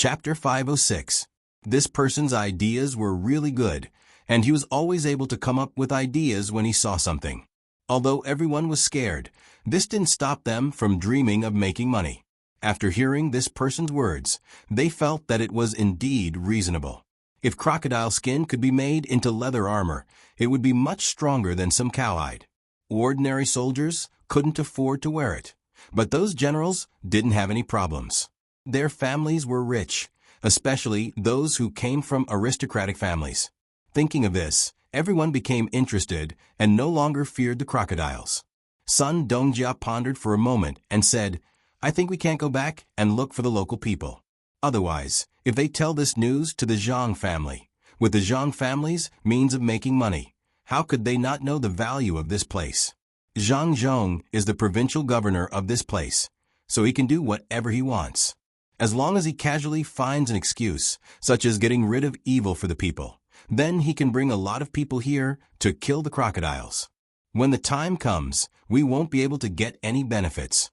Chapter 506. This person's ideas were really good, and he was always able to come up with ideas when he saw something. Although everyone was scared, this didn't stop them from dreaming of making money. After hearing this person's words, they felt that it was indeed reasonable. If crocodile skin could be made into leather armor, it would be much stronger than some cowhide. Ordinary soldiers couldn't afford to wear it, but those generals didn't have any problems. Their families were rich, especially those who came from aristocratic families. Thinking of this, everyone became interested and no longer feared the crocodiles. Sun Dongjia pondered for a moment and said, "I think we can't go back and look for the local people. Otherwise, if they tell this news to the Zhang family, with the Zhang family's means of making money, how could they not know the value of this place? Zhang Zhong is the provincial governor of this place, so he can do whatever he wants. As long as he casually finds an excuse, such as getting rid of evil for the people, then he can bring a lot of people here to kill the crocodiles. When the time comes, we won't be able to get any benefits.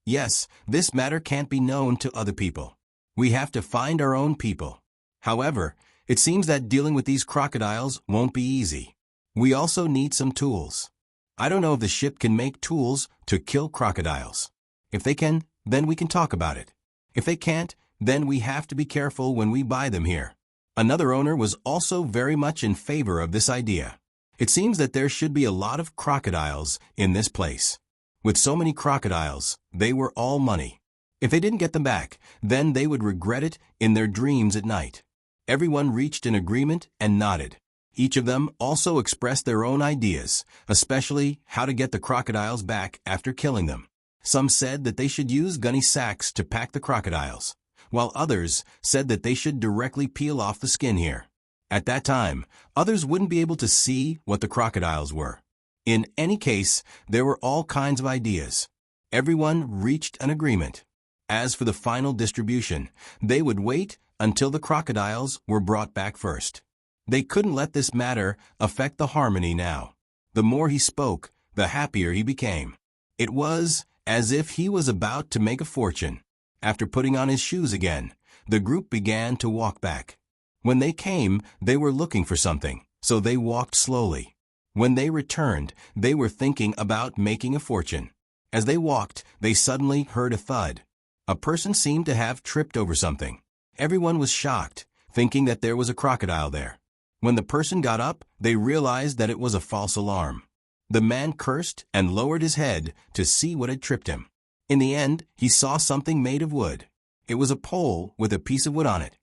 Yes, this matter can't be known to other people. We have to find our own people. However, it seems that dealing with these crocodiles won't be easy. We also need some tools. I don't know if the ship can make tools to kill crocodiles. If they can, then we can talk about it. If they can't, then we have to be careful when we buy them here." Another owner was also very much in favor of this idea. It seems that there should be a lot of crocodiles in this place. With so many crocodiles, they were all money. If they didn't get them back, then they would regret it in their dreams at night. Everyone reached an agreement and nodded. Each of them also expressed their own ideas, especially how to get the crocodiles back after killing them. Some said that they should use gunny sacks to pack the crocodiles, while others said that they should directly peel off the skin here. At that time, others wouldn't be able to see what the crocodiles were. In any case, there were all kinds of ideas. Everyone reached an agreement. As for the final distribution, they would wait until the crocodiles were brought back first. They couldn't let this matter affect the harmony now. The more he spoke, the happier he became. It was as if he was about to make a fortune. After putting on his shoes again, the group began to walk back. When they came, they were looking for something, so they walked slowly. When they returned, they were thinking about making a fortune. As they walked, they suddenly heard a thud. A person seemed to have tripped over something. Everyone was shocked, thinking that there was a crocodile there. When the person got up, they realized that it was a false alarm. The man cursed and lowered his head to see what had tripped him. In the end, he saw something made of wood. It was a pole with a piece of wood on it.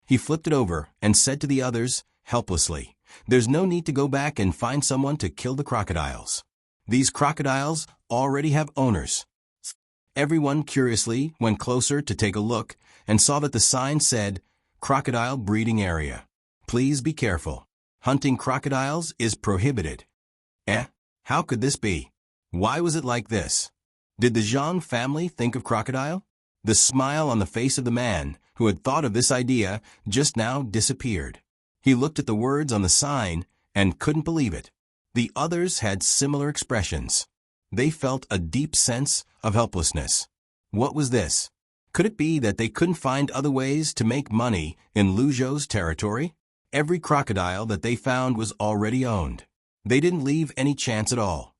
He flipped it over and said to the others, helplessly, "There's no need to go back and find someone to kill the crocodiles. These crocodiles already have owners." Everyone curiously went closer to take a look and saw that the sign said, "Crocodile Breeding Area. Please be careful. Hunting crocodiles is prohibited." How could this be? Why was it like this? Did the Zhang family think of crocodile? The smile on the face of the man who had thought of this idea just now disappeared. He looked at the words on the sign and couldn't believe it. The others had similar expressions. They felt a deep sense of helplessness. What was this? Could it be that they couldn't find other ways to make money in Luzhou's territory? Every crocodile that they found was already owned. They didn't leave any chance at all.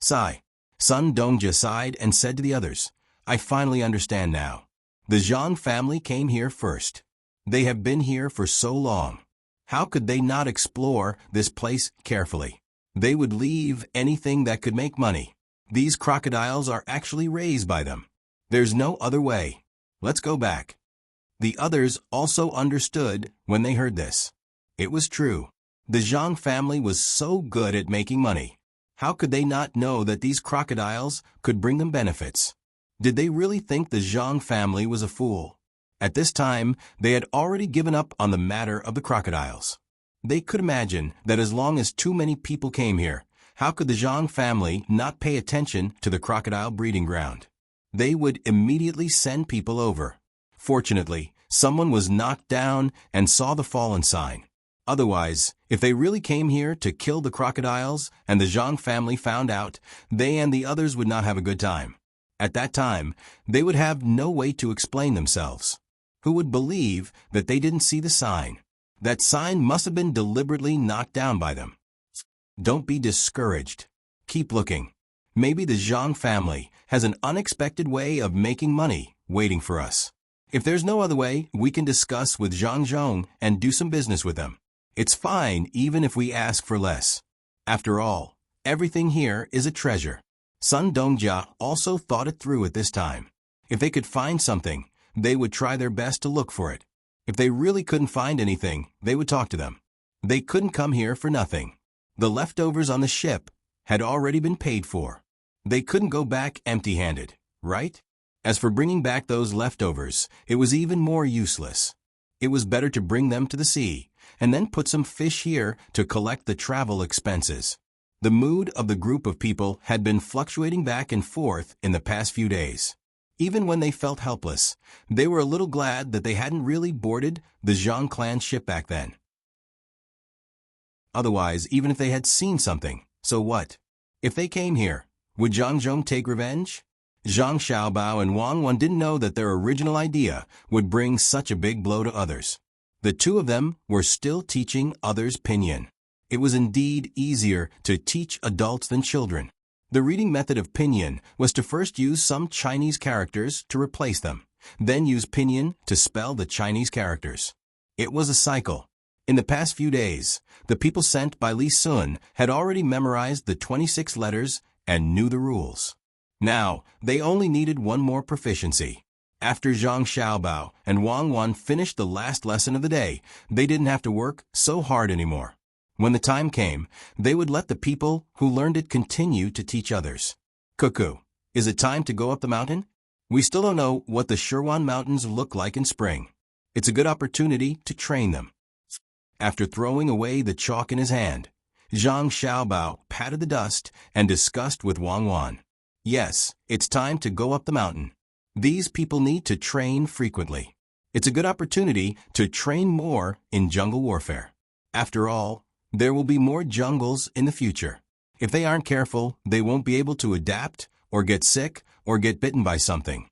Sigh. Sun Dongjia sighed and said to the others, "I finally understand now. The Zhang family came here first. They have been here for so long. How could they not explore this place carefully? They would leave anything that could make money. These crocodiles are actually raised by them. There's no other way. Let's go back." The others also understood when they heard this. It was true. The Zhang family was so good at making money. How could they not know that these crocodiles could bring them benefits? Did they really think the Zhang family was a fool? At this time, they had already given up on the matter of the crocodiles. They could imagine that as long as too many people came here, how could the Zhang family not pay attention to the crocodile breeding ground? They would immediately send people over. Fortunately, someone was knocked down and saw the fallen sign. Otherwise, if they really came here to kill the crocodiles and the Zhang family found out, they and the others would not have a good time. At that time, they would have no way to explain themselves. Who would believe that they didn't see the sign? That sign must have been deliberately knocked down by them. Don't be discouraged. Keep looking. Maybe the Zhang family has an unexpected way of making money waiting for us. If there's no other way, we can discuss with Zhang Zhong and do some business with them. It's fine even if we ask for less. After all, everything here is a treasure. Sun Dongjia also thought it through at this time. If they could find something, they would try their best to look for it. If they really couldn't find anything, they would talk to them. They couldn't come here for nothing. The leftovers on the ship had already been paid for. They couldn't go back empty-handed, right? As for bringing back those leftovers, it was even more useless. It was better to bring them to the sea, and then put some fish here to collect the travel expenses. The mood of the group of people had been fluctuating back and forth in the past few days. Even when they felt helpless, they were a little glad that they hadn't really boarded the Zhang clan ship back then. Otherwise, even if they had seen something, so what? If they came here, would Zhang Zhong take revenge? Zhang Xiaobao and Wang Wan didn't know that their original idea would bring such a big blow to others. The two of them were still teaching others pinyin. It was indeed easier to teach adults than children. The reading method of pinyin was to first use some Chinese characters to replace them, then use pinyin to spell the Chinese characters. It was a cycle. In the past few days, the people sent by Li Sun had already memorized the 26 letters and knew the rules. Now, they only needed one more proficiency. After Zhang Xiaobao and Wang Wan finished the last lesson of the day, they didn't have to work so hard anymore. When the time came, they would let the people who learned it continue to teach others. Cuckoo, is it time to go up the mountain? We still don't know what the Shirwan Mountains look like in spring. It's a good opportunity to train them. After throwing away the chalk in his hand, Zhang Xiaobao patted the dust and discussed with Wang Wan. Yes, it's time to go up the mountain. These people need to train frequently. It's a good opportunity to train more in jungle warfare. After all, there will be more jungles in the future. If they aren't careful, they won't be able to adapt or get sick or get bitten by something.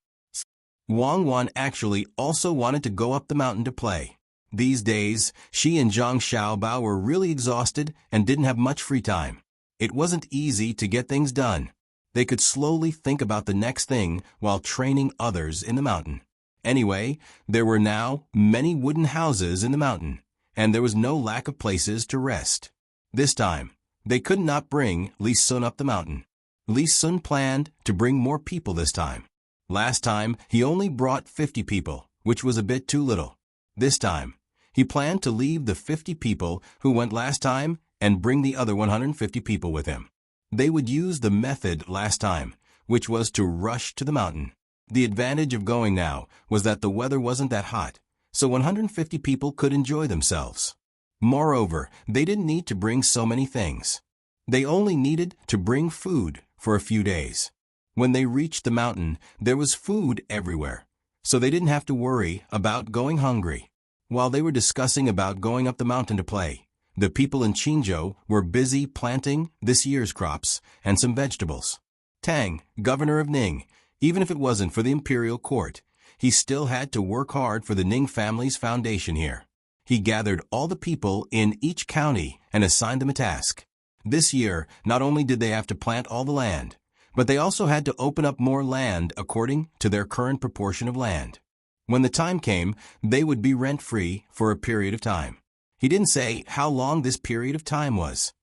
Wang Wan actually also wanted to go up the mountain to play. These days, she and Zhang Xiaobao were really exhausted and didn't have much free time. It wasn't easy to get things done. They could slowly think about the next thing while training others in the mountain. Anyway, there were now many wooden houses in the mountain, and there was no lack of places to rest. This time, they could not bring Li Sun up the mountain. Li Sun planned to bring more people this time. Last time, he only brought 50 people, which was a bit too little. This time, he planned to leave the 50 people who went last time and bring the other 150 people with him. They would use the method last time, which was to rush to the mountain. The advantage of going now was that the weather wasn't that hot, so 150 people could enjoy themselves. Moreover, they didn't need to bring so many things. They only needed to bring food for a few days. When they reached the mountain, there was food everywhere, so they didn't have to worry about going hungry. While they were discussing about going up the mountain to play, the people in Qinzhou were busy planting this year's crops and some vegetables. Tang, governor of Ning, even if it wasn't for the imperial court, he still had to work hard for the Ning family's foundation here. He gathered all the people in each county and assigned them a task. This year, not only did they have to plant all the land, but they also had to open up more land according to their current proportion of land. When the time came, they would be rent-free for a period of time. He didn't say how long this period of time was.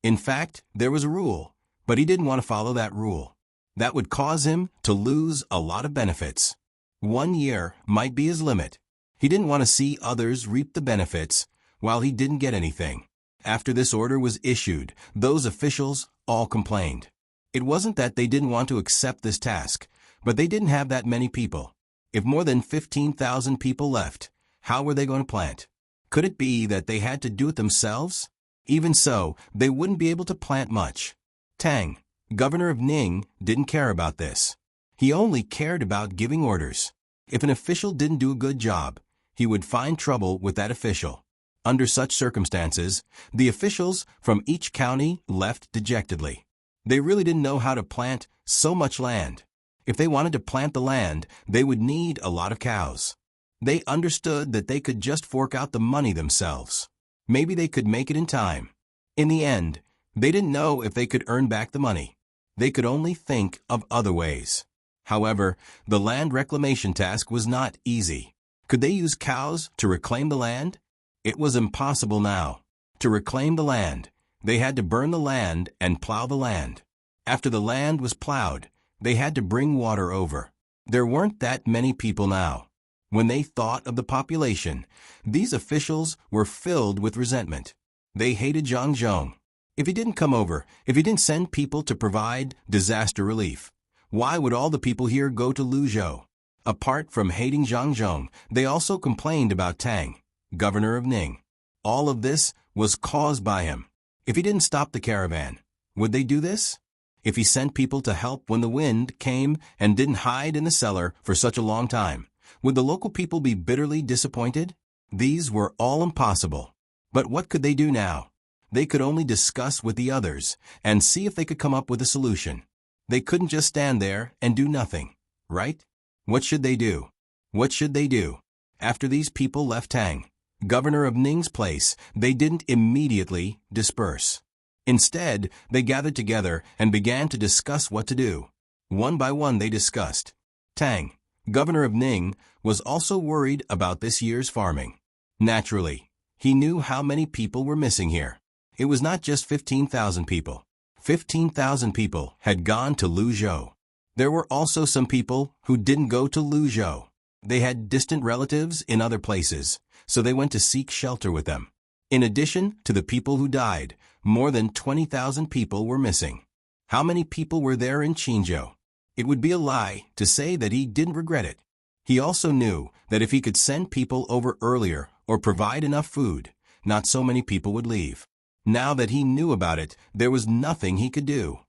In fact, there was a rule, but he didn't want to follow that rule. That would cause him to lose a lot of benefits. 1 year might be his limit. He didn't want to see others reap the benefits while he didn't get anything. After this order was issued, those officials all complained. It wasn't that they didn't want to accept this task, but they didn't have that many people. If more than 15,000 people left, how were they going to plant? Could it be that they had to do it themselves? Even so, they wouldn't be able to plant much. Tang, governor of Ning, didn't care about this. He only cared about giving orders. If an official didn't do a good job, he would find trouble with that official. Under such circumstances, the officials from each county left dejectedly. They really didn't know how to plant so much land. If they wanted to plant the land, they would need a lot of cows. They understood that they could just fork out the money themselves. Maybe they could make it in time. In the end, they didn't know if they could earn back the money. They could only think of other ways. However, the land reclamation task was not easy. Could they use cows to reclaim the land? It was impossible now. To reclaim the land, they had to burn the land and plow the land. After the land was plowed, they had to bring water over. There weren't that many people now. When they thought of the population, these officials were filled with resentment. They hated Zhang Zhong. If he didn't come over, if he didn't send people to provide disaster relief, why would all the people here go to Luzhou? Apart from hating Zhang Zhong, they also complained about Tang, governor of Ning. All of this was caused by him. If he didn't stop the caravan, would they do this? If he sent people to help when the wind came and didn't hide in the cellar for such a long time, would the local people be bitterly disappointed? These were all impossible. But what could they do now? They could only discuss with the others and see if they could come up with a solution. They couldn't just stand there and do nothing, right? What should they do? What should they do? After these people left Tang, governor of Ning's place, they didn't immediately disperse. Instead, they gathered together and began to discuss what to do. One by one they discussed. Tang, governor of Ning, was also worried about this year's farming. Naturally, he knew how many people were missing here. It was not just 15,000 people. 15,000 people had gone to Luzhou. There were also some people who didn't go to Luzhou. They had distant relatives in other places, so they went to seek shelter with them. In addition to the people who died, more than 20,000 people were missing. How many people were there in Qinzhou? It would be a lie to say that he didn't regret it. He also knew that if he could send people over earlier or provide enough food, not so many people would leave. Now that he knew about it, there was nothing he could do.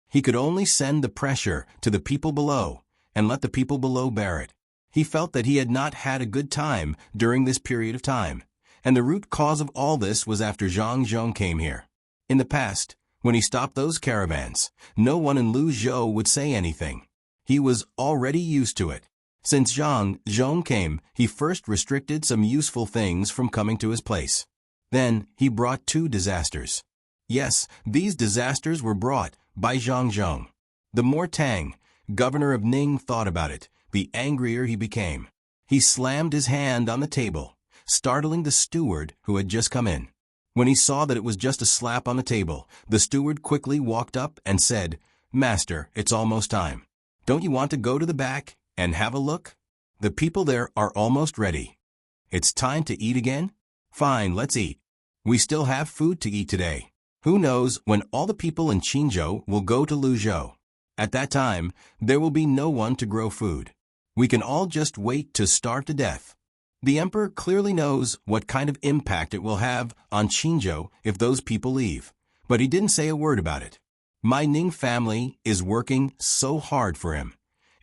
He could only send the pressure to the people below and let the people below bear it. He felt that he had not had a good time during this period of time, and the root cause of all this was after Zhang Zhong came here. In the past, when he stopped those caravans, no one in Luzhou would say anything. He was already used to it. Since Zhang Zhong came, he first restricted some useful things from coming to his place. Then he brought 2 disasters. Yes, these disasters were brought by Zhang Zhong. The more Tang, governor of Ning, thought about it, the angrier he became. He slammed his hand on the table, startling the steward who had just come in. When he saw that it was just a slap on the table, the steward quickly walked up and said, "Master, it's almost time. Don't you want to go to the back and have a look? The people there are almost ready. It's time to eat again? Fine, let's eat. We still have food to eat today. Who knows when all the people in Qinzhou will go to Luzhou? At that time, there will be no one to grow food. We can all just wait to starve to death." The emperor clearly knows what kind of impact it will have on Qinzhou if those people leave, but he didn't say a word about it. My Ning family is working so hard for him,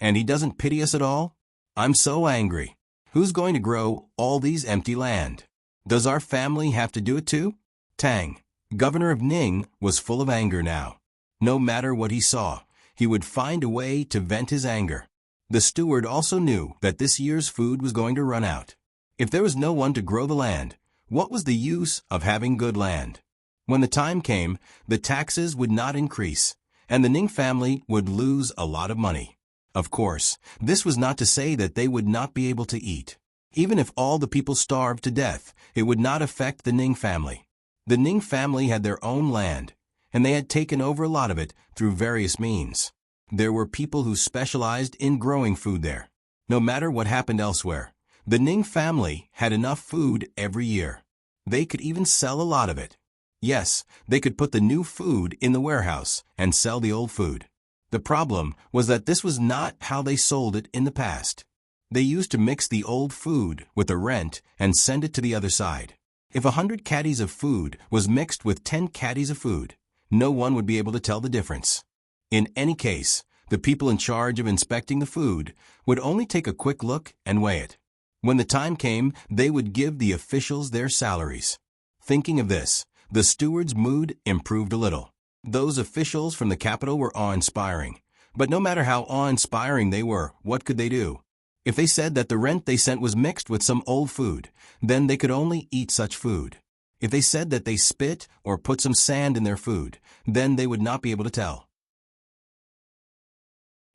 and he doesn't pity us at all? I'm so angry. Who's going to grow all these empty land? Does our family have to do it too? Tang, governor of Ning, was full of anger now. No matter what he saw, he would find a way to vent his anger. The steward also knew that this year's food was going to run out. If there was no one to grow the land, what was the use of having good land? When the time came, the taxes would not increase, and the Ning family would lose a lot of money. Of course, this was not to say that they would not be able to eat. Even if all the people starved to death, it would not affect the Ning family. The Ning family had their own land, and they had taken over a lot of it through various means. There were people who specialized in growing food there. No matter what happened elsewhere, the Ning family had enough food every year. They could even sell a lot of it. Yes, they could put the new food in the warehouse and sell the old food. The problem was that this was not how they sold it in the past. They used to mix the old food with the rent and send it to the other side. If 100 caddies of food was mixed with 10 caddies of food, no one would be able to tell the difference. In any case, the people in charge of inspecting the food would only take a quick look and weigh it. When the time came, they would give the officials their salaries. Thinking of this, the steward's mood improved a little. Those officials from the capital were awe-inspiring. But no matter how awe-inspiring they were, what could they do? If they said that the rent they sent was mixed with some old food, then they could only eat such food. If they said that they spit or put some sand in their food, then they would not be able to tell.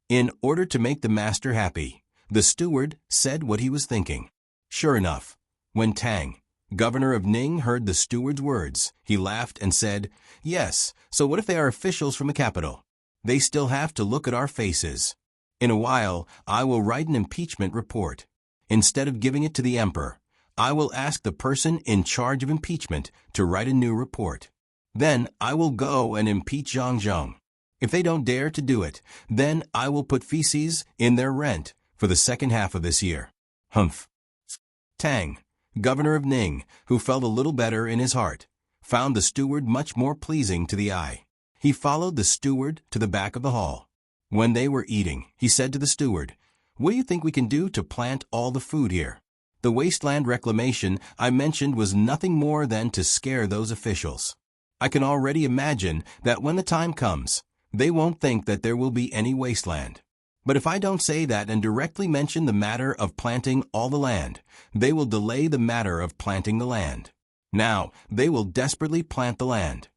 In order to make the master happy, the steward said what he was thinking. Sure enough, when Tang, governor of Ning, heard the steward's words, he laughed and said, "Yes, so what if they are officials from the capital? They still have to look at our faces. In a while, I will write an impeachment report. Instead of giving it to the emperor, I will ask the person in charge of impeachment to write a new report. Then I will go and impeach Zhang. If they don't dare to do it, then I will put feces in their rent for the second half of this year." Humph. Tang, governor of Ning, who felt a little better in his heart, found the steward much more pleasing to the eye. He followed the steward to the back of the hall. When they were eating, he said to the steward, "What do you think we can do to plant all the food here? The wasteland reclamation I mentioned was nothing more than to scare those officials. I can already imagine that when the time comes, they won't think that there will be any wasteland. But if I don't say that and directly mention the matter of planting all the land, they will delay the matter of planting the land. Now, they will desperately plant the land."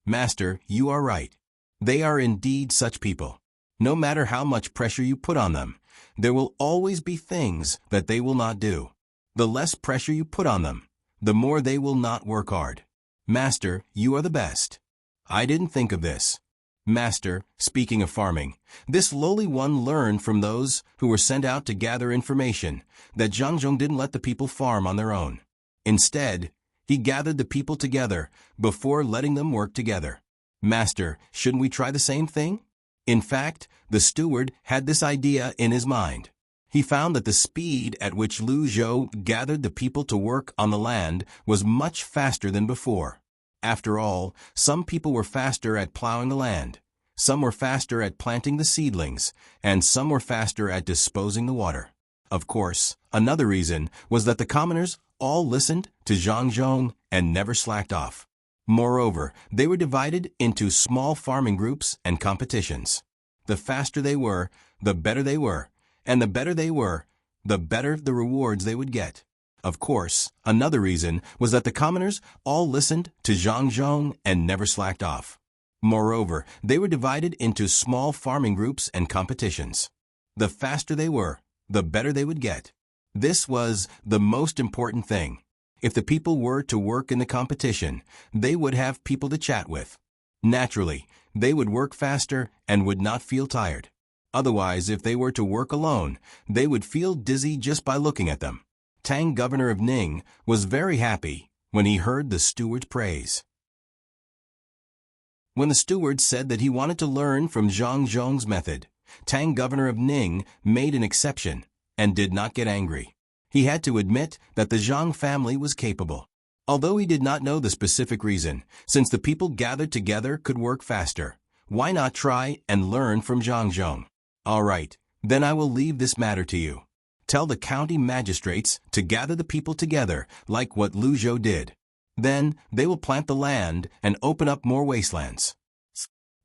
Master, you are right. They are indeed such people. No matter how much pressure you put on them, there will always be things that they will not do. The less pressure you put on them, the more they will not work hard. Master, you are the best. I didn't think of this. Master, speaking of farming, this lowly one learned from those who were sent out to gather information that Zhang didn't let the people farm on their own. Instead, he gathered the people together before letting them work together. Master, shouldn't we try the same thing? In fact, the steward had this idea in his mind. He found that the speed at which Lu Zhou gathered the people to work on the land was much faster than before. After all, some people were faster at plowing the land, some were faster at planting the seedlings, and some were faster at disposing the water. Of course, another reason was that the commoners all listened to Zhang and never slacked off. Moreover, they were divided into small farming groups and competitions. The faster they were, the better they were, and the better they were, the better the rewards they would get. Of course, another reason was that the commoners all listened to Zhang and never slacked off. Moreover, they were divided into small farming groups and competitions. The faster they were, the better they would get. This was the most important thing. If the people were to work in the competition, they would have people to chat with. Naturally, they would work faster and would not feel tired. Otherwise, if they were to work alone, they would feel dizzy just by looking at them. Tang, governor of Ning, was very happy when he heard the steward's praise. When the steward said that he wanted to learn from Zhang's method, Tang, governor of Ning, made an exception and did not get angry. He had to admit that the Zhang family was capable. Although he did not know the specific reason, since the people gathered together could work faster, why not try and learn from Zhang? All right, then I will leave this matter to you. Tell the county magistrates to gather the people together like what Lu Zhou did. Then they will plant the land and open up more wastelands.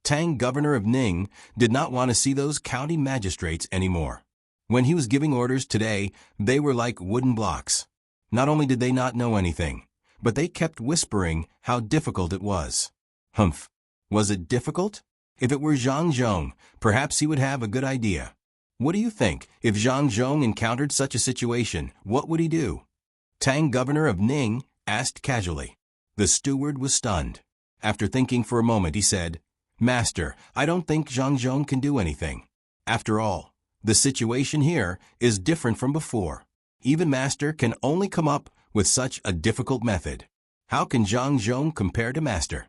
Tang, governor of Ning, did not want to see those county magistrates anymore. When he was giving orders today, they were like wooden blocks. Not only did they not know anything, but they kept whispering how difficult it was. Humph. Was it difficult? If it were Zhang, perhaps he would have a good idea. What do you think? If Zhang encountered such a situation, what would he do? Tang, governor of Ning, asked casually. The steward was stunned. After thinking for a moment, he said, "Master, I don't think Zhang can do anything. After all, the situation here is different from before. Even Master can only come up with such a difficult method. How can Zhang compare to Master?"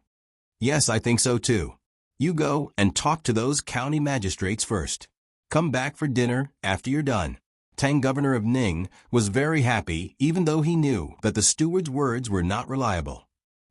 "Yes, I think so too. You go and talk to those county magistrates first. Come back for dinner after you're done." Tang, governor of Ning, was very happy even though he knew that the steward's words were not reliable.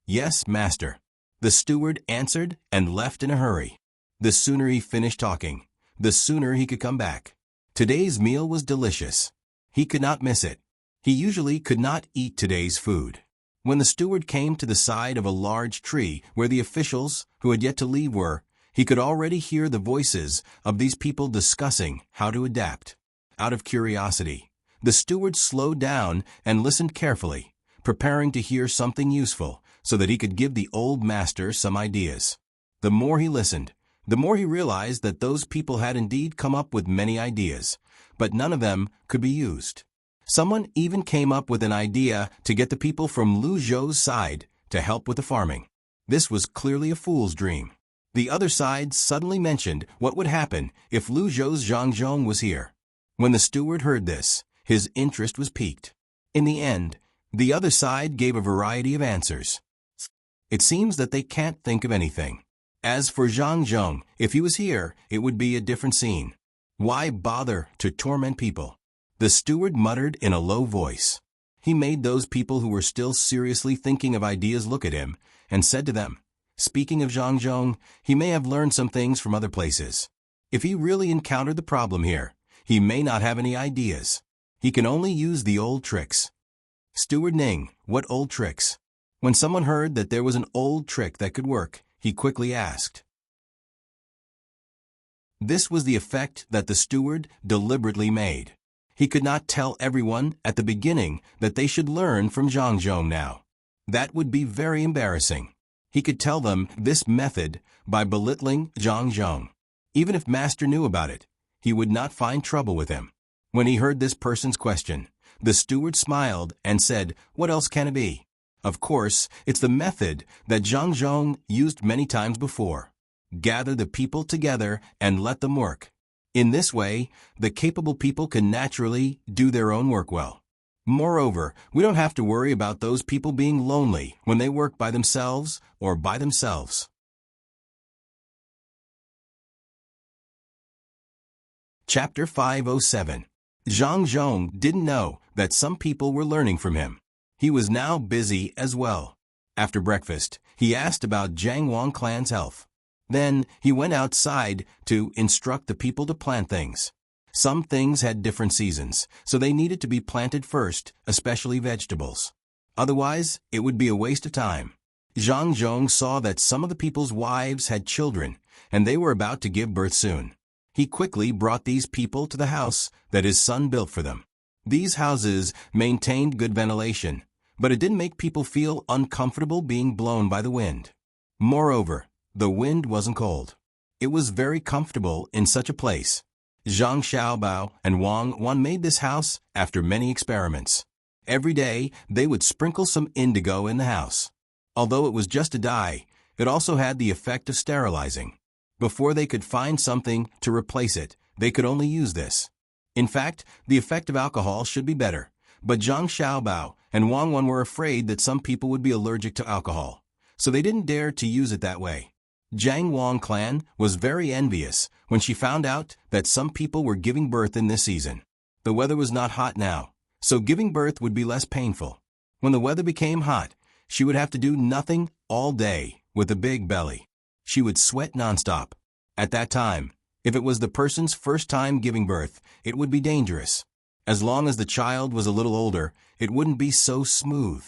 "Yes, master." The steward answered and left in a hurry. The sooner he finished talking, the sooner he could come back. Today's meal was delicious. He could not miss it. He usually could not eat today's food. When the steward came to the side of a large tree where the officials who had yet to leave were, he could already hear the voices of these people discussing how to adapt. Out of curiosity, the steward slowed down and listened carefully, preparing to hear something useful so that he could give the old master some ideas. The more he listened, the more he realized that those people had indeed come up with many ideas, but none of them could be used. Someone even came up with an idea to get the people from Lu Zhou's side to help with the farming. This was clearly a fool's dream. The other side suddenly mentioned what would happen if Lu Zhou's Zhang Zhong was here. When the steward heard this, his interest was piqued. In the end, the other side gave a variety of answers. It seems that they can't think of anything. As for Zhang Zhong, if he was here, it would be a different scene. Why bother to torment people? The steward muttered in a low voice. He made those people who were still seriously thinking of ideas look at him and said to them, "Speaking of Zhang Zhong, he may have learned some things from other places. If he really encountered the problem here, he may not have any ideas. He can only use the old tricks." Steward Ning, what old tricks? When someone heard that there was an old trick that could work, he quickly asked. This was the effect that the steward deliberately made. He could not tell everyone at the beginning that they should learn from Zhang Zhong now. That would be very embarrassing. He could tell them this method by belittling Zhang Zhong. Even if Master knew about it, he would not find trouble with him. When he heard this person's question, the steward smiled and said, "What else can it be? Of course, it's the method that Zhang Zhong used many times before. Gather the people together and let them work. In this way, the capable people can naturally do their own work well. Moreover, we don't have to worry about those people being lonely when they work by themselves or by themselves." Chapter 507. Zhang Zhong didn't know that some people were learning from him. He was now busy as well. After breakfast, he asked about Jiang Wang clan's health. Then he went outside to instruct the people to plant things. Some things had different seasons, so they needed to be planted first, especially vegetables. Otherwise, it would be a waste of time. Zhang Zhong saw that some of the people's wives had children, and they were about to give birth soon. He quickly brought these people to the house that his son built for them. These houses maintained good ventilation, but it didn't make people feel uncomfortable being blown by the wind. Moreover, the wind wasn't cold. It was very comfortable in such a place. Zhang Xiaobao and Wang Wan made this house after many experiments. Every day, they would sprinkle some indigo in the house. Although it was just a dye, it also had the effect of sterilizing. Before they could find something to replace it, they could only use this. In fact, the effect of alcohol should be better, but Zhang Xiaobao and Wang Wan were afraid that some people would be allergic to alcohol, so they didn't dare to use it that way. Jiang Wang clan was very envious when she found out that some people were giving birth in this season. The weather was not hot now, so giving birth would be less painful. When the weather became hot, she would have to do nothing all day with a big belly. She would sweat nonstop. At that time, if it was the person's first time giving birth, it would be dangerous. As long as the child was a little older, it wouldn't be so smooth.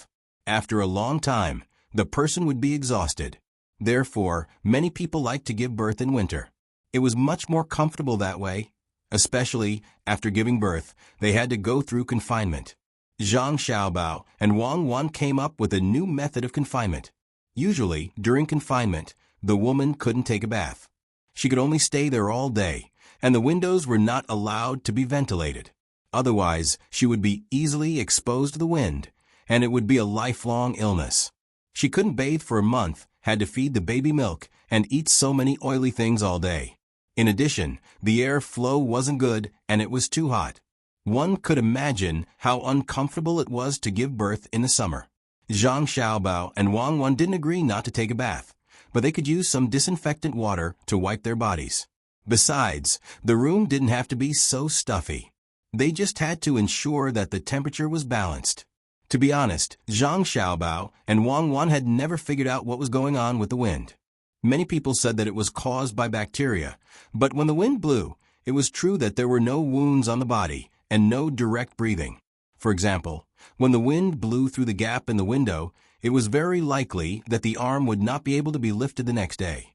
After a long time, the person would be exhausted. Therefore, many people like to give birth in winter. It was much more comfortable that way. Especially after giving birth, they had to go through confinement. Zhang Xiaobao and Wang Wan came up with a new method of confinement. Usually, during confinement, the woman couldn't take a bath. She could only stay there all day, and the windows were not allowed to be ventilated. Otherwise, she would be easily exposed to the wind, and it would be a lifelong illness. She couldn't bathe for a month, had to feed the baby milk, and eat so many oily things all day. In addition, the air flow wasn't good, and it was too hot. One could imagine how uncomfortable it was to give birth in the summer. Zhang Xiaobao and Wang Wan didn't agree not to take a bath, but they could use some disinfectant water to wipe their bodies. Besides, the room didn't have to be so stuffy. They just had to ensure that the temperature was balanced. To be honest, Zhang Xiaobao and Wang Wan had never figured out what was going on with the wind. Many people said that it was caused by bacteria, but when the wind blew, it was true that there were no wounds on the body and no direct breathing. For example, when the wind blew through the gap in the window, it was very likely that the arm would not be able to be lifted the next day.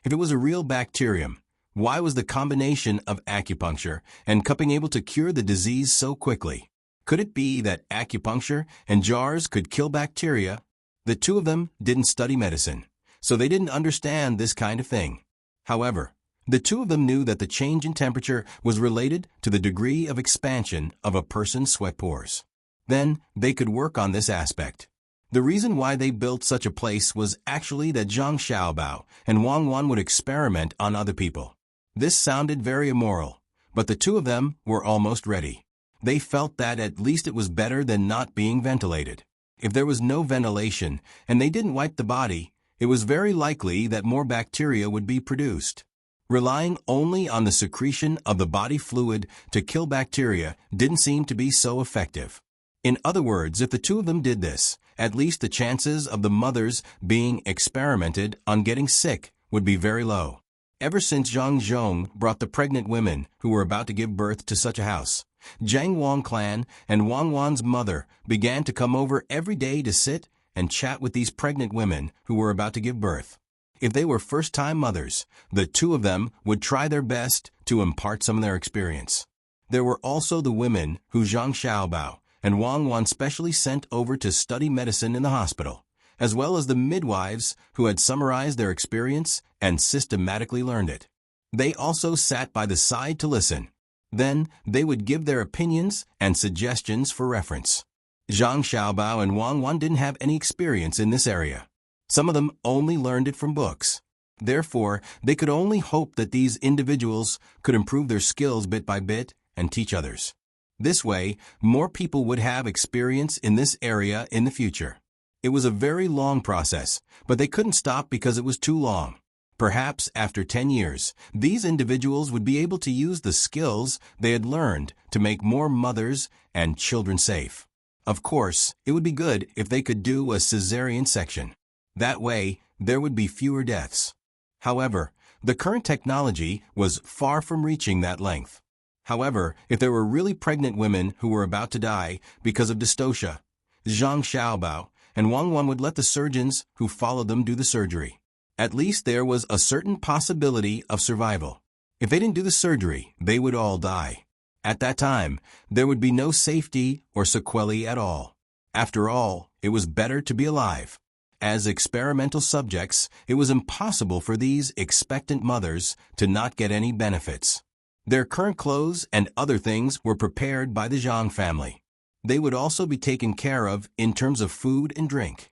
If it was a real bacterium, why was the combination of acupuncture and cupping able to cure the disease so quickly? Could it be that acupuncture and jars could kill bacteria? The two of them didn't study medicine, so they didn't understand this kind of thing. However, the two of them knew that the change in temperature was related to the degree of expansion of a person's sweat pores. Then they could work on this aspect. The reason why they built such a place was actually that Zhang Xiaobao and Wang Wan would experiment on other people. This sounded very immoral, but the two of them were almost ready. They felt that at least it was better than not being ventilated. If there was no ventilation and they didn't wipe the body, it was very likely that more bacteria would be produced. Relying only on the secretion of the body fluid to kill bacteria didn't seem to be so effective. In other words, if the two of them did this, at least the chances of the mothers being experimented on getting sick would be very low. Ever since Zhang Zhong brought the pregnant women who were about to give birth to such a house, Zhang Wang clan and Wang Wan's mother began to come over every day to sit and chat with these pregnant women who were about to give birth. If they were first-time mothers, the two of them would try their best to impart some of their experience. There were also the women who Zhang Xiaobao and Wang Wan specially sent over to study medicine in the hospital, as well as the midwives who had summarized their experience and systematically learned it. They also sat by the side to listen. Then they would give their opinions and suggestions for reference. Zhang Xiaobao and Wang Wan didn't have any experience in this area. Some of them only learned it from books. Therefore, they could only hope that these individuals could improve their skills bit by bit and teach others. This way, more people would have experience in this area in the future. It was a very long process, but they couldn't stop because it was too long. Perhaps after 10 years, these individuals would be able to use the skills they had learned to make more mothers and children safe. Of course, it would be good if they could do a cesarean section. That way, there would be fewer deaths. However, the current technology was far from reaching that length. However, if there were really pregnant women who were about to die because of dystocia, Zhang Xiaobao and Wang Wan would let the surgeons who followed them do the surgery. At least there was a certain possibility of survival. If they didn't do the surgery, they would all die. At that time, there would be no safety or sequelae at all. After all, it was better to be alive. As experimental subjects, it was impossible for these expectant mothers to not get any benefits. Their current clothes and other things were prepared by the Zhang family. They would also be taken care of in terms of food and drink.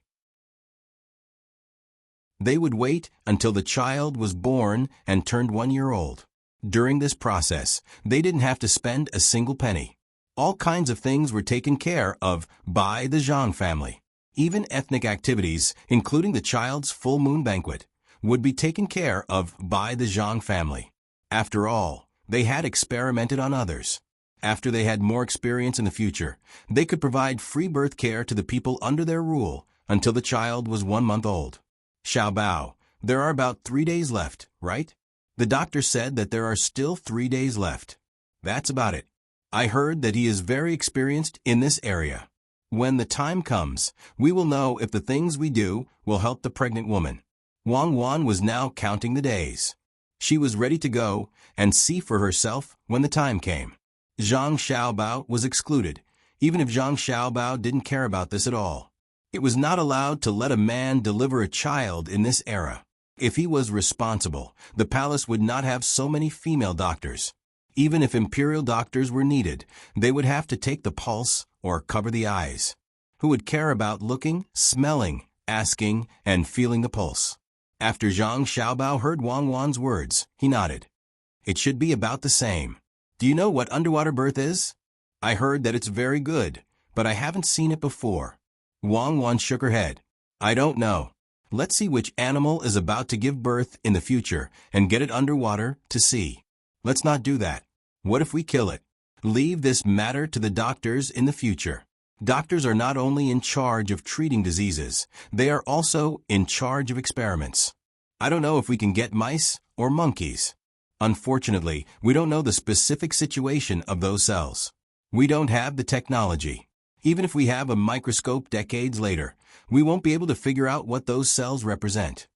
They would wait until the child was born and turned 1 year old. During this process, they didn't have to spend a single penny. All kinds of things were taken care of by the Zhang family. Even ethnic activities, including the child's full moon banquet, would be taken care of by the Zhang family. After all, they had experimented on others. After they had more experience in the future, they could provide free birth care to the people under their rule until the child was 1 month old. Xiaobao, there are about 3 days left, right? The doctor said that there are still 3 days left. That's about it. I heard that he is very experienced in this area. When the time comes, we will know if the things we do will help the pregnant woman. Wang Wan was now counting the days. She was ready to go and see for herself when the time came. Zhang Xiaobao was excluded, even if Zhang Xiaobao didn't care about this at all. It was not allowed to let a man deliver a child in this era. If he was responsible, the palace would not have so many female doctors. Even if imperial doctors were needed, they would have to take the pulse or cover the eyes. Who would care about looking, smelling, asking, and feeling the pulse? After Zhang Xiaobao heard Wang Wan's words, he nodded. It should be about the same. Do you know what underwater birth is? I heard that it's very good, but I haven't seen it before. Wang Wan shook her head. I don't know. Let's see which animal is about to give birth in the future and get it underwater to see. Let's not do that. What if we kill it? Leave this matter to the doctors in the future. Doctors are not only in charge of treating diseases, they are also in charge of experiments. I don't know if we can get mice or monkeys. Unfortunately, we don't know the specific situation of those cells. We don't have the technology. Even if we have a microscope decades later, we won't be able to figure out what those cells represent.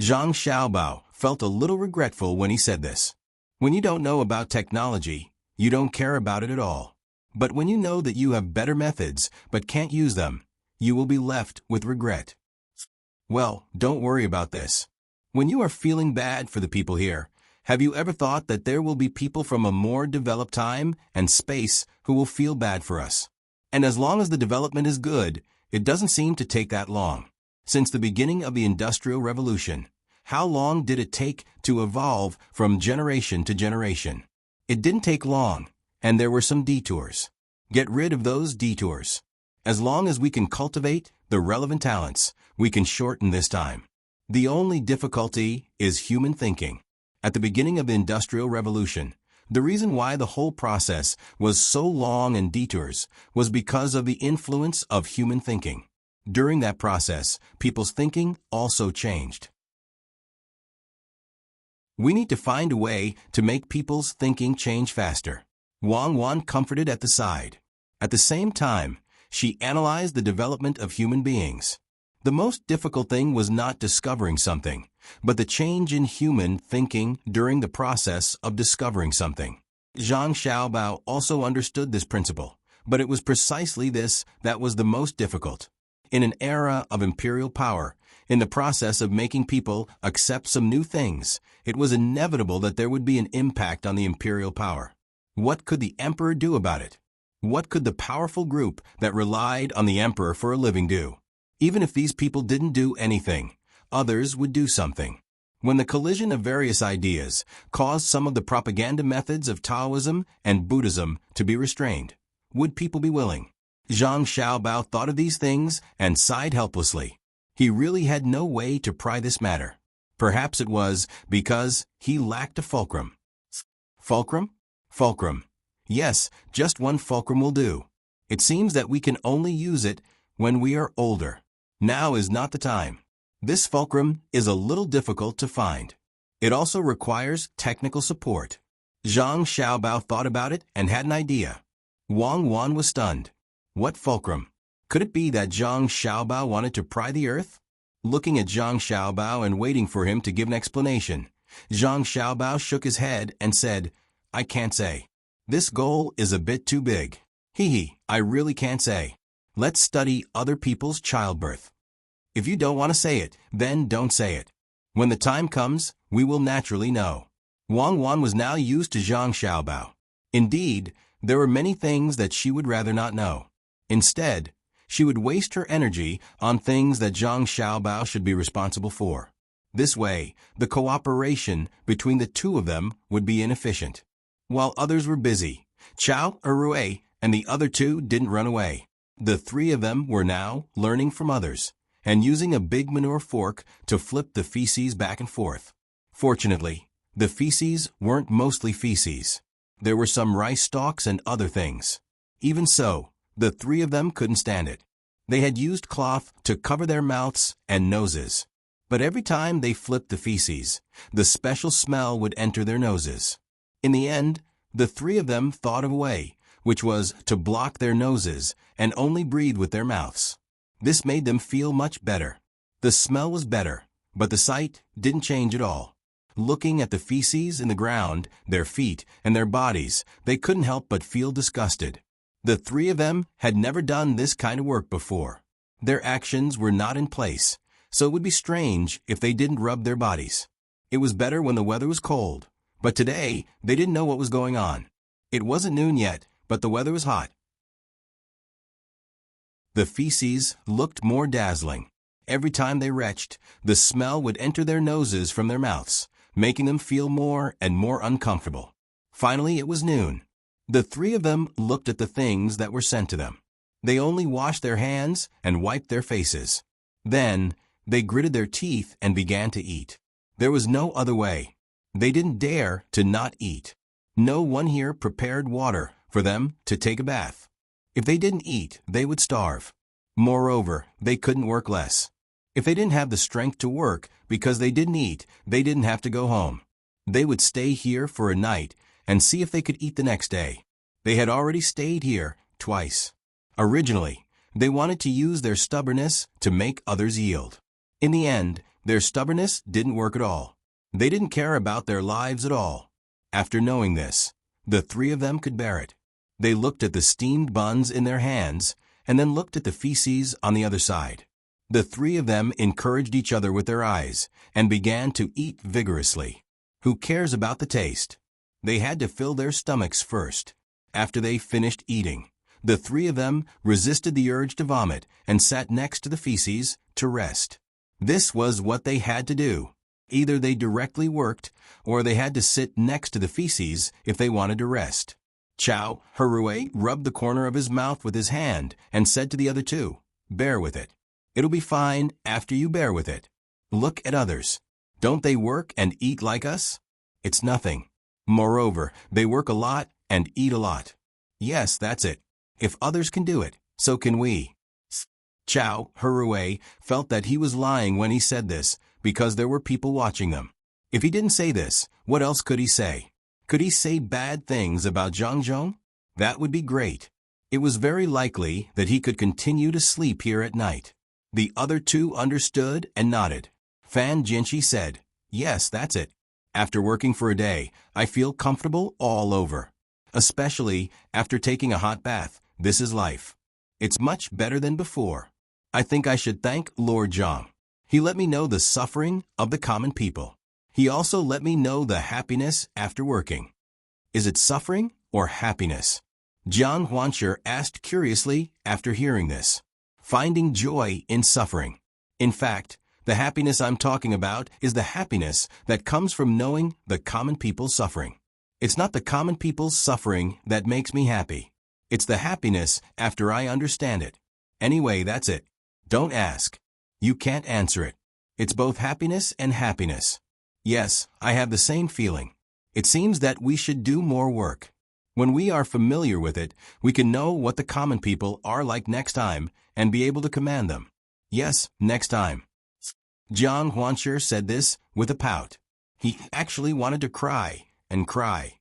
Zhang Xiaobao felt a little regretful when he said this. When you don't know about technology, you don't care about it at all. But when you know that you have better methods but can't use them, you will be left with regret. Well, don't worry about this. When you are feeling bad for the people here, have you ever thought that there will be people from a more developed time and space who will feel bad for us? And as long as the development is good, it doesn't seem to take that long. Since the beginning of the Industrial Revolution, how long did it take to evolve from generation to generation? It didn't take long, and there were some detours. Get rid of those detours. As long as we can cultivate the relevant talents, we can shorten this time. The only difficulty is human thinking. At the beginning of the Industrial Revolution, the reason why the whole process was so long and detours was because of the influence of human thinking. During that process, people's thinking also changed. We need to find a way to make people's thinking change faster. Wang Wan comforted at the side. At the same time, she analyzed the development of human beings. The most difficult thing was not discovering something, but the change in human thinking during the process of discovering something. Zhang Xiaobao also understood this principle, but it was precisely this that was the most difficult. In an era of imperial power, in the process of making people accept some new things, it was inevitable that there would be an impact on the imperial power. What could the emperor do about it? What could the powerful group that relied on the emperor for a living do? Even if these people didn't do anything, others would do something. When the collision of various ideas caused some of the propaganda methods of Taoism and Buddhism to be restrained, would people be willing? Zhang Xiaobao thought of these things and sighed helplessly. He really had no way to pry this matter. Perhaps it was because he lacked a fulcrum. Fulcrum? Fulcrum. Yes, just one fulcrum will do. It seems that we can only use it when we are older. Now is not the time. This fulcrum is a little difficult to find. It also requires technical support. Zhang Xiaobao thought about it and had an idea. Wang Wan was stunned. What fulcrum? Could it be that Zhang Xiaobao wanted to pry the earth? Looking at Zhang Xiaobao and waiting for him to give an explanation, Zhang Xiaobao shook his head and said, I can't say. This goal is a bit too big. I really can't say. Let's study other people's childbirth. If you don't want to say it, then don't say it. When the time comes, we will naturally know. Wang Wan was now used to Zhang Xiaobao. Indeed, there were many things that she would rather not know. Instead, she would waste her energy on things that Zhang Xiaobao should be responsible for. This way, the cooperation between the two of them would be inefficient. While others were busy, Chao Erue and the other two didn't run away. The three of them were now learning from others and using a big manure fork to flip the feces back and forth. Fortunately, the feces weren't mostly feces. There were some rice stalks and other things. Even so, the three of them couldn't stand it. They had used cloth to cover their mouths and noses. But every time they flipped the feces, the special smell would enter their noses. In the end, the three of them thought of a way, which was to block their noses and only breathe with their mouths. This made them feel much better. The smell was better, but the sight didn't change at all. Looking at the feces in the ground, their feet, and their bodies, they couldn't help but feel disgusted. The three of them had never done this kind of work before. Their actions were not in place, so it would be strange if they didn't rub their bodies. It was better when the weather was cold, but today they didn't know what was going on. It wasn't noon yet, but the weather was hot. The feces looked more dazzling. Every time they retched, the smell would enter their noses from their mouths, making them feel more and more uncomfortable. Finally, it was noon. The three of them looked at the things that were sent to them. They only washed their hands and wiped their faces. Then, they gritted their teeth and began to eat. There was no other way. They didn't dare to not eat. No one here prepared water for them to take a bath. If they didn't eat, they would starve. Moreover, they couldn't work less. If they didn't have the strength to work because they didn't eat, they didn't have to go home. They would stay here for a night and see if they could eat the next day. They had already stayed here twice. Originally, they wanted to use their stubbornness to make others yield. In the end, their stubbornness didn't work at all. They didn't care about their lives at all. After knowing this, the three of them could bear it. They looked at the steamed buns in their hands and then looked at the feces on the other side. The three of them encouraged each other with their eyes and began to eat vigorously. Who cares about the taste? They had to fill their stomachs first. After they finished eating, the three of them resisted the urge to vomit and sat next to the feces to rest. This was what they had to do. Either they directly worked, or they had to sit next to the feces if they wanted to rest. Chow Hui rubbed the corner of his mouth with his hand and said to the other two, "Bear with it. It'll be fine after you bear with it. Look at others. Don't they work and eat like us? It's nothing. Moreover, they work a lot and eat a lot. Yes, that's it. If others can do it, so can we." Chow Hui felt that he was lying when he said this because there were people watching them. If he didn't say this, what else could he say? Could he say bad things about Zhang Zhong? That would be great. It was very likely that he could continue to sleep here at night. The other two understood and nodded. Fan Jinshi said, "Yes, that's it. After working for a day, I feel comfortable all over. Especially after taking a hot bath. This is life. It's much better than before. I think I should thank Lord Zhang. He let me know the suffering of the common people. He also let me know the happiness after working." Is it suffering or happiness? Jiang Huanshe asked curiously after hearing this. Finding joy in suffering. In fact, the happiness I'm talking about is the happiness that comes from knowing the common people's suffering. It's not the common people's suffering that makes me happy. It's the happiness after I understand it. Anyway, that's it. Don't ask. You can't answer it. It's both happiness and happiness. Yes, I have the same feeling. It seems that we should do more work. When we are familiar with it, we can know what the common people are like next time and be able to command them. Yes, next time. Jiang Huanshe said this with a pout. He actually wanted to cry and cry.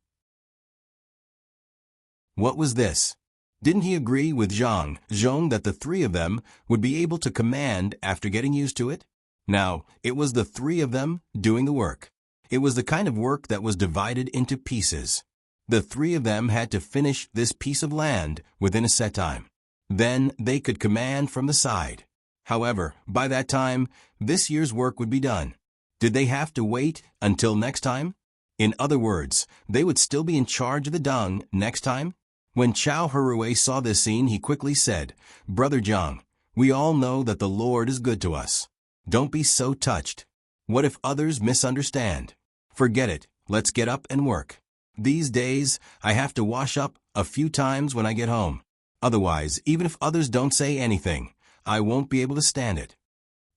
What was this? Didn't he agree with Zhang Zhong that the three of them would be able to command after getting used to it? Now, it was the three of them doing the work. It was the kind of work that was divided into pieces. The three of them had to finish this piece of land within a set time. Then they could command from the side. However, by that time, this year's work would be done. Did they have to wait until next time? In other words, they would still be in charge of the dung next time? When Chow Hui saw this scene, he quickly said, "Brother Zhang, we all know that the Lord is good to us. Don't be so touched. What if others misunderstand? Forget it. Let's get up and work. These days, I have to wash up a few times when I get home. Otherwise, even if others don't say anything, I won't be able to stand it.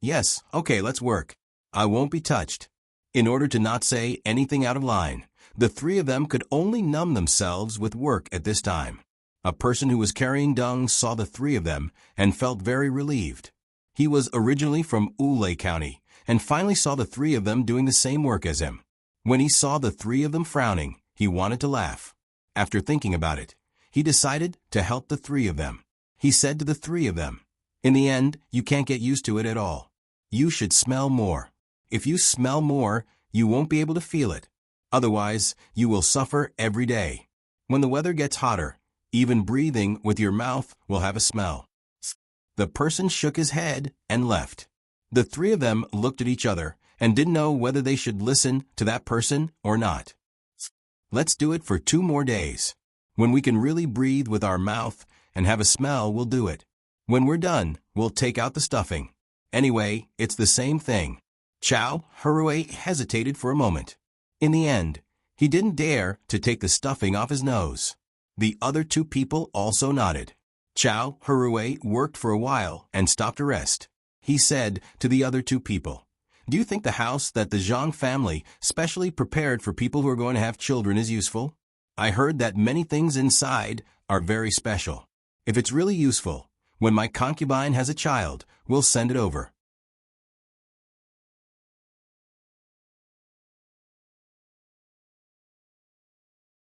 Yes, okay, let's work. I won't be touched." In order to not say anything out of line, the three of them could only numb themselves with work at this time. A person who was carrying dung saw the three of them and felt very relieved. He was originally from Wulei County and finally saw the three of them doing the same work as him. When he saw the three of them frowning, he wanted to laugh. After thinking about it, he decided to help the three of them. He said to the three of them, "In the end, you can't get used to it at all. You should smell more. If you smell more, you won't be able to feel it. Otherwise, you will suffer every day. When the weather gets hotter, even breathing with your mouth will have a smell." The person shook his head and left. The three of them looked at each other and didn't know whether they should listen to that person or not. Let's do it for 2 more days. When we can really breathe with our mouth and have a smell, we'll do it. When we're done, we'll take out the stuffing. Anyway, it's the same thing. Chow Hui hesitated for a moment. In the end, he didn't dare to take the stuffing off his nose. The other two people also nodded. Chow Hui worked for a while and stopped to rest. He said to the other two people, "Do you think the house that the Zhang family specially prepared for people who are going to have children is useful? I heard that many things inside are very special. If it's really useful, when my concubine has a child, we'll send it over."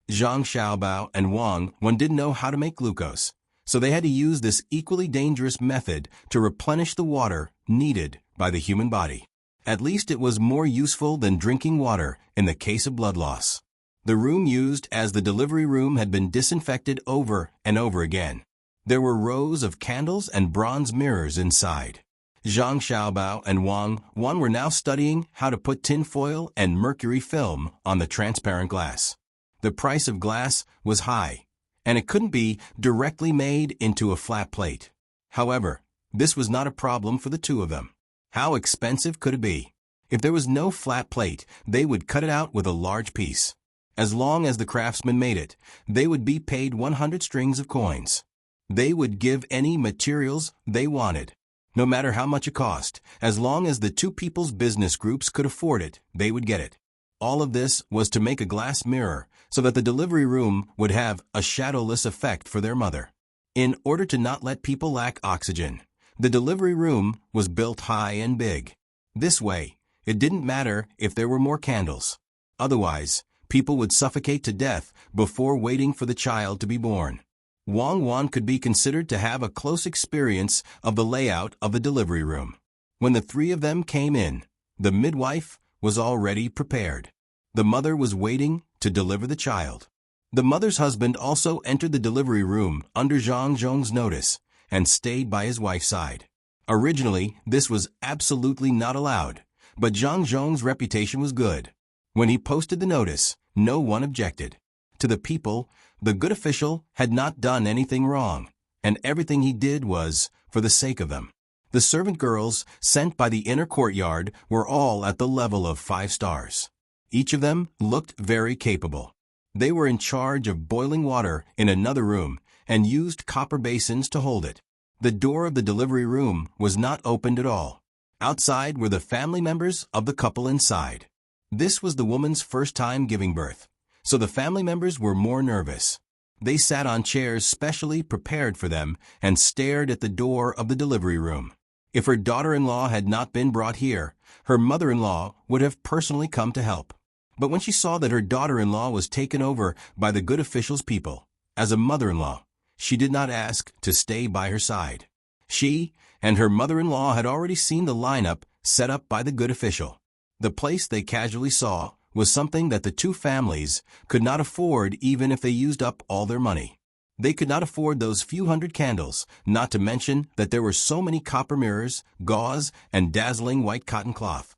Zhang Xiaobao and Wang Wen didn't know how to make glucose, so they had to use this equally dangerous method to replenish the water needed by the human body. At least it was more useful than drinking water in the case of blood loss. The room used as the delivery room had been disinfected over and over again. There were rows of candles and bronze mirrors inside. Zhang Xiaobao and Wang Wan were now studying how to put tin foil and mercury film on the transparent glass. The price of glass was high, and it couldn't be directly made into a flat plate. However, this was not a problem for the two of them. How expensive could it be? If there was no flat plate, they would cut it out with a large piece. As long as the craftsman made it, they would be paid 100 strings of coins. They would give any materials they wanted. No matter how much it cost, as long as the two people's business groups could afford it, they would get it. All of this was to make a glass mirror so that the delivery room would have a shadowless effect for their mother. In order to not let people lack oxygen, the delivery room was built high and big. This way, it didn't matter if there were more candles. Otherwise, people would suffocate to death before waiting for the child to be born. Wang Wan could be considered to have a close experience of the layout of the delivery room. When the three of them came in, the midwife was already prepared. The mother was waiting to deliver the child. The mother's husband also entered the delivery room under Zhang Zhong's notice and stayed by his wife's side. Originally, this was absolutely not allowed, but Zhang Zhong's reputation was good. When he posted the notice, no one objected. To the people, the good official had not done anything wrong, and everything he did was for the sake of them. The servant girls sent by the inner courtyard were all at the level of 5 stars. Each of them looked very capable. They were in charge of boiling water in another room and used copper basins to hold it. The door of the delivery room was not opened at all. Outside were the family members of the couple inside. This was the woman's first time giving birth, so the family members were more nervous. They sat on chairs specially prepared for them and stared at the door of the delivery room. If her daughter-in-law had not been brought here, her mother-in-law would have personally come to help. But when she saw that her daughter-in-law was taken over by the good official's people, as a mother-in-law, she did not ask to stay by her side. She and her mother-in-law had already seen the lineup set up by the good official. The place they casually saw was something that the two families could not afford even if they used up all their money. They could not afford those few hundred candles, not to mention that there were so many copper mirrors, gauze, and dazzling white cotton cloth.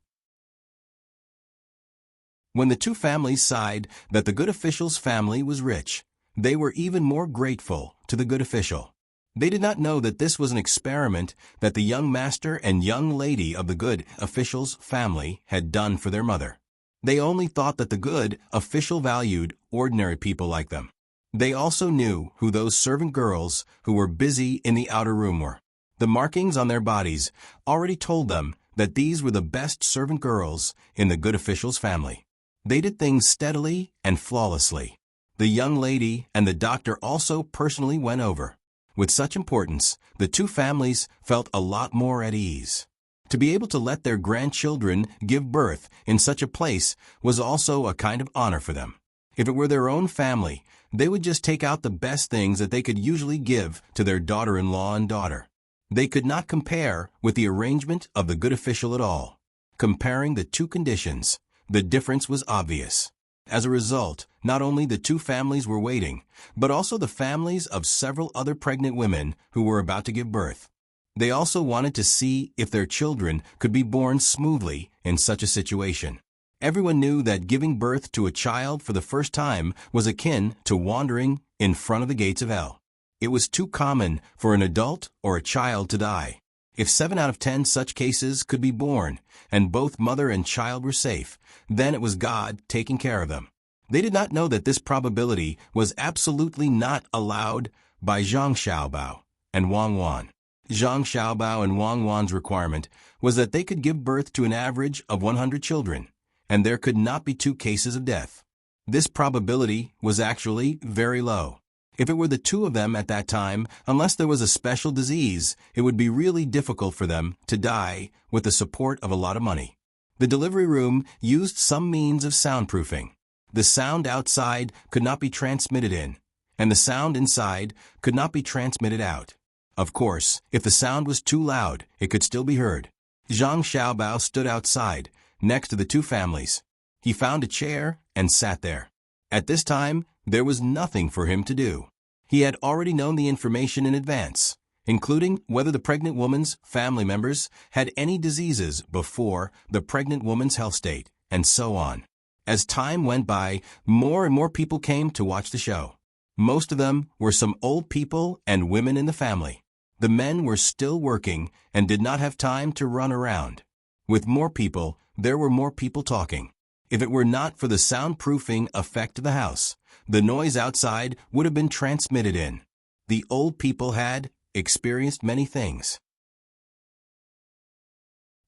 When the two families sighed that the good official's family was rich, they were even more grateful to the good official. They did not know that this was an experiment that the young master and young lady of the good official's family had done for their mother. They only thought that the good official valued ordinary people like them. They also knew who those servant girls who were busy in the outer room were. The markings on their bodies already told them that these were the best servant girls in the good official's family. They did things steadily and flawlessly. The young lady and the doctor also personally went over. With such importance, the two families felt a lot more at ease. To be able to let their grandchildren give birth in such a place was also a kind of honor for them. If it were their own family, they would just take out the best things that they could usually give to their daughter-in-law and daughter. They could not compare with the arrangement of the good official at all. Comparing the two conditions, the difference was obvious. As a result, not only the two families were waiting, but also the families of several other pregnant women who were about to give birth. They also wanted to see if their children could be born smoothly in such a situation. Everyone knew that giving birth to a child for the first time was akin to wandering in front of the gates of hell. It was too common for an adult or a child to die. If 7 out of 10 such cases could be born, and both mother and child were safe, then it was God taking care of them. They did not know that this probability was absolutely not allowed by Zhang Xiaobao and Wang Wan. Zhang Xiaobao and Wang Wan's requirement was that they could give birth to an average of 100 children, and there could not be 2 cases of death. This probability was actually very low. If it were the two of them at that time, unless there was a special disease, it would be really difficult for them to die with the support of a lot of money. The delivery room used some means of soundproofing. The sound outside could not be transmitted in, and the sound inside could not be transmitted out. Of course, if the sound was too loud, it could still be heard. Zhang Xiaobao stood outside, next to the two families. He found a chair and sat there. At this time, there was nothing for him to do. He had already known the information in advance, including whether the pregnant woman's family members had any diseases before the pregnant woman's health state, and so on. As time went by, more and more people came to watch the show. Most of them were some old people and women in the family. The men were still working and did not have time to run around. With more people, there were more people talking. If it were not for the soundproofing effect of the house, the noise outside would have been transmitted in. The old people had experienced many things.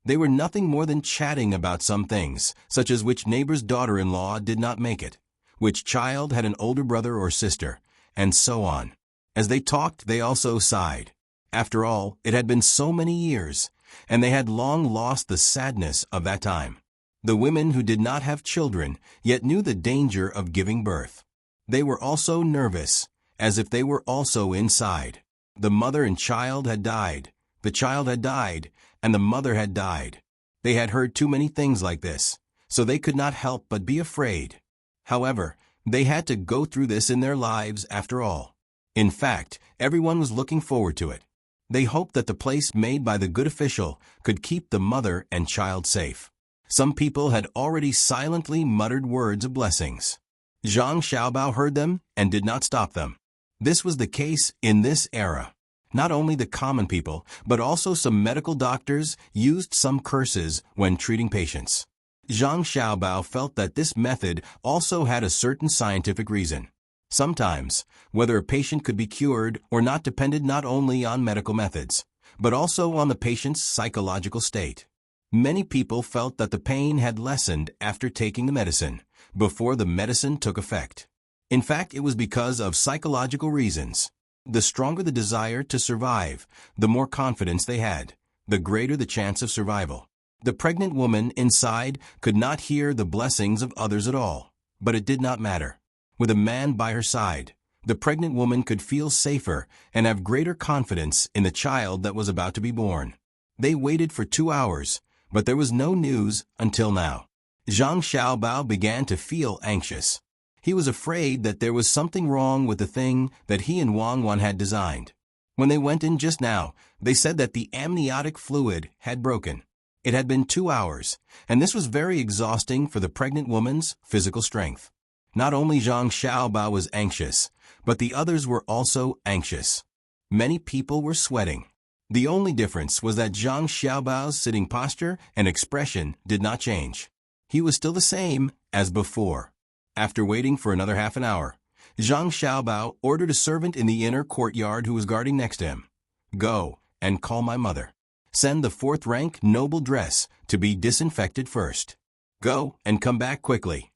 They were nothing more than chatting about some things, such as which neighbor's daughter-in-law did not make it, which child had an older brother or sister, and so on. As they talked, they also sighed. After all, it had been so many years, and they had long lost the sadness of that time. The women who did not have children yet knew the danger of giving birth. They were also nervous, as if they were also inside. The mother and child had died, the child had died, and the mother had died. They had heard too many things like this, so they could not help but be afraid. However, they had to go through this in their lives after all. In fact, everyone was looking forward to it. They hoped that the place made by the good official could keep the mother and child safe. Some people had already silently muttered words of blessings. Zhang Xiaobao heard them and did not stop them. This was the case in this era. Not only the common people, but also some medical doctors used some curses when treating patients. Zhang Xiaobao felt that this method also had a certain scientific reason. Sometimes, whether a patient could be cured or not depended not only on medical methods, but also on the patient's psychological state. Many people felt that the pain had lessened after taking the medicine, before the medicine took effect. In fact, it was because of psychological reasons. The stronger the desire to survive, the more confidence they had, the greater the chance of survival. The pregnant woman inside could not hear the blessings of others at all, but it did not matter. With a man by her side, the pregnant woman could feel safer and have greater confidence in the child that was about to be born. They waited for 2 hours, but there was no news until now. Zhang Xiaobao began to feel anxious. He was afraid that there was something wrong with the thing that he and Wang Wan had designed. When they went in just now, they said that the amniotic fluid had broken. It had been 2 hours, and this was very exhausting for the pregnant woman's physical strength. Not only Zhang Xiaobao was anxious, but the others were also anxious. Many people were sweating. The only difference was that Zhang Xiaobao's sitting posture and expression did not change. He was still the same as before. After waiting for another half an hour, Zhang Xiaobao ordered a servant in the inner courtyard who was guarding next to him. "Go and call my mother. Send the 4th-rank noble dress to be disinfected first. Go and come back quickly."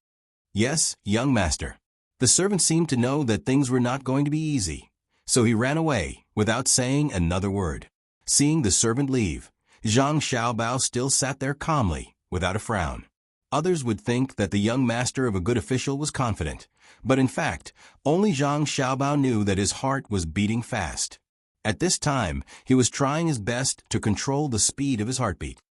"Yes, young master." The servant seemed to know that things were not going to be easy, so he ran away without saying another word. Seeing the servant leave, Zhang Xiaobao still sat there calmly, without a frown. Others would think that the young master of a good official was confident, but in fact, only Zhang Xiaobao knew that his heart was beating fast. At this time, he was trying his best to control the speed of his heartbeat.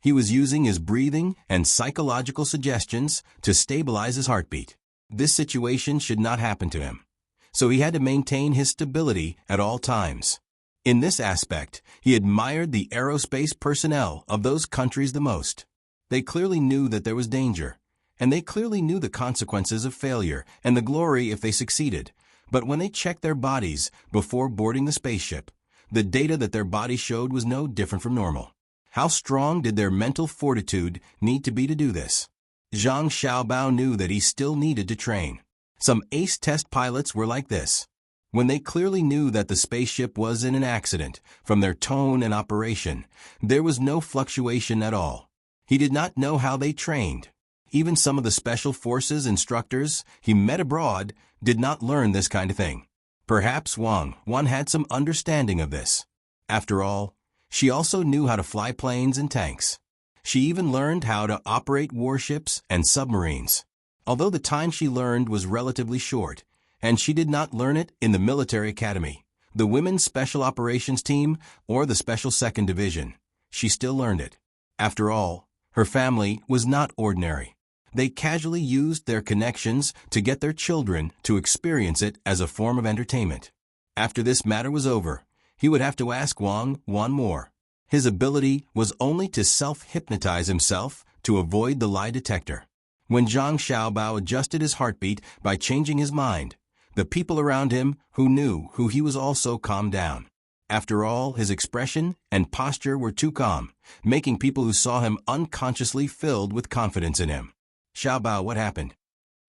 He was using his breathing and psychological suggestions to stabilize his heartbeat. This situation should not happen to him, so he had to maintain his stability at all times. In this aspect, he admired the aerospace personnel of those countries the most. They clearly knew that there was danger, and they clearly knew the consequences of failure and the glory if they succeeded. But when they checked their bodies before boarding the spaceship, the data that their bodies showed was no different from normal. How strong did their mental fortitude need to be to do this? Zhang Xiaobao knew that he still needed to train. Some ace test pilots were like this. When they clearly knew that the spaceship was in an accident, from their tone and operation, there was no fluctuation at all. He did not know how they trained. Even some of the special forces instructors he met abroad did not learn this kind of thing. Perhaps Wang Wan had some understanding of this. After all, she also knew how to fly planes and tanks. She even learned how to operate warships and submarines. Although the time she learned was relatively short, and she did not learn it in the military academy, the Women's Special Operations Team, or the Special Second Division, she still learned it. After all, her family was not ordinary. They casually used their connections to get their children to experience it as a form of entertainment. After this matter was over, he would have to ask Wang one more. His ability was only to self-hypnotize himself to avoid the lie detector. When Zhang Xiaobao adjusted his heartbeat by changing his mind, the people around him who knew who he was also calmed down. After all, his expression and posture were too calm, making people who saw him unconsciously filled with confidence in him. Xiaobao, what happened?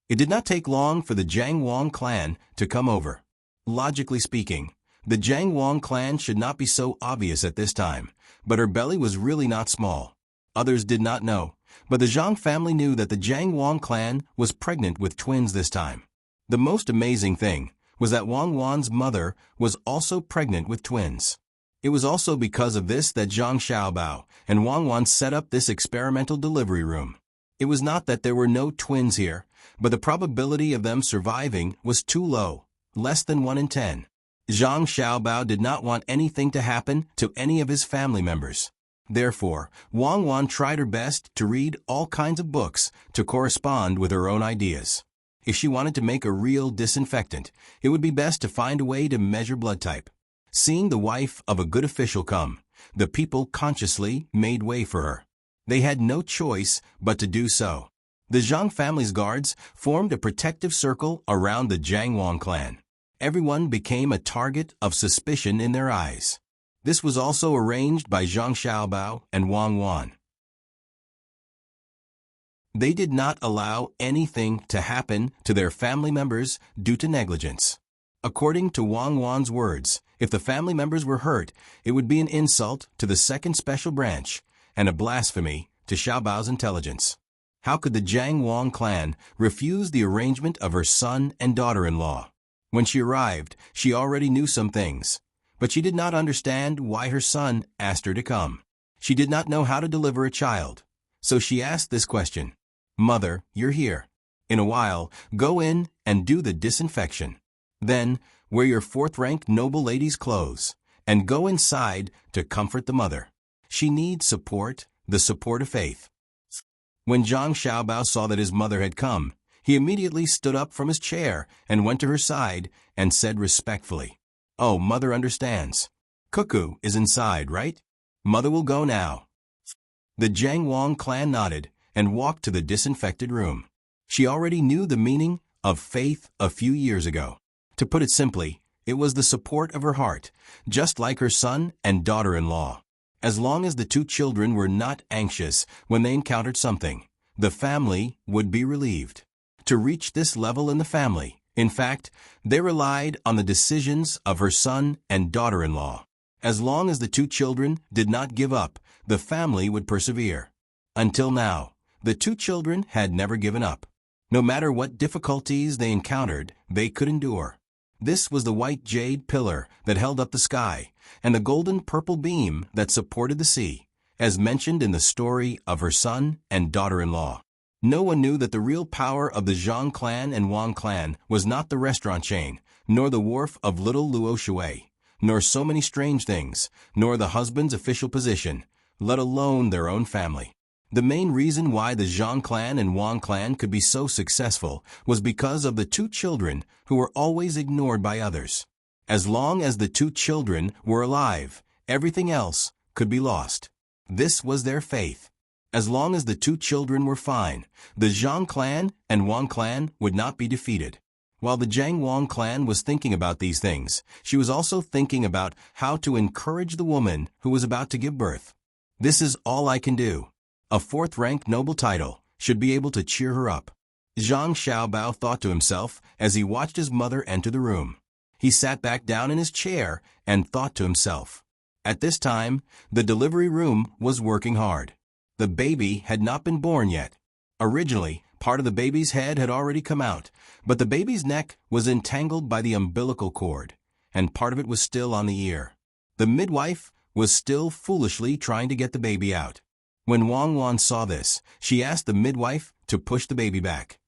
It did not take long for the Jiang Wang clan to come over. Logically speaking, the Jiang Wang clan should not be so obvious at this time, but her belly was really not small. Others did not know, but the Zhang family knew that the Jiang Wang clan was pregnant with twins this time. The most amazing thing was that Wang Wan's mother was also pregnant with twins. It was also because of this that Zhang Xiaobao and Wang Wan set up this experimental delivery room. It was not that there were no twins here, but the probability of them surviving was too low, less than 1 in 10. Zhang Xiaobao did not want anything to happen to any of his family members. Therefore, Wang Wan tried her best to read all kinds of books to correspond with her own ideas. If she wanted to make a real disinfectant, it would be best to find a way to measure blood type. Seeing the wife of a good official come, the people consciously made way for her. They had no choice but to do so. The Zhang family's guards formed a protective circle around the Jiang Wang clan. Everyone became a target of suspicion in their eyes. This was also arranged by Zhang Xiaobao and Wang Wan. They did not allow anything to happen to their family members due to negligence. According to Wang Wan's words, if the family members were hurt, it would be an insult to the second special branch and a blasphemy to Xiaobao's intelligence. How could the Jiang Wang clan refuse the arrangement of her son and daughter-in-law? When she arrived, she already knew some things, but she did not understand why her son asked her to come. She did not know how to deliver a child, so she asked this question. Mother, you're here. In a while, go in and do the disinfection. Then, wear your fourth-ranked noble lady's clothes, and go inside to comfort the mother. She needs support, the support of faith. When Zhang Xiaobao saw that his mother had come, he immediately stood up from his chair and went to her side and said respectfully, "Oh, mother understands. Cuckoo is inside, right? Mother will go now." The Jiang Wang clan nodded and walked to the disinfected room. She already knew the meaning of faith a few years ago. To put it simply, it was the support of her heart, just like her son and daughter-in-law. As long as the two children were not anxious when they encountered something, the family would be relieved. To reach this level in the family, in fact, they relied on the decisions of her son and daughter-in-law. As long as the two children did not give up, the family would persevere. Until now, the two children had never given up. No matter what difficulties they encountered, they could endure. This was the white jade pillar that held up the sky, and the golden purple beam that supported the sea, as mentioned in the story of her son and daughter-in-law. No one knew that the real power of the Zhang clan and Wang clan was not the restaurant chain, nor the wharf of Little Luo Shui, nor so many strange things, nor the husband's official position, let alone their own family. The main reason why the Zhang clan and Wang clan could be so successful was because of the two children who were always ignored by others. As long as the two children were alive, everything else could be lost. This was their faith. As long as the two children were fine, the Zhang clan and Wang clan would not be defeated. While the Jiang Wang clan was thinking about these things, she was also thinking about how to encourage the woman who was about to give birth. This is all I can do. A fourth-ranked noble title should be able to cheer her up. Zhang Xiaobao thought to himself as he watched his mother enter the room. He sat back down in his chair and thought to himself. At this time, the delivery room was working hard. The baby had not been born yet. Originally, part of the baby's head had already come out, but the baby's neck was entangled by the umbilical cord, and part of it was still on the ear. The midwife was still foolishly trying to get the baby out. When Wang Wan saw this, she asked the midwife to push the baby back.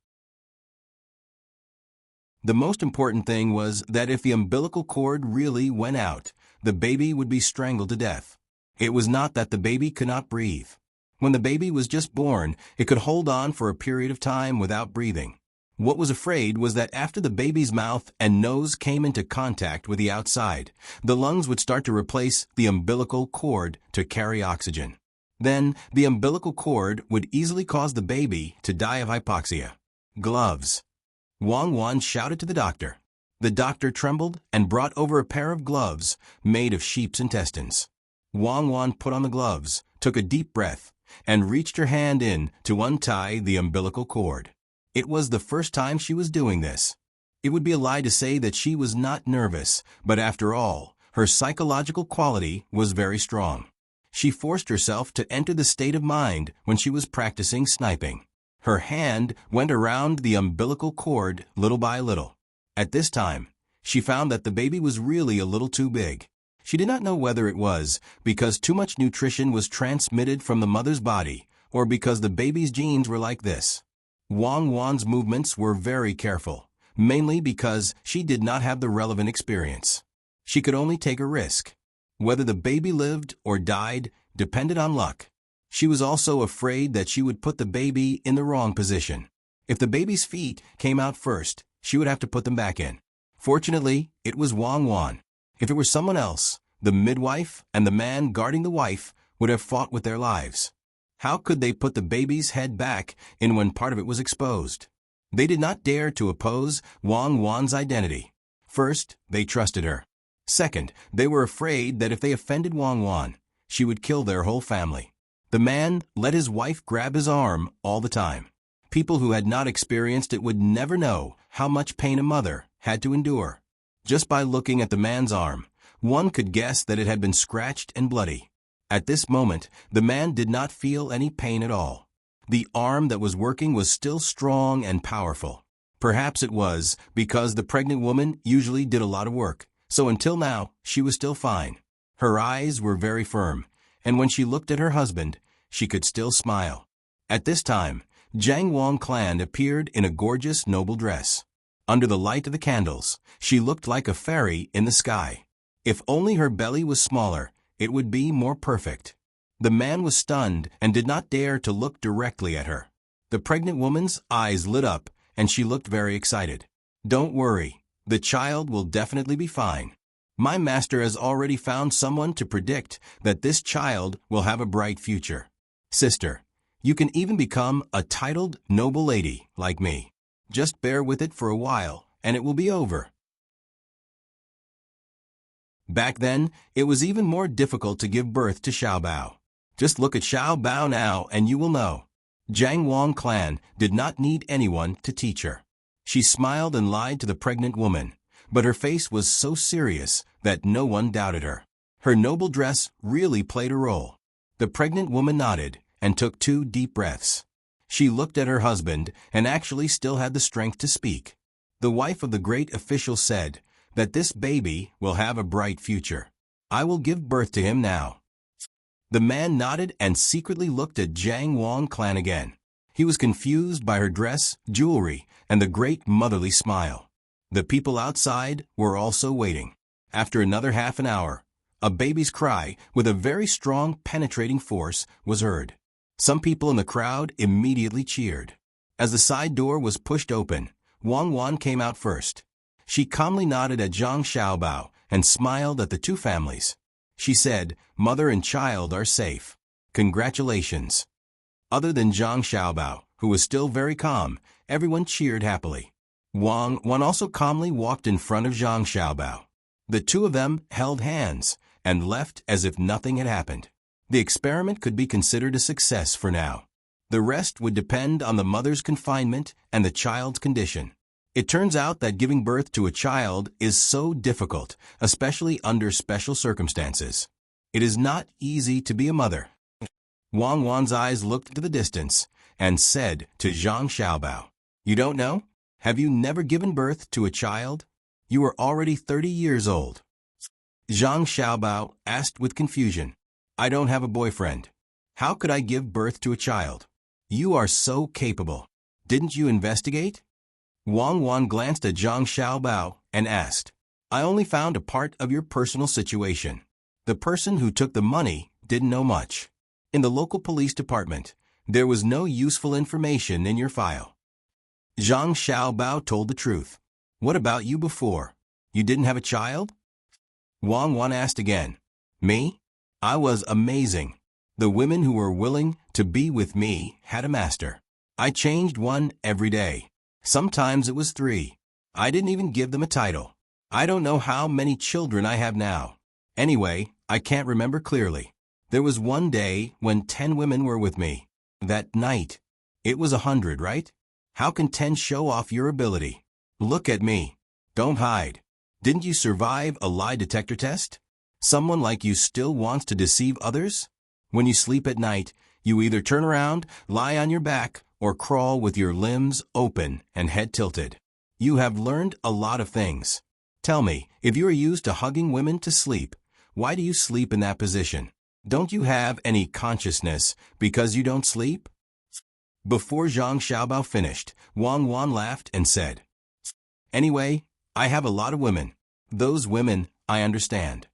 The most important thing was that if the umbilical cord really went out, the baby would be strangled to death. It was not that the baby could not breathe. When the baby was just born, it could hold on for a period of time without breathing. What was afraid was that after the baby's mouth and nose came into contact with the outside, the lungs would start to replace the umbilical cord to carry oxygen. Then, the umbilical cord would easily cause the baby to die of hypoxia. Gloves. Wang Wan shouted to the doctor. The doctor trembled and brought over a pair of gloves made of sheep's intestines. Wang Wan put on the gloves, took a deep breath, and reached her hand in to untie the umbilical cord. It was the first time she was doing this. It would be a lie to say that she was not nervous, but after all, her psychological quality was very strong. She forced herself to enter the state of mind when she was practicing sniping. Her hand went around the umbilical cord little by little. At this time, she found that the baby was really a little too big. She did not know whether it was because too much nutrition was transmitted from the mother's body or because the baby's genes were like this. Wang Wan's movements were very careful, mainly because she did not have the relevant experience. She could only take a risk. Whether the baby lived or died depended on luck. She was also afraid that she would put the baby in the wrong position. If the baby's feet came out first, she would have to put them back in. Fortunately, it was Wang Wan. If it were someone else, the midwife and the man guarding the wife would have fought with their lives. How could they put the baby's head back in when part of it was exposed? They did not dare to oppose Wang Wan's identity. First, they trusted her. Second, they were afraid that if they offended Wang Wan, she would kill their whole family. The man let his wife grab his arm all the time. People who had not experienced it would never know how much pain a mother had to endure. Just by looking at the man's arm, one could guess that it had been scratched and bloody. At this moment, the man did not feel any pain at all. The arm that was working was still strong and powerful. Perhaps it was because the pregnant woman usually did a lot of work, so until now, she was still fine. Her eyes were very firm, and when she looked at her husband, she could still smile. At this time, Jiang Wang Clan appeared in a gorgeous noble dress. Under the light of the candles, she looked like a fairy in the sky. If only her belly was smaller, it would be more perfect. The man was stunned and did not dare to look directly at her. The pregnant woman's eyes lit up, and she looked very excited. "Don't worry, the child will definitely be fine. My master has already found someone to predict that this child will have a bright future. Sister, you can even become a titled noble lady like me. Just bear with it for a while, and it will be over." Back then, it was even more difficult to give birth to Xiaobao. Just look at Xiaobao now and you will know. Jiang Wang Clan did not need anyone to teach her. She smiled and lied to the pregnant woman, but her face was so serious that no one doubted her. Her noble dress really played a role. The pregnant woman nodded and took 2 deep breaths. She looked at her husband and actually still had the strength to speak. The wife of the great official said that this baby will have a bright future. I will give birth to him now. The man nodded and secretly looked at Jiang Wang Clan again. He was confused by her dress, jewelry, and the great motherly smile. The people outside were also waiting. After another half an hour, a baby's cry with a very strong penetrating force was heard. Some people in the crowd immediately cheered. As the side door was pushed open, Wang Wan came out first. She calmly nodded at Zhang Xiaobao and smiled at the 2 families. She said, "Mother and child are safe. Congratulations." Other than Zhang Xiaobao, who was still very calm, everyone cheered happily. Wang Wan also calmly walked in front of Zhang Xiaobao. The 2 of them held hands and left as if nothing had happened. The experiment could be considered a success for now. The rest would depend on the mother's confinement and the child's condition. It turns out that giving birth to a child is so difficult, especially under special circumstances. It is not easy to be a mother. Wang Wan's eyes looked into the distance and said to Zhang Xiaobao, "You don't know? Have you never given birth to a child? You are already 30 years old." Zhang Xiaobao asked with confusion, "I don't have a boyfriend. How could I give birth to a child?" "You are so capable. Didn't you investigate?" Wang Wan glanced at Zhang Xiaobao and asked, I only found a part of your personal situation. The person who took the money didn't know much. In the local police department, there was no useful information in your file. Zhang Xiaobao told the truth. What about you before? You didn't have a child? Wang Wan asked again. Me? I was amazing. The women who were willing to be with me had a master. I changed one every day. Sometimes it was 3. I didn't even give them a title. I don't know how many children I have now. Anyway, I can't remember clearly. There was one day when 10 women were with me. That night. It was 100, right? How can 10 show off your ability? Look at me. Don't hide. Didn't you survive a lie detector test? Someone like you still wants to deceive others? When you sleep at night, you either turn around, lie on your back, or crawl with your limbs open and head tilted. You have learned a lot of things. Tell me, if you are used to hugging women to sleep, why do you sleep in that position? Don't you have any consciousness because you don't sleep? Before Zhang Xiaobao finished, Wang Wan laughed and said, Anyway, I have a lot of women. Those women, I understand.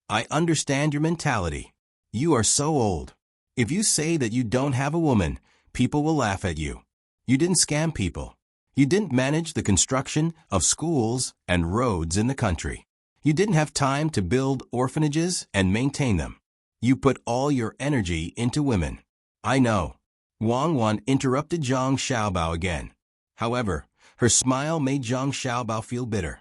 I understand your mentality. You are so old. If you say that you don't have a woman, people will laugh at you. You didn't scam people. You didn't manage the construction of schools and roads in the country. You didn't have time to build orphanages and maintain them. You put all your energy into women. I know. Wang Wan interrupted Zhang Xiaobao again. However, her smile made Zhang Xiaobao feel bitter.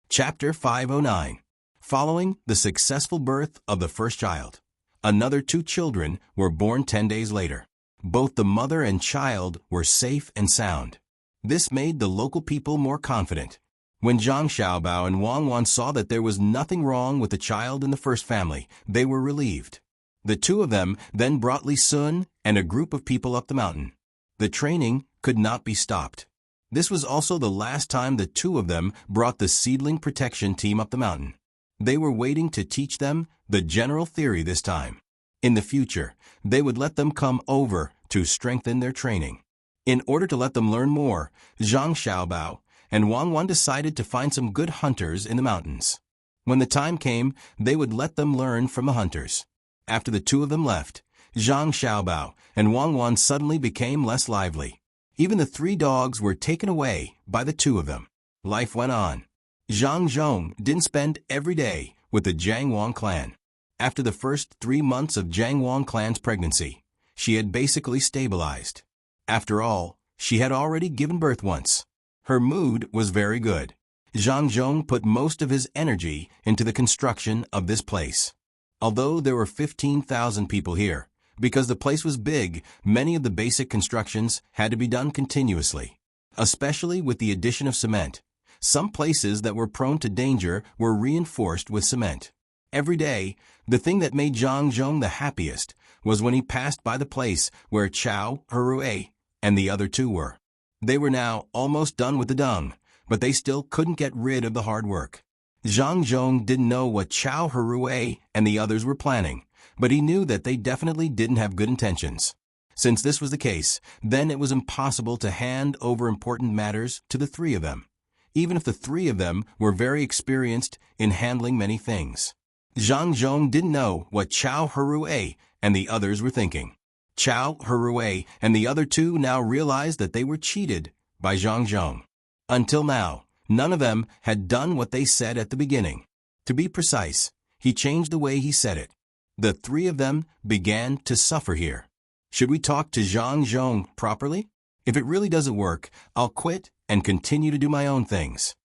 Chapter 509. Following the successful birth of the first child, another 2 children were born 10 days later. Both the mother and child were safe and sound. This made the local people more confident. When Zhang Xiaobao and Wang Wan saw that there was nothing wrong with the child in the first family, they were relieved. The 2 of them then brought Li Sun and a group of people up the mountain. The training could not be stopped. This was also the last time the 2 of them brought the seedling protection team up the mountain. They were waiting to teach them the general theory this time. In the future, they would let them come over to strengthen their training. In order to let them learn more, Zhang Xiaobao and Wang Wan decided to find some good hunters in the mountains. When the time came, they would let them learn from the hunters. After the 2 of them left, Zhang Xiaobao and Wang Wan suddenly became less lively. Even the 3 dogs were taken away by the 2 of them. Life went on. Zhang Zhong didn't spend every day with the Jiang Wang clan. After the first 3 months of Jiang Wang clan's pregnancy, she had basically stabilized. After all, she had already given birth once. Her mood was very good. Zhang Zhong put most of his energy into the construction of this place. Although there were 15,000 people here, because the place was big, many of the basic constructions had to be done continuously, especially with the addition of cement. Some places that were prone to danger were reinforced with cement. Every day, the thing that made Zhang Zhong the happiest was when he passed by the place where Chao, Herue, and the other 2 were. They were now almost done with the dung, but they still couldn't get rid of the hard work. Zhang Zhong didn't know what Chao, Herue, and the others were planning, but he knew that they definitely didn't have good intentions. Since this was the case, then it was impossible to hand over important matters to the 3 of them, even if the 3 of them were very experienced in handling many things. Zhang Zhong didn't know what Chao, Herue, and the others were thinking. Chao, Herue, and the other 2 now realized that they were cheated by Zhang Zhong. Until now, none of them had done what they said at the beginning. To be precise, he changed the way he said it. The 3 of them began to suffer here. Should we talk to Zhang Zhong properly? If it really doesn't work, I'll quit and continue to do my own things.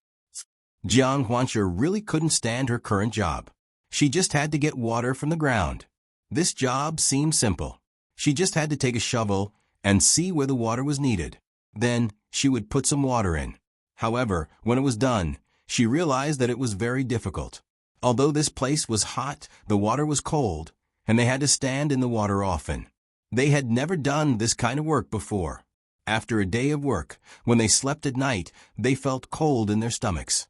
Jiang Huanxue really couldn't stand her current job. She just had to get water from the ground. This job seemed simple. She just had to take a shovel and see where the water was needed. Then she would put some water in. However, when it was done, she realized that it was very difficult. Although this place was hot, the water was cold, and they had to stand in the water often. They had never done this kind of work before. After a day of work, when they slept at night, they felt cold in their stomachs.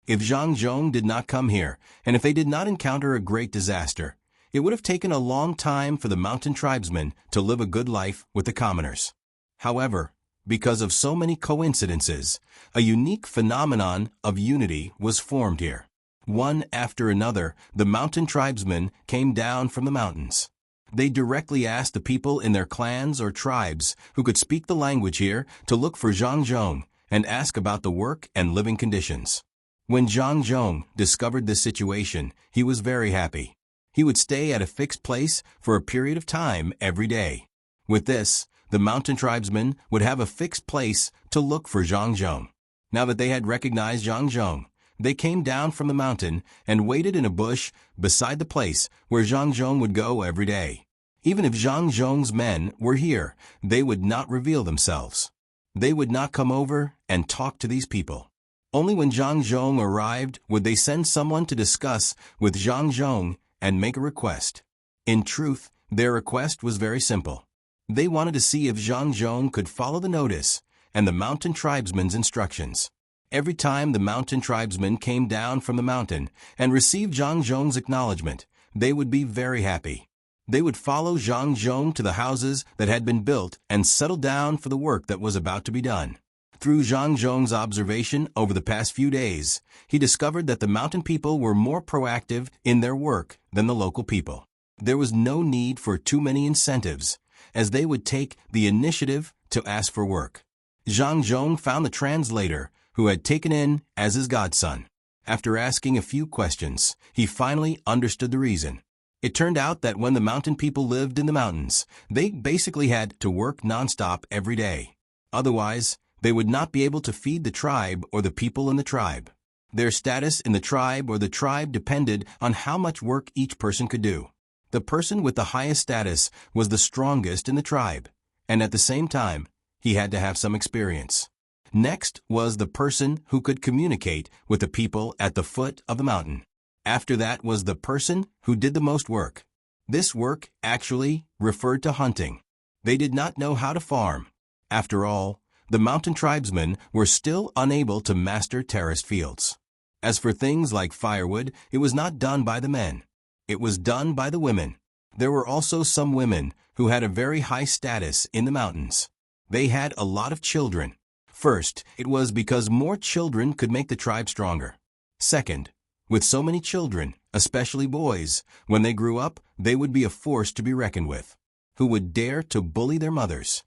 If Zhang Zhong did not come here, and if they did not encounter a great disaster, it would have taken a long time for the mountain tribesmen to live a good life with the commoners. However, because of so many coincidences, a unique phenomenon of unity was formed here. One after another, the mountain tribesmen came down from the mountains. They directly asked the people in their clans or tribes who could speak the language here to look for Zhang Zhong and ask about the work and living conditions. When Zhang Zhong discovered this situation, he was very happy. He would stay at a fixed place for a period of time every day. With this, the mountain tribesmen would have a fixed place to look for Zhang Zhong. Now that they had recognized Zhang Zhong, they came down from the mountain and waited in a bush beside the place where Zhang Zhong would go every day. Even if Zhang Zhong's men were here, they would not reveal themselves. They would not come over and talk to these people. Only when Zhang Zhong arrived would they send someone to discuss with Zhang Zhong and make a request. In truth, their request was very simple. They wanted to see if Zhang Zhong could follow the notice and the mountain tribesmen's instructions. Every time the mountain tribesmen came down from the mountain and received Zhang Zhong's acknowledgement, they would be very happy. They would follow Zhang Zhong to the houses that had been built and settle down for the work that was about to be done. Through Zhang Zhong's observation over the past few days, he discovered that the mountain people were more proactive in their work than the local people. There was no need for too many incentives, as they would take the initiative to ask for work. Zhang Zhong found the translator, who had taken in as his godson. After asking a few questions, he finally understood the reason. It turned out that when the mountain people lived in the mountains, they basically had to work nonstop every day. Otherwise, they would not be able to feed the tribe or the people in the tribe. Their status in the tribe or the tribe depended on how much work each person could do. The person with the highest status was the strongest in the tribe, and at the same time, he had to have some experience. Next was the person who could communicate with the people at the foot of the mountain. After that was the person who did the most work. This work actually referred to hunting. They did not know how to farm. After all, the mountain tribesmen were still unable to master terraced fields. As for things like firewood, it was not done by the men. It was done by the women. There were also some women who had a very high status in the mountains. They had a lot of children. First, it was because more children could make the tribe stronger. Second, with so many children, especially boys, when they grew up, they would be a force to be reckoned with. Who would dare to bully their mothers?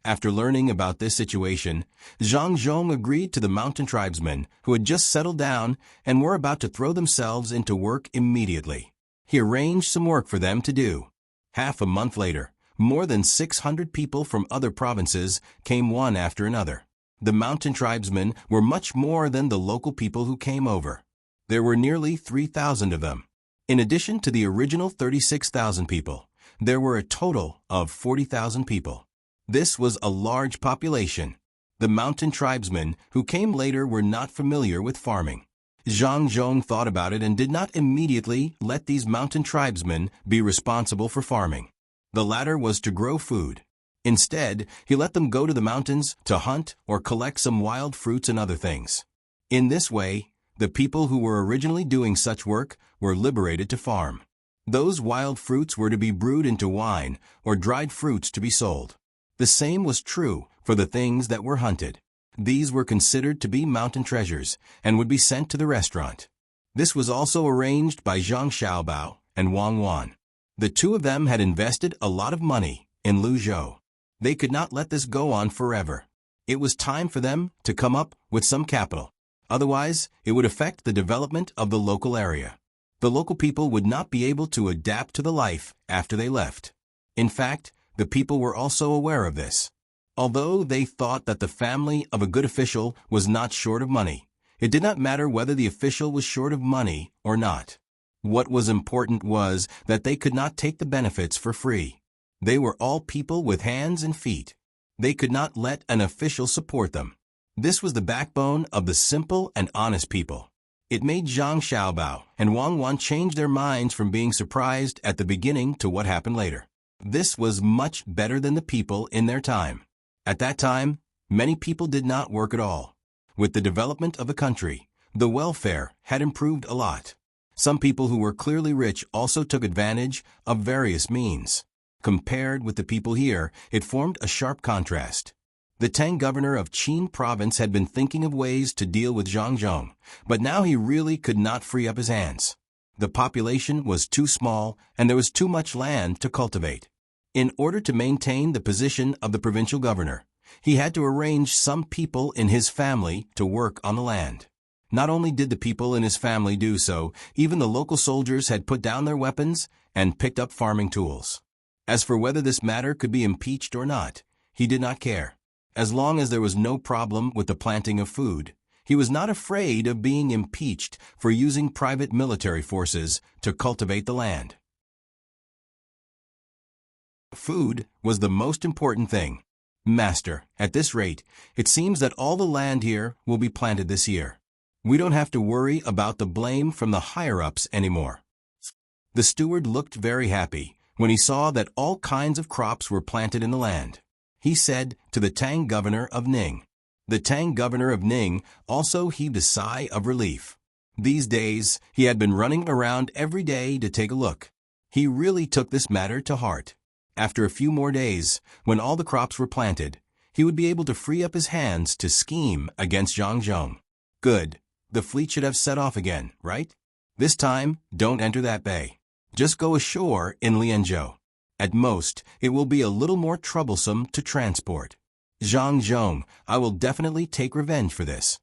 After learning about this situation, Zhang Zhong agreed to the mountain tribesmen who had just settled down and were about to throw themselves into work immediately. He arranged some work for them to do. Half a month later, more than 600 people from other provinces came one after another. The mountain tribesmen were much more than the local people who came over. There were nearly 3,000 of them. In addition to the original 36,000 people, there were a total of 40,000 people. This was a large population. The mountain tribesmen who came later were not familiar with farming. Zhang Zhong thought about it and did not immediately let these mountain tribesmen be responsible for farming. The latter was to grow food. Instead, he let them go to the mountains to hunt or collect some wild fruits and other things. In this way, the people who were originally doing such work were liberated to farm. Those wild fruits were to be brewed into wine or dried fruits to be sold. The same was true for the things that were hunted. These were considered to be mountain treasures and would be sent to the restaurant. This was also arranged by Zhang Xiaobao and Wang Wan. The two of them had invested a lot of money in Luzhou. They could not let this go on forever. It was time for them to come up with some capital. Otherwise, it would affect the development of the local area. The local people would not be able to adapt to the life after they left. In fact, the people were also aware of this. Although they thought that the family of a good official was not short of money, it did not matter whether the official was short of money or not. What was important was that they could not take the benefits for free. They were all people with hands and feet. They could not let an official support them. This was the backbone of the simple and honest people. It made Zhang Xiaobao and Wang Wan change their minds from being surprised at the beginning to what happened later. This was much better than the people in their time. At that time, many people did not work at all. With the development of the country, the welfare had improved a lot. Some people who were clearly rich also took advantage of various means. Compared with the people here, it formed a sharp contrast. The Tang governor of Qin province had been thinking of ways to deal with Zhang Zhong, but now he really could not free up his hands. The population was too small and there was too much land to cultivate. In order to maintain the position of the provincial governor, he had to arrange some people in his family to work on the land. Not only did the people in his family do so, even the local soldiers had put down their weapons and picked up farming tools. As for whether this matter could be impeached or not, he did not care. As long as there was no problem with the planting of food, he was not afraid of being impeached for using private military forces to cultivate the land. Food was the most important thing. Master, at this rate, it seems that all the land here will be planted this year. We don't have to worry about the blame from the higher-ups anymore. The steward looked very happy when he saw that all kinds of crops were planted in the land. He said to the Tang governor of Ning. The Tang governor of Ning also heaved a sigh of relief. These days, he had been running around every day to take a look. He really took this matter to heart. After a few more days, when all the crops were planted, he would be able to free up his hands to scheme against Zhang Zhong. Good. The fleet should have set off again, right? This time, don't enter that bay. Just go ashore in Lianzhou. At most, it will be a little more troublesome to transport. Zhang Zhong, I will definitely take revenge for this.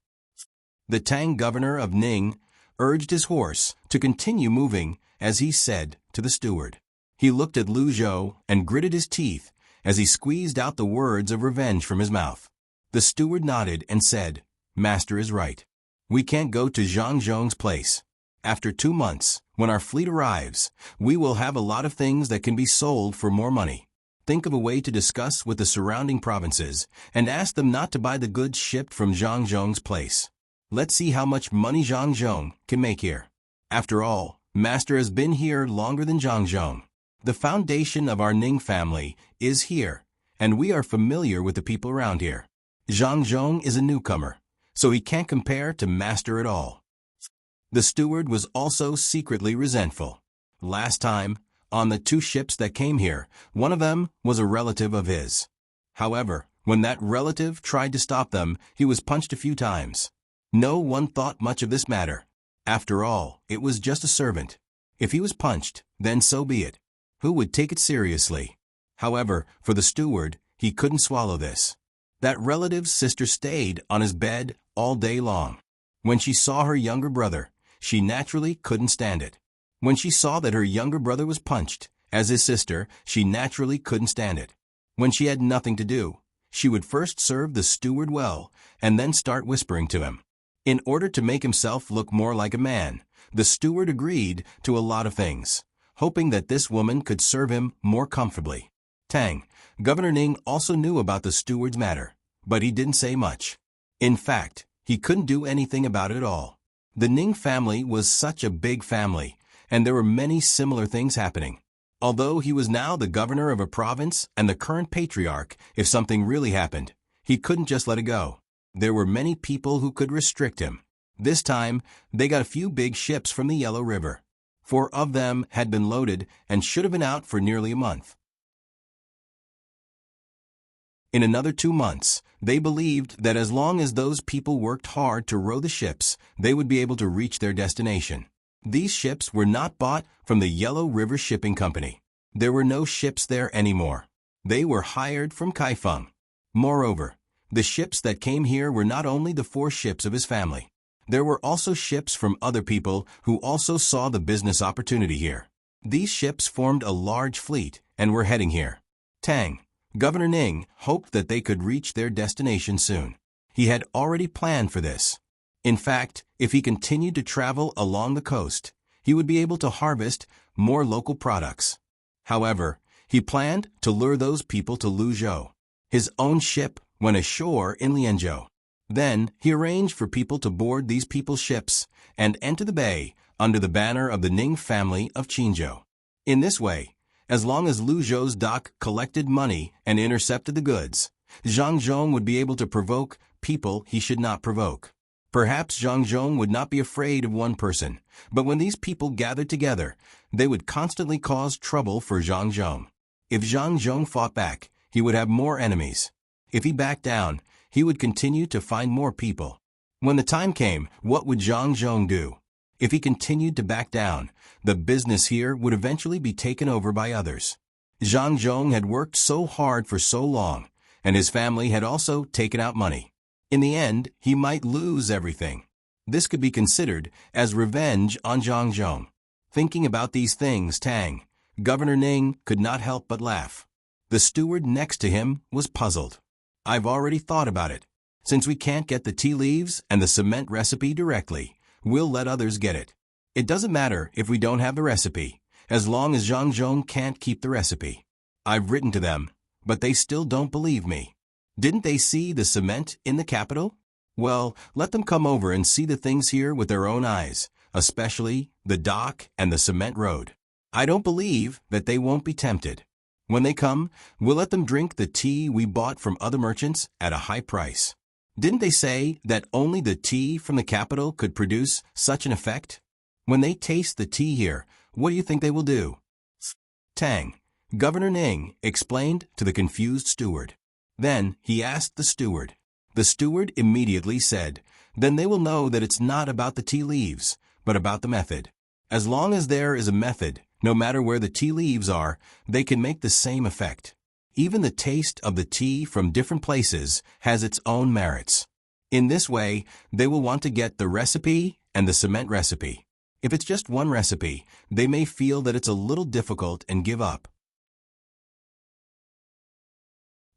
The Tang governor of Ning urged his horse to continue moving as he said to the steward. He looked at Lu Zhou and gritted his teeth as he squeezed out the words of revenge from his mouth. The steward nodded and said, Master is right. We can't go to Zhang Zhong's place. After 2 months, when our fleet arrives, we will have a lot of things that can be sold for more money. Think of a way to discuss with the surrounding provinces and ask them not to buy the goods shipped from Zhang Zhong's place. Let's see how much money Zhang Zhong can make here. After all, Master has been here longer than Zhang Zhong. The foundation of our Ning family is here, and we are familiar with the people around here. Zhang Zhong is a newcomer, so he can't compare to Master at all. The steward was also secretly resentful. Last time, on the 2 ships that came here, one of them was a relative of his. However, when that relative tried to stop them, he was punched a few times. No one thought much of this matter. After all, it was just a servant. If he was punched, then so be it. Who would take it seriously? However, for the steward, he couldn't swallow this. That relative's sister stayed on his bed all day long. When she saw her younger brother, she naturally couldn't stand it. When she saw that her younger brother was punched, as his sister, she naturally couldn't stand it. When she had nothing to do, she would first serve the steward well and then start whispering to him. In order to make himself look more like a man, the steward agreed to a lot of things, hoping that this woman could serve him more comfortably. Tang, Governor Ning also knew about the steward's matter, but he didn't say much. In fact, he couldn't do anything about it at all. The Ning family was such a big family, and there were many similar things happening. Although he was now the governor of a province and the current patriarch, if something really happened, he couldn't just let it go. There were many people who could restrict him. This time, they got a few big ships from the Yellow River. 4 of them had been loaded and should have been out for nearly a month. In another 2 months, they believed that as long as those people worked hard to row the ships, they would be able to reach their destination. These ships were not bought from the Yellow River Shipping Company. There were no ships there anymore. They were hired from Kaifeng. Moreover, the ships that came here were not only the 4 ships of his family. There were also ships from other people who also saw the business opportunity here. These ships formed a large fleet and were heading here. Tang, Governor Ning, hoped that they could reach their destination soon. He had already planned for this. In fact, if he continued to travel along the coast, he would be able to harvest more local products. However, he planned to lure those people to Luzhou. His own ship went ashore in Lianzhou. Then he arranged for people to board these people's ships and enter the bay under the banner of the Ning family of Qinzhou. In this way, as long as Luzhou's dock collected money and intercepted the goods, Zhang Zhong would be able to provoke people he should not provoke. Perhaps Zhang Zhong would not be afraid of one person, but when these people gathered together, they would constantly cause trouble for Zhang Zhong. If Zhang Zhong fought back, he would have more enemies. If he backed down, he would continue to find more people. When the time came, what would Zhang Zhong do? If he continued to back down, the business here would eventually be taken over by others. Zhang Zhong had worked so hard for so long, and his family had also taken out money. In the end, he might lose everything. This could be considered as revenge on Zhang Zhong. Thinking about these things, Tang, Governor Ning, could not help but laugh. The steward next to him was puzzled. I've already thought about it. Since we can't get the tea leaves and the cement recipe directly, we'll let others get it. It doesn't matter if we don't have the recipe, as long as Zhang Zhong can't keep the recipe. I've written to them, but they still don't believe me. Didn't they see the cement in the capital? Well, let them come over and see the things here with their own eyes, especially the dock and the cement road. I don't believe that they won't be tempted. When they come, we'll let them drink the tea we bought from other merchants at a high price. Didn't they say that only the tea from the capital could produce such an effect? When they taste the tea here, what do you think they will do? Tang, Governor Ning, explained to the confused steward. Then he asked the steward. The steward immediately said, then they will know that it's not about the tea leaves, but about the method. As long as there is a method, no matter where the tea leaves are, they can make the same effect. Even the taste of the tea from different places has its own merits. In this way, they will want to get the recipe and the cement recipe. If it's just one recipe, they may feel that it's a little difficult and give up.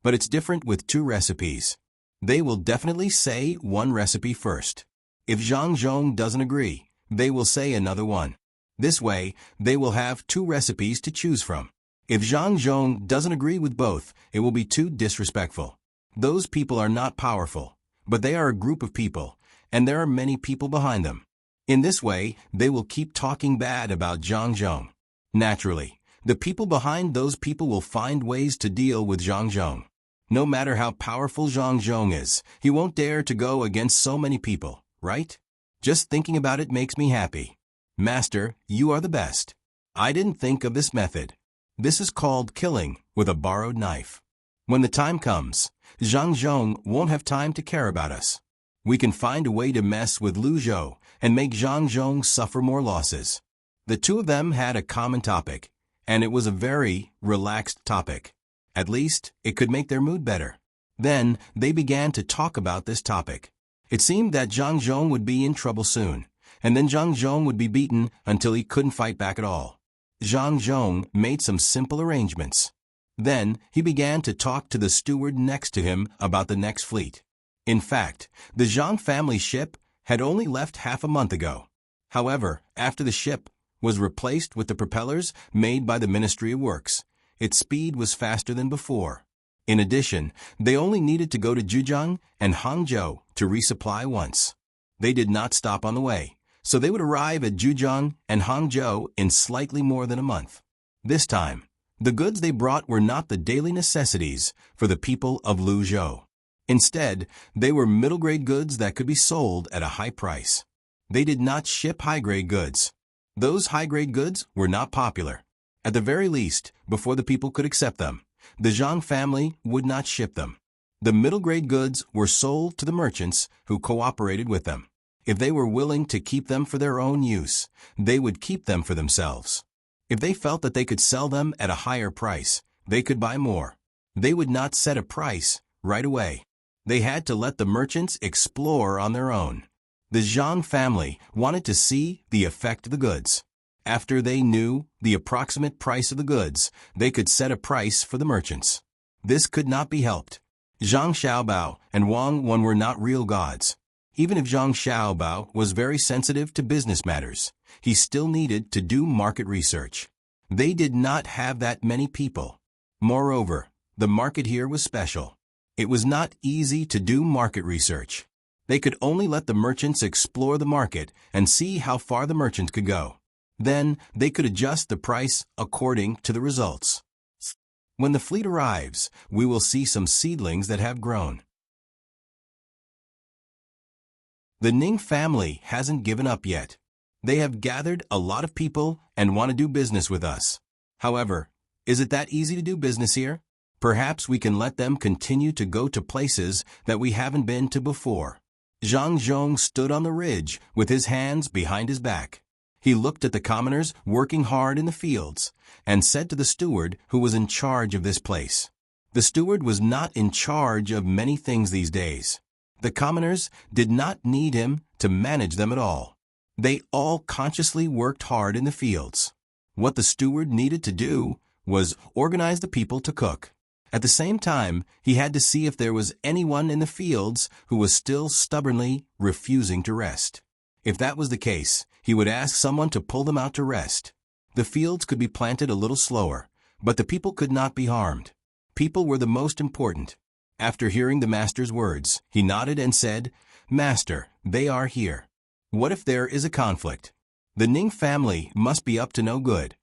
But it's different with two recipes. They will definitely say one recipe first. If Zhang Zhong doesn't agree, they will say another one. This way, they will have two recipes to choose from. If Zhang Zhong doesn't agree with both, it will be too disrespectful. Those people are not powerful, but they are a group of people, and there are many people behind them. In this way, they will keep talking bad about Zhang Zhong. Naturally, the people behind those people will find ways to deal with Zhang Zhong. No matter how powerful Zhang Zhong is, he won't dare to go against so many people, right? Just thinking about it makes me happy. Master, you are the best. I didn't think of this method. This is called killing with a borrowed knife. When the time comes, Zhang Zhong won't have time to care about us. We can find a way to mess with Lu Zhou and make Zhang Zhong suffer more losses. The two of them had a common topic, and it was a very relaxed topic. At least, it could make their mood better. Then, they began to talk about this topic. It seemed that Zhang Zhong would be in trouble soon, and then Zhang Zhong would be beaten until he couldn't fight back at all. Zhang Zhong made some simple arrangements. Then, he began to talk to the steward next to him about the next fleet. In fact, the Zhang family ship had only left half a month ago. However, after the ship was replaced with the propellers made by the Ministry of Works, its speed was faster than before. In addition, they only needed to go to Zhejiang and Hangzhou to resupply once. They did not stop on the way, so they would arrive at Zhejiang and Hangzhou in slightly more than a month. This time, the goods they brought were not the daily necessities for the people of Lu Zhou. Instead, they were middle-grade goods that could be sold at a high price. They did not ship high-grade goods. Those high-grade goods were not popular. At the very least, before the people could accept them, the Zhang family would not ship them. The middle-grade goods were sold to the merchants who cooperated with them. If they were willing to keep them for their own use, they would keep them for themselves. If they felt that they could sell them at a higher price, they could buy more. They would not set a price right away. They had to let the merchants explore on their own. The Zhang family wanted to see the effect of the goods. After they knew the approximate price of the goods, they could set a price for the merchants. This could not be helped. Zhang Xiaobao and Wang Wen were not real gods. Even if Zhang Xiaobao was very sensitive to business matters, he still needed to do market research. They did not have that many people. Moreover, the market here was special. It was not easy to do market research. They could only let the merchants explore the market and see how far the merchants could go. Then, they could adjust the price according to the results. When the fleet arrives, we will see some seedlings that have grown. The Ning family hasn't given up yet. They have gathered a lot of people and want to do business with us. However, is it that easy to do business here? Perhaps we can let them continue to go to places that we haven't been to before. Zhang Zhong stood on the ridge with his hands behind his back. He looked at the commoners working hard in the fields and said to the steward who was in charge of this place. The steward was not in charge of many things these days. The commoners did not need him to manage them at all. They all consciously worked hard in the fields. What the steward needed to do was organize the people to cook. At the same time, he had to see if there was anyone in the fields who was still stubbornly refusing to rest. If that was the case, he would ask someone to pull them out to rest. The fields could be planted a little slower, but the people could not be harmed. People were the most important. After hearing the master's words, he nodded and said, "Master, they are here. What if there is a conflict? The Ning family must be up to no good.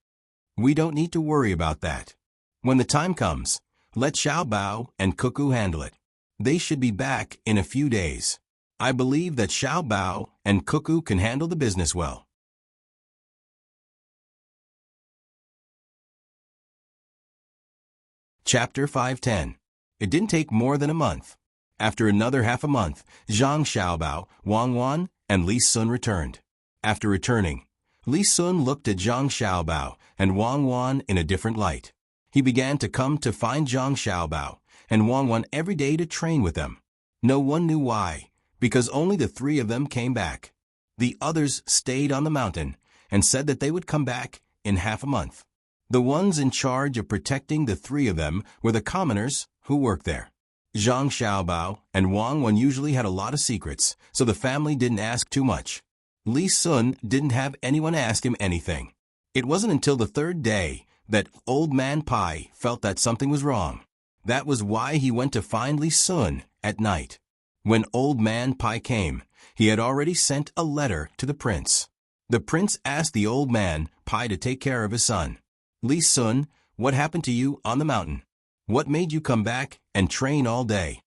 We don't need to worry about that. When the time comes, let Xiao Bao and Cuckoo handle it. They should be back in a few days. I believe that Xiao Bao and Cuckoo can handle the business well." Chapter 510. It didn't take more than a month. After another half a month, Zhang Xiaobao, Wang Wan, and Li Sun returned. After returning, Li Sun looked at Zhang Xiaobao and Wang Wan in a different light. He began to come to find Zhang Xiaobao and Wang Wan every day to train with them. No one knew why, because only the three of them came back. The others stayed on the mountain and said that they would come back in half a month. The ones in charge of protecting the three of them were the commoners who worked there. Zhang Xiaobao and Wang Wan usually had a lot of secrets, so the family didn't ask too much. Li Sun didn't have anyone ask him anything. It wasn't until the third day that Old Man Pai felt that something was wrong. That was why he went to find Li Sun at night. When Old Man Pai came, he had already sent a letter to the prince. The prince asked the Old Man Pai to take care of his son. "Li Sun, what happened to you on the mountain? What made you come back and train all day?"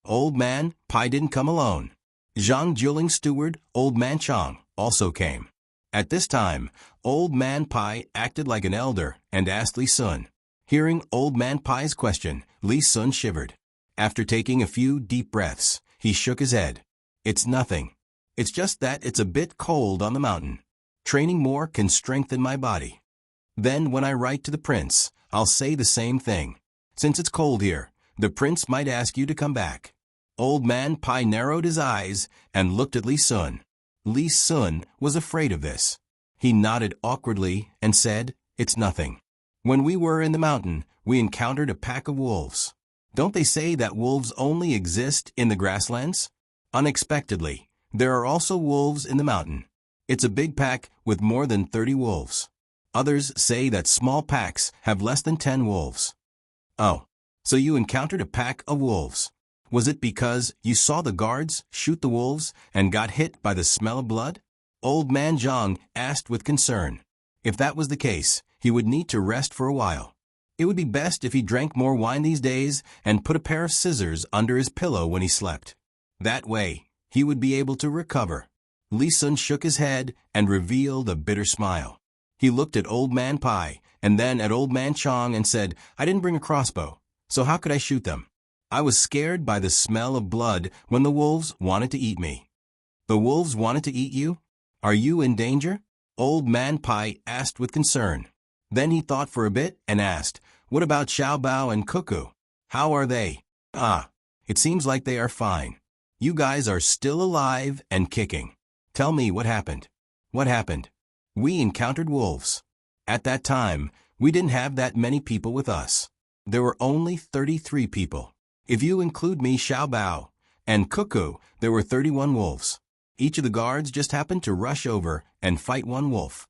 Old Man Pai didn't come alone. Zhang Juling's steward, Old Man Chang, also came. At this time, Old Man Pai acted like an elder and asked Li Sun. Hearing Old Man Pai's question, Li Sun shivered. After taking a few deep breaths, he shook his head. "It's nothing. It's just that it's a bit cold on the mountain. Training more can strengthen my body. Then when I write to the prince, I'll say the same thing. Since it's cold here, the prince might ask you to come back." Old Man Pai narrowed his eyes and looked at Li Sun. Li Sun was afraid of this. He nodded awkwardly and said, "It's nothing. When we were in the mountain, we encountered a pack of wolves. Don't they say that wolves only exist in the grasslands? Unexpectedly, there are also wolves in the mountain. It's a big pack with more than 30 wolves. Others say that small packs have less than 10 wolves." "Oh, so you encountered a pack of wolves. Was it because you saw the guards shoot the wolves and got hit by the smell of blood?" Old Man Zhang asked with concern. If that was the case, he would need to rest for a while. It would be best if he drank more wine these days and put a pair of scissors under his pillow when he slept. That way, he would be able to recover. Li Sun shook his head and revealed a bitter smile. He looked at Old Man Pai and then at Old Man Chang and said, "I didn't bring a crossbow, so how could I shoot them? I was scared by the smell of blood when the wolves wanted to eat me." "The wolves wanted to eat you? Are you in danger?" Old Man Pai asked with concern. Then he thought for a bit and asked, "What about Xiao Bao and Cuckoo? How are they?" "Ah, it seems like they are fine. You guys are still alive and kicking. Tell me what happened." "What happened? We encountered wolves. At that time, we didn't have that many people with us. There were only 33 people. If you include me, Xiao Bao, and Cuckoo, there were 31 wolves. Each of the guards just happened to rush over and fight one wolf.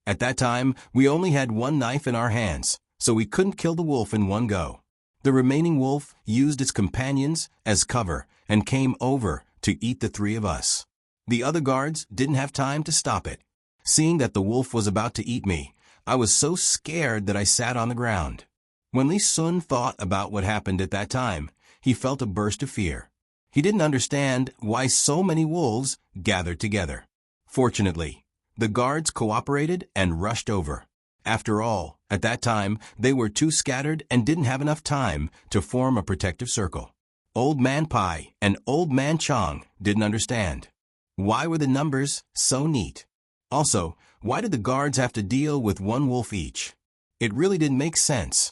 At that time, we only had one knife in our hands, so we couldn't kill the wolf in one go. The remaining wolf used its companions as cover and came over to eat the three of us. The other guards didn't have time to stop it. Seeing that the wolf was about to eat me, I was so scared that I sat on the ground. When Li Sun thought about what happened at that time, he felt a burst of fear. He didn't understand why so many wolves gathered together. Fortunately, the guards cooperated and rushed over. After all, at that time, they were too scattered and didn't have enough time to form a protective circle. Old Man Pai and Old Man Chong didn't understand. Why were the numbers so neat? Also, why did the guards have to deal with one wolf each? It really didn't make sense.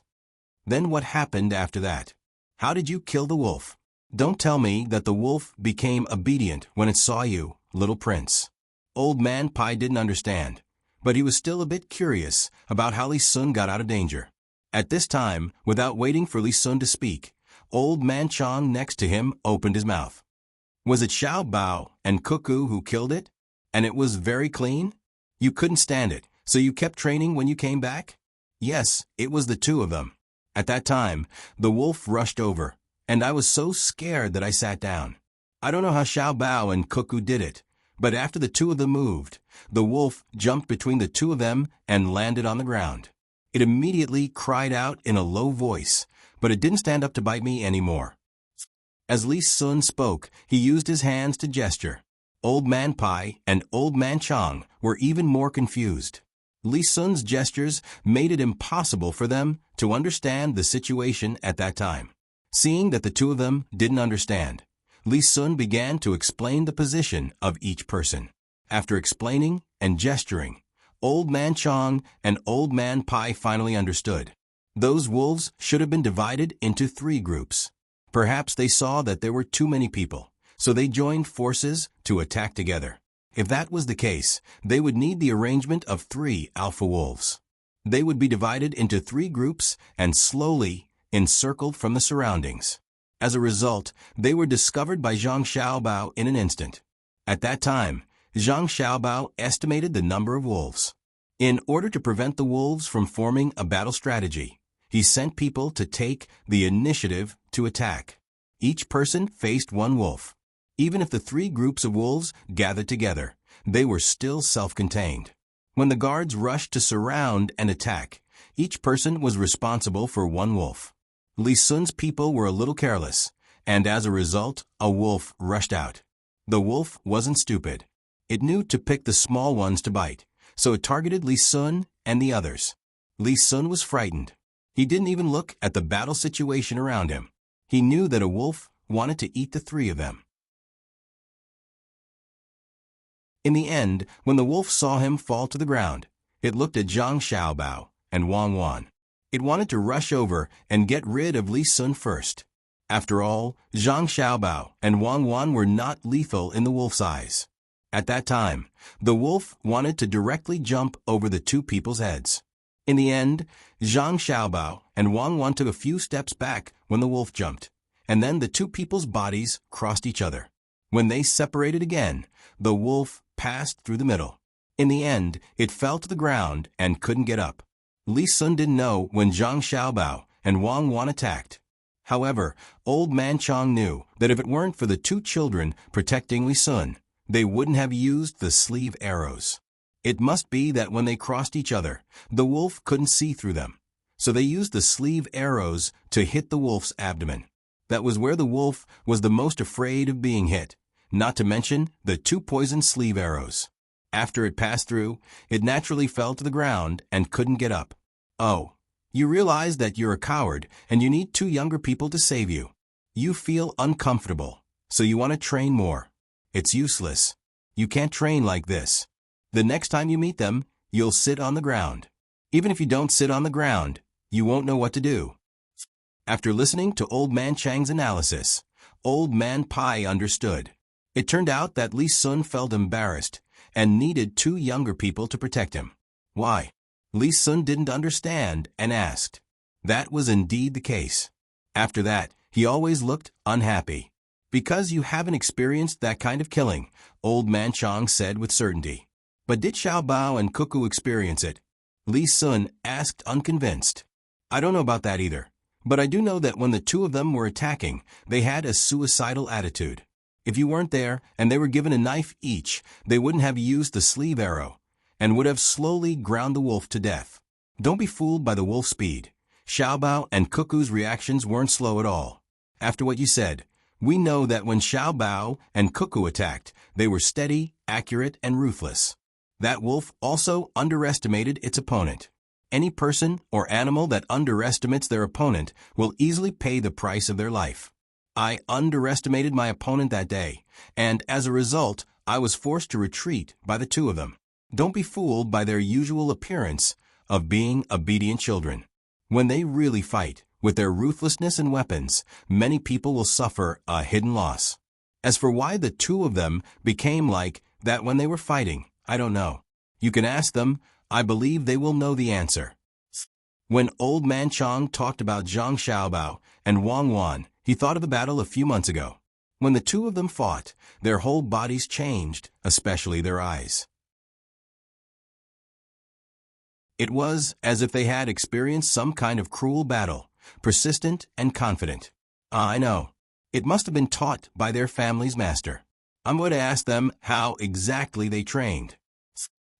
Then what happened after that? How did you kill the wolf? Don't tell me that the wolf became obedient when it saw you, little prince. Old Man Pai didn't understand, but he was still a bit curious about how Li Sun got out of danger. At this time, without waiting for Li Sun to speak, Old Man Chong next to him opened his mouth. Was it Xiao Bao and Cuckoo who killed it? And it was very clean? You couldn't stand it, so you kept training when you came back? Yes, it was the two of them. At that time, the wolf rushed over, and I was so scared that I sat down. I don't know how Xiao Bao and Cuckoo did it, but after the two of them moved, the wolf jumped between the two of them and landed on the ground. It immediately cried out in a low voice, but it didn't stand up to bite me anymore. As Li Sun spoke, he used his hands to gesture. Old Man Pai and Old Man Chong were even more confused. Li Sun's gestures made it impossible for them to understand the situation at that time. Seeing that the two of them didn't understand, Li Sun began to explain the position of each person. After explaining and gesturing, Old Man Chong and Old Man Pai finally understood. Those wolves should have been divided into 3 groups. Perhaps they saw that there were too many people, so they joined forces to attack together. If that was the case, they would need the arrangement of 3 alpha wolves. They would be divided into 3 groups and slowly encircled from the surroundings. As a result, they were discovered by Zhang Xiaobao in an instant. At that time, Zhang Xiaobao estimated the number of wolves. In order to prevent the wolves from forming a battle strategy, he sent people to take the initiative to attack. Each person faced 1 wolf. Even if the 3 groups of wolves gathered together, they were still self-contained. When the guards rushed to surround and attack, each person was responsible for 1 wolf. Li Sun's people were a little careless, and as a result, a wolf rushed out. The wolf wasn't stupid. It knew to pick the small ones to bite, so it targeted Li Sun and the others. Li Sun was frightened. He didn't even look at the battle situation around him. He knew that a wolf wanted to eat the 3 of them. In the end, when the wolf saw him fall to the ground, it looked at Zhang Xiaobao and Wang Wan. It wanted to rush over and get rid of Li Sun first. After all, Zhang Xiaobao and Wang Wan were not lethal in the wolf's eyes. At that time, the wolf wanted to directly jump over the 2 people's heads. In the end, Zhang Xiaobao and Wang Wan took a few steps back when the wolf jumped, and then the 2 people's bodies crossed each other. When they separated again, the wolf passed through the middle. In the end, it fell to the ground and couldn't get up. Li Sun didn't know when Zhang Xiaobao and Wang Wan attacked. However, Old Man Chong knew that if it weren't for the 2 children protecting Li Sun, they wouldn't have used the sleeve arrows. It must be that when they crossed each other, the wolf couldn't see through them, so they used the sleeve arrows to hit the wolf's abdomen. That was where the wolf was the most afraid of being hit, not to mention the 2 poisoned sleeve arrows. After it passed through, it naturally fell to the ground and couldn't get up. Oh, you realize that you're a coward and you need 2 younger people to save you. You feel uncomfortable, so you want to train more. It's useless. You can't train like this. The next time you meet them, you'll sit on the ground. Even if you don't sit on the ground, you won't know what to do. After listening to Old Man Chang's analysis, Old Man Pai understood. It turned out that Li Sun felt embarrassed and needed 2 younger people to protect him. Why? Li Sun didn't understand and asked. That was indeed the case. After that, he always looked unhappy. Because you haven't experienced that kind of killing, Old Man Chong said with certainty. But did Xiao Bao and Cuckoo experience it? Li Sun asked unconvinced. I don't know about that either, but I do know that when the 2 of them were attacking, they had a suicidal attitude. If you weren't there and they were given a knife each, they wouldn't have used the sleeve arrow and would have slowly ground the wolf to death. Don't be fooled by the wolf's speed. Xiao Bao and Cuckoo's reactions weren't slow at all. After what you said, We know that when Xiao Bao and Cuckoo attacked, they were steady, accurate, and ruthless. That wolf also underestimated its opponent. Any person or animal that underestimates their opponent will easily pay the price of their life. I underestimated my opponent that day, and as a result, I was forced to retreat by the two of them. Don't be fooled by their usual appearance of being obedient children. When they really fight, with their ruthlessness and weapons, many people will suffer a hidden loss. As for why the two of them became like that when they were fighting, I don't know. You can ask them. I believe they will know the answer. When Old Man Chang talked about Zhang Xiaobao and Wang Wan, he thought of the battle a few months ago. When the two of them fought, their whole bodies changed, especially their eyes. It was as if they had experienced some kind of cruel battle, persistent and confident. I know. It must have been taught by their family's master. I'm going to ask them how exactly they trained.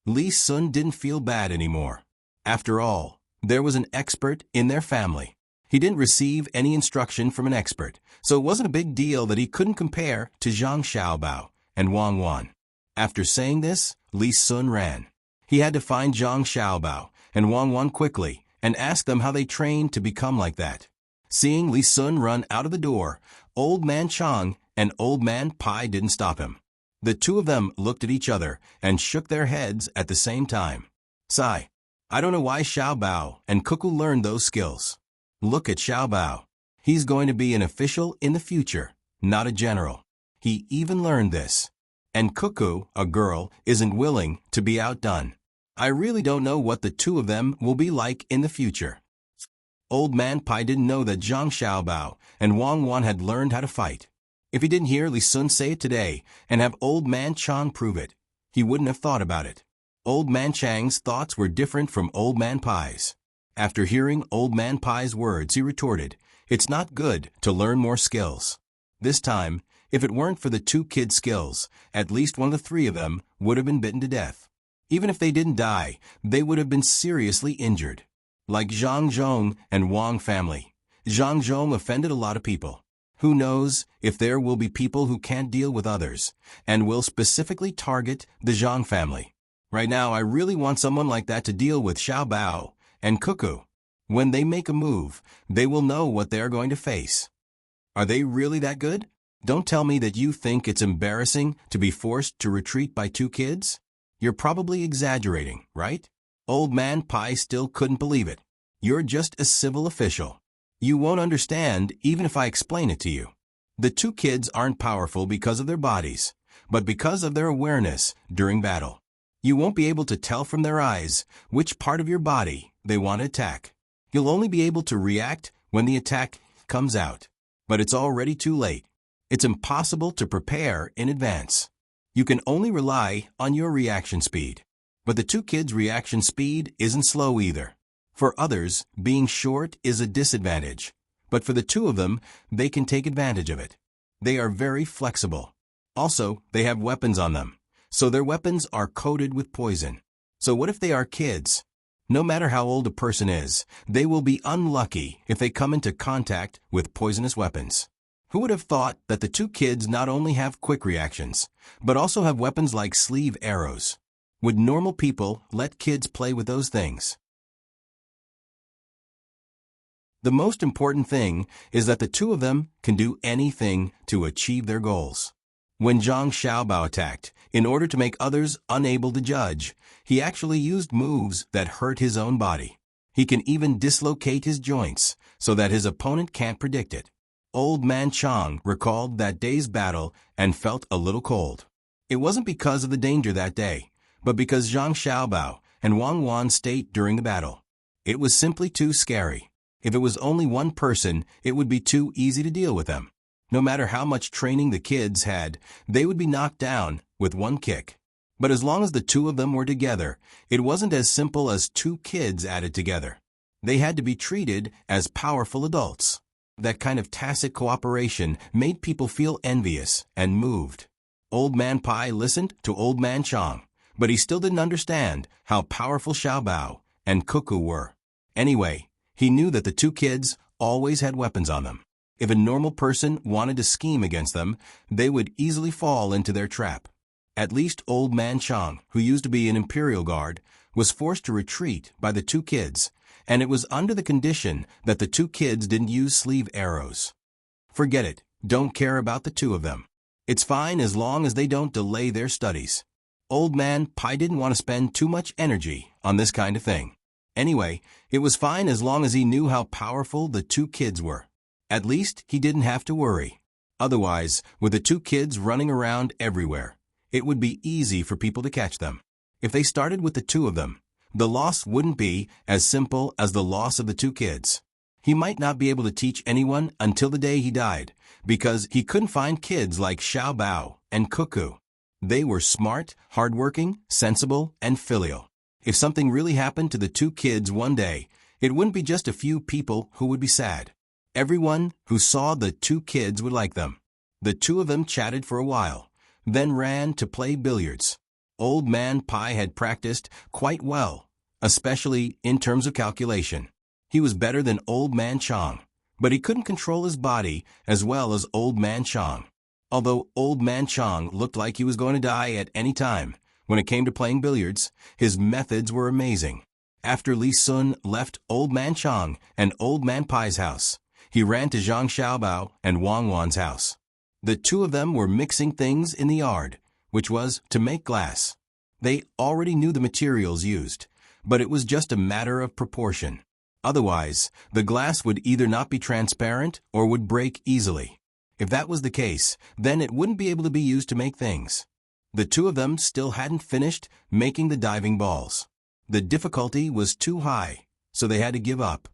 Li Sun didn't feel bad anymore. After all, there was an expert in their family. He didn't receive any instruction from an expert, so it wasn't a big deal that he couldn't compare to Zhang Xiaobao and Wang Wan. After saying this, Li Sun ran. He had to find Zhang Xiaobao and Wang Wan quickly and ask them how they trained to become like that. Seeing Li Sun run out of the door, Old Man Chang and Old Man Pai didn't stop him. The two of them looked at each other and shook their heads at the same time. Sigh. I don't know why Xiao Bao and Cuckoo learned those skills. Look at Xiao Bao. He's going to be an official in the future, not a general. He even learned this. And Cuckoo, a girl, isn't willing to be outdone. I really don't know what the two of them will be like in the future. Old Man Pai didn't know that Zhang Xiaobao and Wang Wan had learned how to fight. If he didn't hear Li Sun say it today and have Old Man Chang prove it, he wouldn't have thought about it. Old Man Chang's thoughts were different from Old Man Pai's. After hearing Old Man Pai's words, he retorted, "It's not good to learn more skills." This time, if it weren't for the two kids' skills, at least one of the three of them would have been bitten to death. Even if they didn't die, they would have been seriously injured. Like Zhang Zhong and Wang family, Zhang Zhong offended a lot of people. Who knows if there will be people who can't deal with others and will specifically target the Zhang family. Right now, I really want someone like that to deal with Xiao Bao and Cuckoo. When they make a move, they will know what they are going to face. Are they really that good? Don't tell me that you think it's embarrassing to be forced to retreat by two kids. You're probably exaggerating, right? Old Man Pai still couldn't believe it. You're just a civil official. You won't understand even if I explain it to you. The two kids aren't powerful because of their bodies, but because of their awareness during battle. You won't be able to tell from their eyes which part of your body they want to attack. You'll only be able to react when the attack comes out. But it's already too late. It's impossible to prepare in advance. You can only rely on your reaction speed. But the two kids' reaction speed isn't slow either. For others, being short is a disadvantage. But for the two of them, they can take advantage of it. They are very flexible. Also, they have weapons on them. So their weapons are coated with poison. So what if they are kids? No matter how old a person is, they will be unlucky if they come into contact with poisonous weapons. Who would have thought that the two kids not only have quick reactions, but also have weapons like sleeve arrows? Would normal people let kids play with those things? The most important thing is that the two of them can do anything to achieve their goals. When Zhang Xiaobao attacked, in order to make others unable to judge, he actually used moves that hurt his own body. He can even dislocate his joints so that his opponent can't predict it. Old Man Chang recalled that day's battle and felt a little cold. It wasn't because of the danger that day, but because Zhang Xiaobao and Wang Wan stayed during the battle. It was simply too scary. If it was only one person, it would be too easy to deal with them. No matter how much training the kids had, they would be knocked down with one kick. But as long as the two of them were together, it wasn't as simple as two kids added together. They had to be treated as powerful adults. That kind of tacit cooperation made people feel envious and moved. Old Man Pai listened to Old Man Chang, but he still didn't understand how powerful Xiao Bao and Cuckoo were. Anyway, he knew that the two kids always had weapons on them. If a normal person wanted to scheme against them, they would easily fall into their trap. At least Old Man Chang, who used to be an imperial guard, was forced to retreat by the two kids, and it was under the condition that the two kids didn't use sleeve arrows. Forget it, don't care about the two of them. It's fine as long as they don't delay their studies. Old Man Pai didn't want to spend too much energy on this kind of thing. Anyway, it was fine as long as he knew how powerful the two kids were. At least he didn't have to worry. Otherwise, with the two kids running around everywhere, it would be easy for people to catch them. If they started with the two of them, the loss wouldn't be as simple as the loss of the two kids. He might not be able to teach anyone until the day he died, because he couldn't find kids like Xiao Bao and Cuckoo. They were smart, hardworking, sensible, and filial. If something really happened to the two kids one day, it wouldn't be just a few people who would be sad. Everyone who saw the two kids would like them. The two of them chatted for a while, then ran to play billiards. Old Man Pai had practiced quite well, especially in terms of calculation. He was better than Old Man Chang, but he couldn't control his body as well as Old Man Chang. Although Old Man Chang looked like he was going to die at any time, when it came to playing billiards, his methods were amazing. After Li Sun left Old Man Chang and Old Man Pai's house, he ran to Zhang Xiaobao and Wang Wan's house. The two of them were mixing things in the yard, which was to make glass. They already knew the materials used, but it was just a matter of proportion. Otherwise, the glass would either not be transparent or would break easily. If that was the case, then it wouldn't be able to be used to make things. The two of them still hadn't finished making the diving balls. The difficulty was too high, so they had to give up.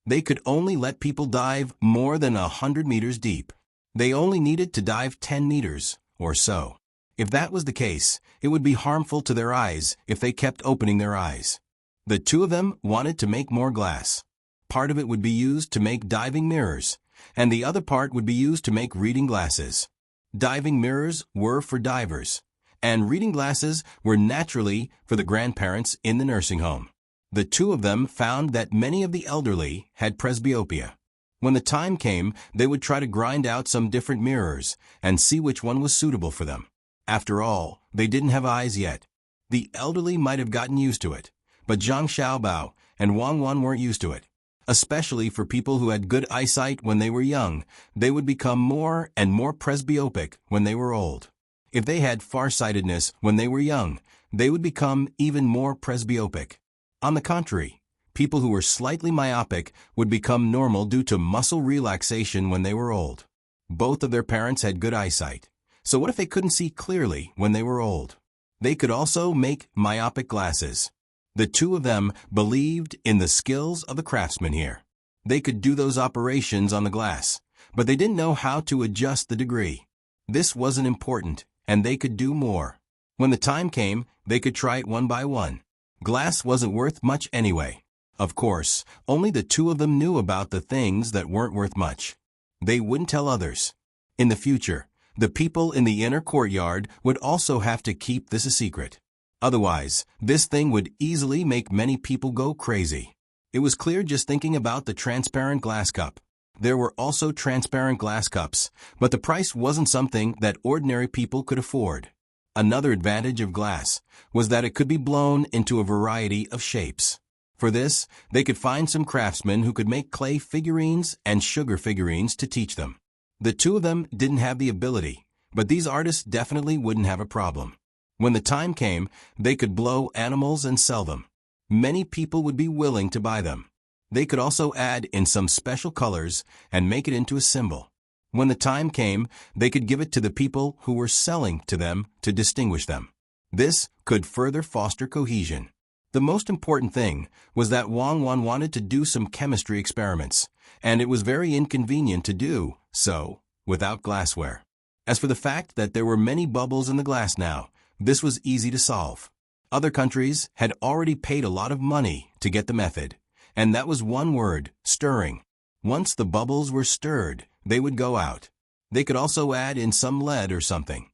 They could only let people dive more than 100 meters deep. They only needed to dive 10 meters, or so. If that was the case, it would be harmful to their eyes if they kept opening their eyes. The two of them wanted to make more glass. Part of it would be used to make diving mirrors, and the other part would be used to make reading glasses. Diving mirrors were for divers, and reading glasses were naturally for the grandparents in the nursing home. The two of them found that many of the elderly had presbyopia. When the time came, they would try to grind out some different mirrors and see which one was suitable for them. After all, they didn't have eyes yet. The elderly might have gotten used to it, but Zhang Xiaobao and Wang Wan weren't used to it. Especially for people who had good eyesight when they were young, they would become more and more presbyopic when they were old. If they had farsightedness when they were young, they would become even more presbyopic. On the contrary, people who were slightly myopic would become normal due to muscle relaxation when they were old. Both of their parents had good eyesight, so what if they couldn't see clearly when they were old? They could also make myopic glasses. The two of them believed in the skills of the craftsman here. They could do those operations on the glass, but they didn't know how to adjust the degree. This wasn't important, and they could do more. When the time came, they could try it one by one. Glass wasn't worth much anyway. Of course, only the two of them knew about the things that weren't worth much. They wouldn't tell others. In the future, the people in the inner courtyard would also have to keep this a secret. Otherwise, this thing would easily make many people go crazy. It was clear just thinking about the transparent glass cup. There were also transparent glass cups, but the price wasn't something that ordinary people could afford. Another advantage of glass was that it could be blown into a variety of shapes. For this, they could find some craftsmen who could make clay figurines and sugar figurines to teach them. The two of them didn't have the ability, but these artists definitely wouldn't have a problem. When the time came, they could blow animals and sell them. Many people would be willing to buy them. They could also add in some special colors and make it into a symbol. When the time came, they could give it to the people who were selling to them to distinguish them. This could further foster cohesion. The most important thing was that Wang Wan wanted to do some chemistry experiments, and it was very inconvenient to do so without glassware. As for the fact that there were many bubbles in the glass now, this was easy to solve. Other countries had already paid a lot of money to get the method, and that was one word: stirring. Once the bubbles were stirred, they would go out. They could also add in some lead or something.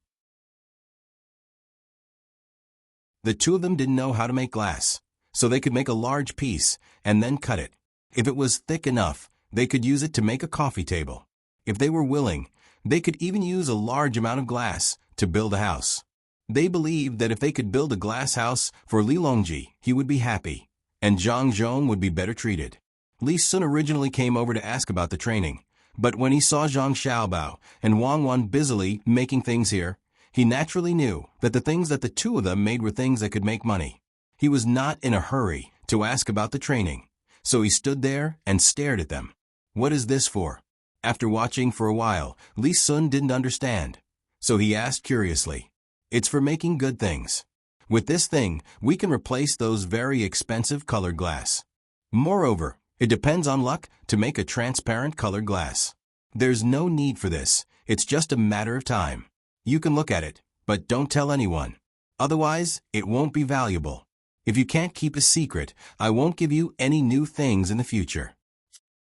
The two of them didn't know how to make glass, so they could make a large piece and then cut it. If it was thick enough, they could use it to make a coffee table. If they were willing, they could even use a large amount of glass to build a house. They believed that if they could build a glass house for Li Longji, he would be happy, and Zhang Zhong would be better treated. Li Sun originally came over to ask about the training, but when he saw Zhang Xiaobao and Wang Wan busily making things here, he naturally knew that the things that the two of them made were things that could make money. He was not in a hurry to ask about the training, so he stood there and stared at them. What is this for? After watching for a while, Li Sun didn't understand, so he asked curiously. It's for making good things. With this thing, we can replace those very expensive colored glass. Moreover, it depends on luck to make a transparent colored glass. There's no need for this, it's just a matter of time. You can look at it, but don't tell anyone. Otherwise, it won't be valuable. If you can't keep a secret, I won't give you any new things in the future.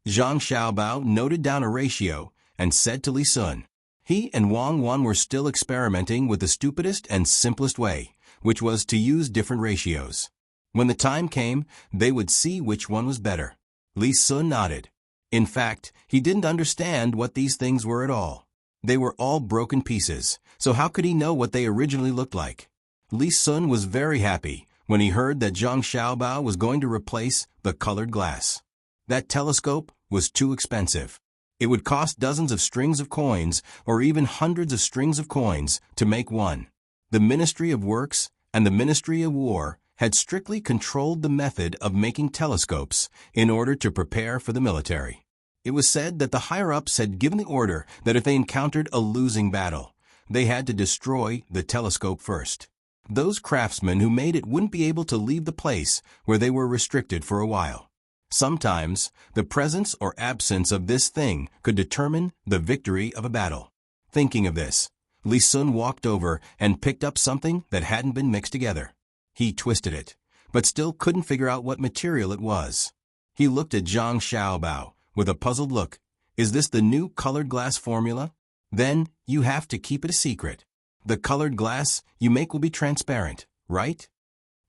Zhang Xiaobao noted down a ratio and said to Li Sun. He and Wang Wan were still experimenting with the stupidest and simplest way, which was to use different ratios. When the time came, they would see which one was better. Li Sun nodded. In fact, he didn't understand what these things were at all. They were all broken pieces, so how could he know what they originally looked like? Li Sun was very happy when he heard that Zhang Xiaobao was going to replace the colored glass. That telescope was too expensive. It would cost dozens of strings of coins or even hundreds of strings of coins to make one. The Ministry of Works and the Ministry of War had strictly controlled the method of making telescopes in order to prepare for the military. It was said that the higher-ups had given the order that if they encountered a losing battle, they had to destroy the telescope first. Those craftsmen who made it wouldn't be able to leave the place where they were restricted for a while. Sometimes, the presence or absence of this thing could determine the victory of a battle. Thinking of this, Li Sun walked over and picked up something that hadn't been mixed together. He twisted it, but still couldn't figure out what material it was. He looked at Zhang Xiaobao with a puzzled look. Is this the new colored glass formula? Then you have to keep it a secret. The colored glass you make will be transparent, right?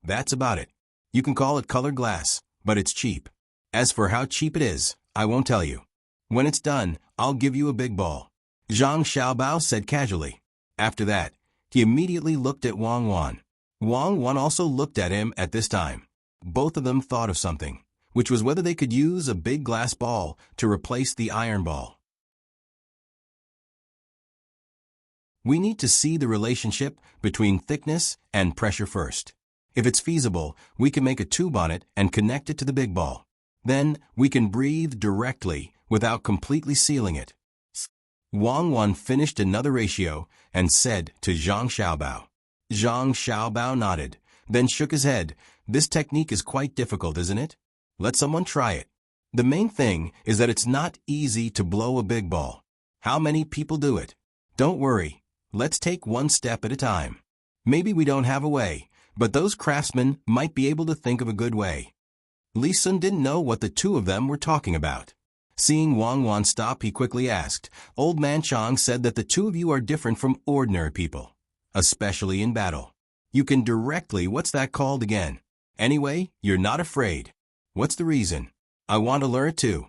That's about it. You can call it colored glass, but it's cheap. As for how cheap it is, I won't tell you. When it's done, I'll give you a big ball. Zhang Xiaobao said casually. After that, he immediately looked at Wang Wan. Wang Wan also looked at him at this time. Both of them thought of something, which was whether they could use a big glass ball to replace the iron ball. We need to see the relationship between thickness and pressure first. If it's feasible, we can make a tube on it and connect it to the big ball. Then we can breathe directly without completely sealing it. Wang Wan finished another ratio and said to Zhang Xiaobao. Zhang Xiaobao nodded, then shook his head. This technique is quite difficult, isn't it? Let someone try it. The main thing is that it's not easy to blow a big ball. How many people do it? Don't worry. Let's take one step at a time. Maybe we don't have a way, but those craftsmen might be able to think of a good way. Li Sun didn't know what the two of them were talking about. Seeing Wang Wan stop, he quickly asked, Old Man Chang said that the two of you are different from ordinary people, especially in battle. You can directly, what's that called again? Anyway, you're not afraid. What's the reason? I want to learn it too.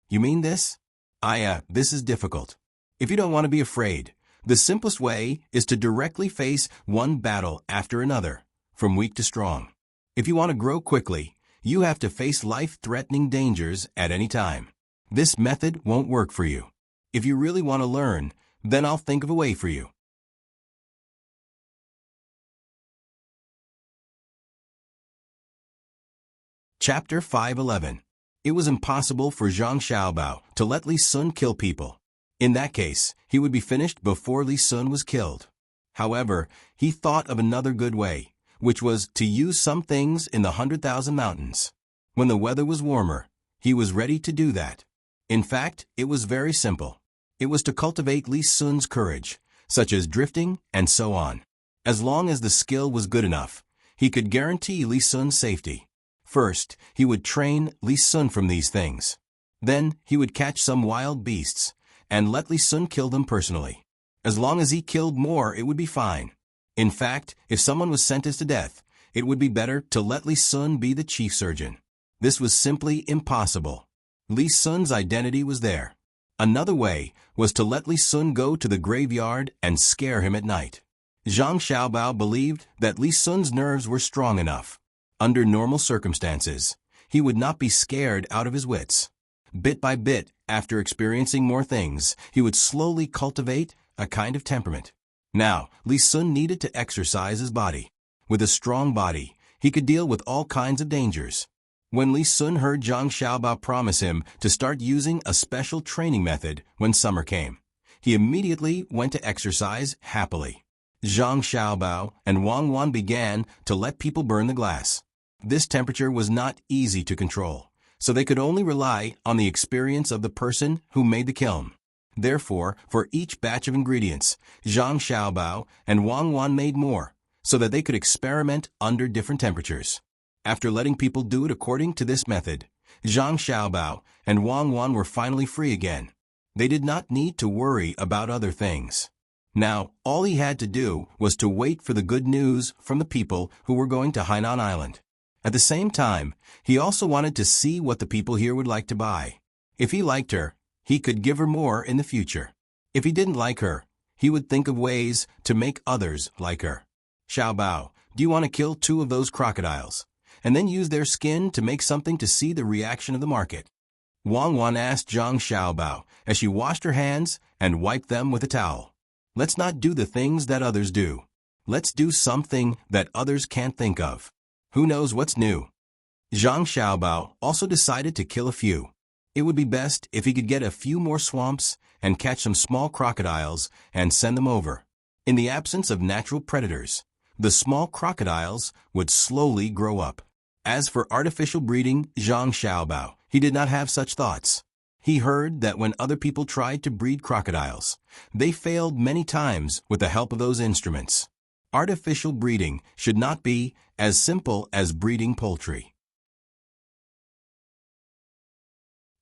You mean this? This is difficult. If you don't want to be afraid, the simplest way is to directly face one battle after another, from weak to strong. If you want to grow quickly, you have to face life-threatening dangers at any time. This method won't work for you. If you really want to learn, then I'll think of a way for you. Chapter 511. It was impossible for Zhang Xiaobao to let Li Sun kill people. In that case, he would be finished before Li Sun was killed. However, he thought of another good way, which was to use some things in the 100,000 mountains. When the weather was warmer, he was ready to do that. In fact, it was very simple. It was to cultivate Li Sun's courage, such as drifting and so on. As long as the skill was good enough, he could guarantee Li Sun's safety. First, he would train Li Sun from these things. Then, he would catch some wild beasts and let Li Sun kill them personally. As long as he killed more, it would be fine. In fact, if someone was sentenced to death, it would be better to let Li Sun be the chief surgeon. This was simply impossible. Li Sun's identity was there. Another way was to let Li Sun go to the graveyard and scare him at night. Zhang Xiaobao believed that Li Sun's nerves were strong enough. Under normal circumstances, he would not be scared out of his wits. Bit by bit, after experiencing more things, he would slowly cultivate a kind of temperament. Now, Li Sun needed to exercise his body. With a strong body, he could deal with all kinds of dangers. When Li Sun heard Zhang Xiaobao promise him to start using a special training method when summer came, he immediately went to exercise happily. Zhang Xiaobao and Wang Wan began to let people burn the glass. This temperature was not easy to control, so they could only rely on the experience of the person who made the kiln. Therefore, for each batch of ingredients, Zhang Xiaobao and Wang Wan made more, so that they could experiment under different temperatures. After letting people do it according to this method, Zhang Xiaobao and Wang Wan were finally free again. They did not need to worry about other things. Now, all he had to do was to wait for the good news from the people who were going to Hainan Island. At the same time, he also wanted to see what the people here would like to buy. If he liked her, he could give her more in the future. If he didn't like her, he would think of ways to make others like her. Xiaobao, do you want to kill 2 of those crocodiles, and then use their skin to make something to see the reaction of the market? Wang Wan asked Zhang Xiaobao as she washed her hands and wiped them with a towel. Let's not do the things that others do. Let's do something that others can't think of. Who knows what's new? Zhang Xiaobao also decided to kill a few. It would be best if he could get a few more swamps and catch some small crocodiles and send them over. In the absence of natural predators, the small crocodiles would slowly grow up. As for artificial breeding, Zhang Xiaobao, he did not have such thoughts. He heard that when other people tried to breed crocodiles, they failed many times with the help of those instruments. Artificial breeding should not be as simple as breeding poultry.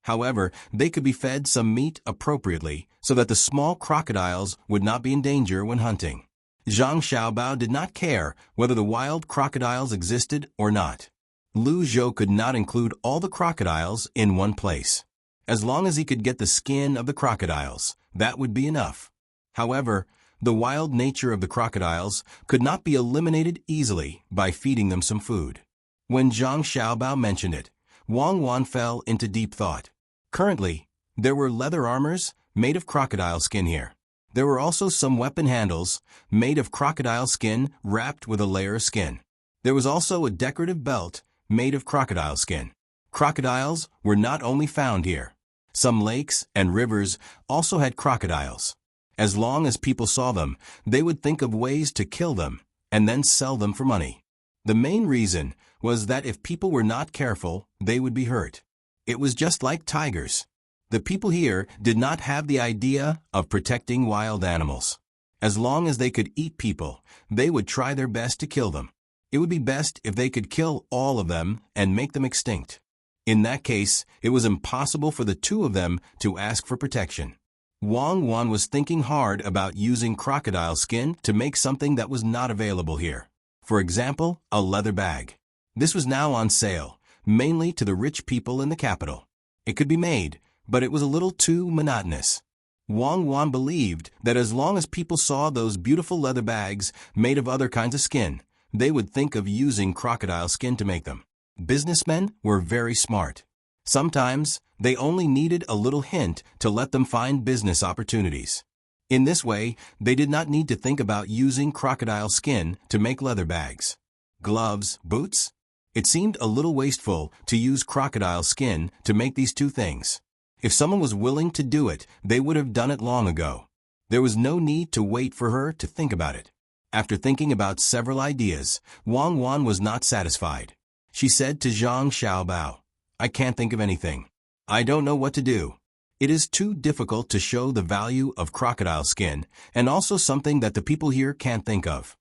However, they could be fed some meat appropriately so that the small crocodiles would not be in danger when hunting. Zhang Xiaobao did not care whether the wild crocodiles existed or not. Lu Zhou could not include all the crocodiles in one place. As long as he could get the skin of the crocodiles, that would be enough. However, the wild nature of the crocodiles could not be eliminated easily by feeding them some food. When Zhang Xiaobao mentioned it, Wang Wan fell into deep thought. Currently, there were leather armors made of crocodile skin here. There were also some weapon handles made of crocodile skin wrapped with a layer of skin. There was also a decorative belt made of crocodile skin. Crocodiles were not only found here. Some lakes and rivers also had crocodiles. As long as people saw them, they would think of ways to kill them and then sell them for money. The main reason was that if people were not careful, they would be hurt. It was just like tigers. The people here did not have the idea of protecting wild animals. As long as they could eat people, they would try their best to kill them. It would be best if they could kill all of them and make them extinct. In that case, it was impossible for the 2 of them to ask for protection. Wang Wan was thinking hard about using crocodile skin to make something that was not available here. For example, a leather bag. This was now on sale, mainly to the rich people in the capital. It could be made, but it was a little too monotonous. Wang Wan believed that as long as people saw those beautiful leather bags made of other kinds of skin, they would think of using crocodile skin to make them. Businessmen were very smart. Sometimes, they only needed a little hint to let them find business opportunities. In this way, they did not need to think about using crocodile skin to make leather bags. Gloves, boots? It seemed a little wasteful to use crocodile skin to make these 2 things. If someone was willing to do it, they would have done it long ago. There was no need to wait for her to think about it. After thinking about several ideas, Wang Wan was not satisfied. She said to Zhang Xiaobao, I can't think of anything. I don't know what to do. It is too difficult to show the value of crocodile skin and also something that the people here can't think of.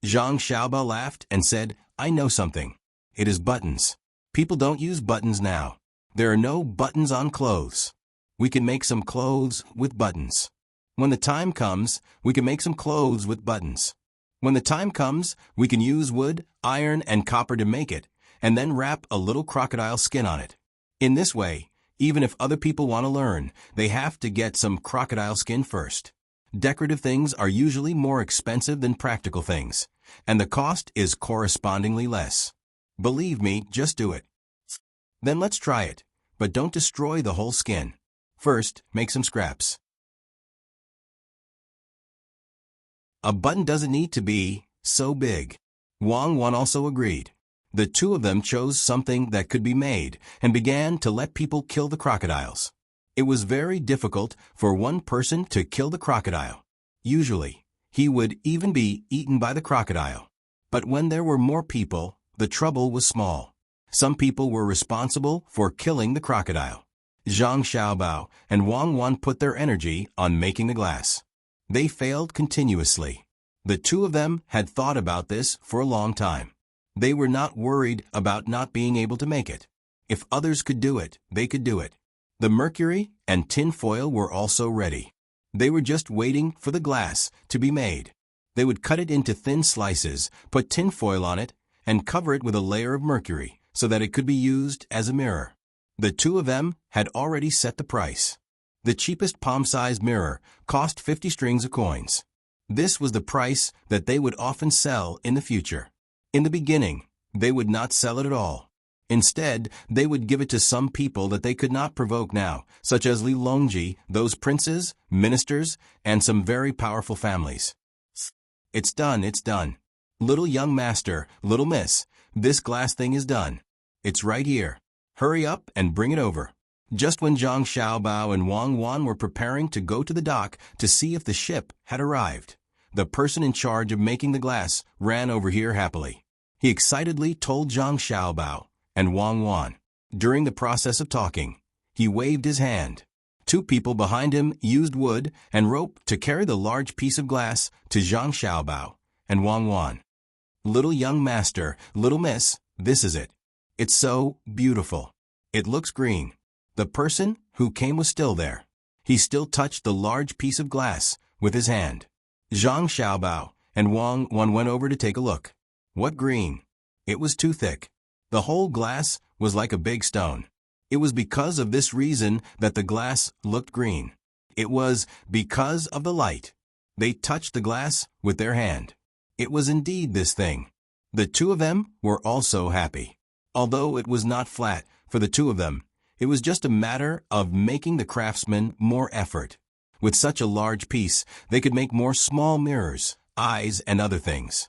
Zhang Xiaobao laughed and said, I know something. It is buttons. People don't use buttons now. There are no buttons on clothes. We can make some clothes with buttons. When the time comes, we can make some clothes with buttons. When the time comes, we can use wood, iron, and copper to make it, and then wrap a little crocodile skin on it. In this way, even if other people want to learn, they have to get some crocodile skin first. Decorative things are usually more expensive than practical things, and the cost is correspondingly less. Believe me, just do it. Then let's try it, but don't destroy the whole skin. First, make some scraps. A button doesn't need to be so big. Wang Wan also agreed. The two of them chose something that could be made and began to let people kill the crocodiles. It was very difficult for one person to kill the crocodile. Usually, he would even be eaten by the crocodile. But when there were more people, the trouble was small. Some people were responsible for killing the crocodile. Zhang Xiaobao and Wang Wan put their energy on making the glass. They failed continuously. The two of them had thought about this for a long time. They were not worried about not being able to make it. If others could do it, they could do it. The mercury and tin foil were also ready. They were just waiting for the glass to be made. They would cut it into thin slices, put tin foil on it, and cover it with a layer of mercury so that it could be used as a mirror. The two of them had already set the price. The cheapest palm-sized mirror cost 50 strings of coins. This was the price that they would often sell in the future. In the beginning, they would not sell it at all. Instead, they would give it to some people that they could not provoke now, such as Li Longji, those princes, ministers, and some very powerful families. It's done, it's done. Little young master, little miss, this glass thing is done. It's right here. Hurry up and bring it over. Just when Zhang Xiaobao and Wang Wan were preparing to go to the dock to see if the ship had arrived, the person in charge of making the glass ran over here happily. He excitedly told Zhang Xiaobao and Wang Wan. During the process of talking, he waved his hand. Two people behind him used wood and rope to carry the large piece of glass to Zhang Xiaobao and Wang Wan. Little young master, little miss, this is it. It's so beautiful. It looks green. The person who came was still there. He still touched the large piece of glass with his hand. Zhang Xiaobao and Wang Wan went over to take a look. What green? It was too thick. The whole glass was like a big stone. It was because of this reason that the glass looked green. It was because of the light. They touched the glass with their hand. It was indeed this thing. The two of them were also happy. Although it was not flat for the two of them, it was just a matter of making the craftsmen more effort. With such a large piece, they could make more small mirrors, eyes, and other things.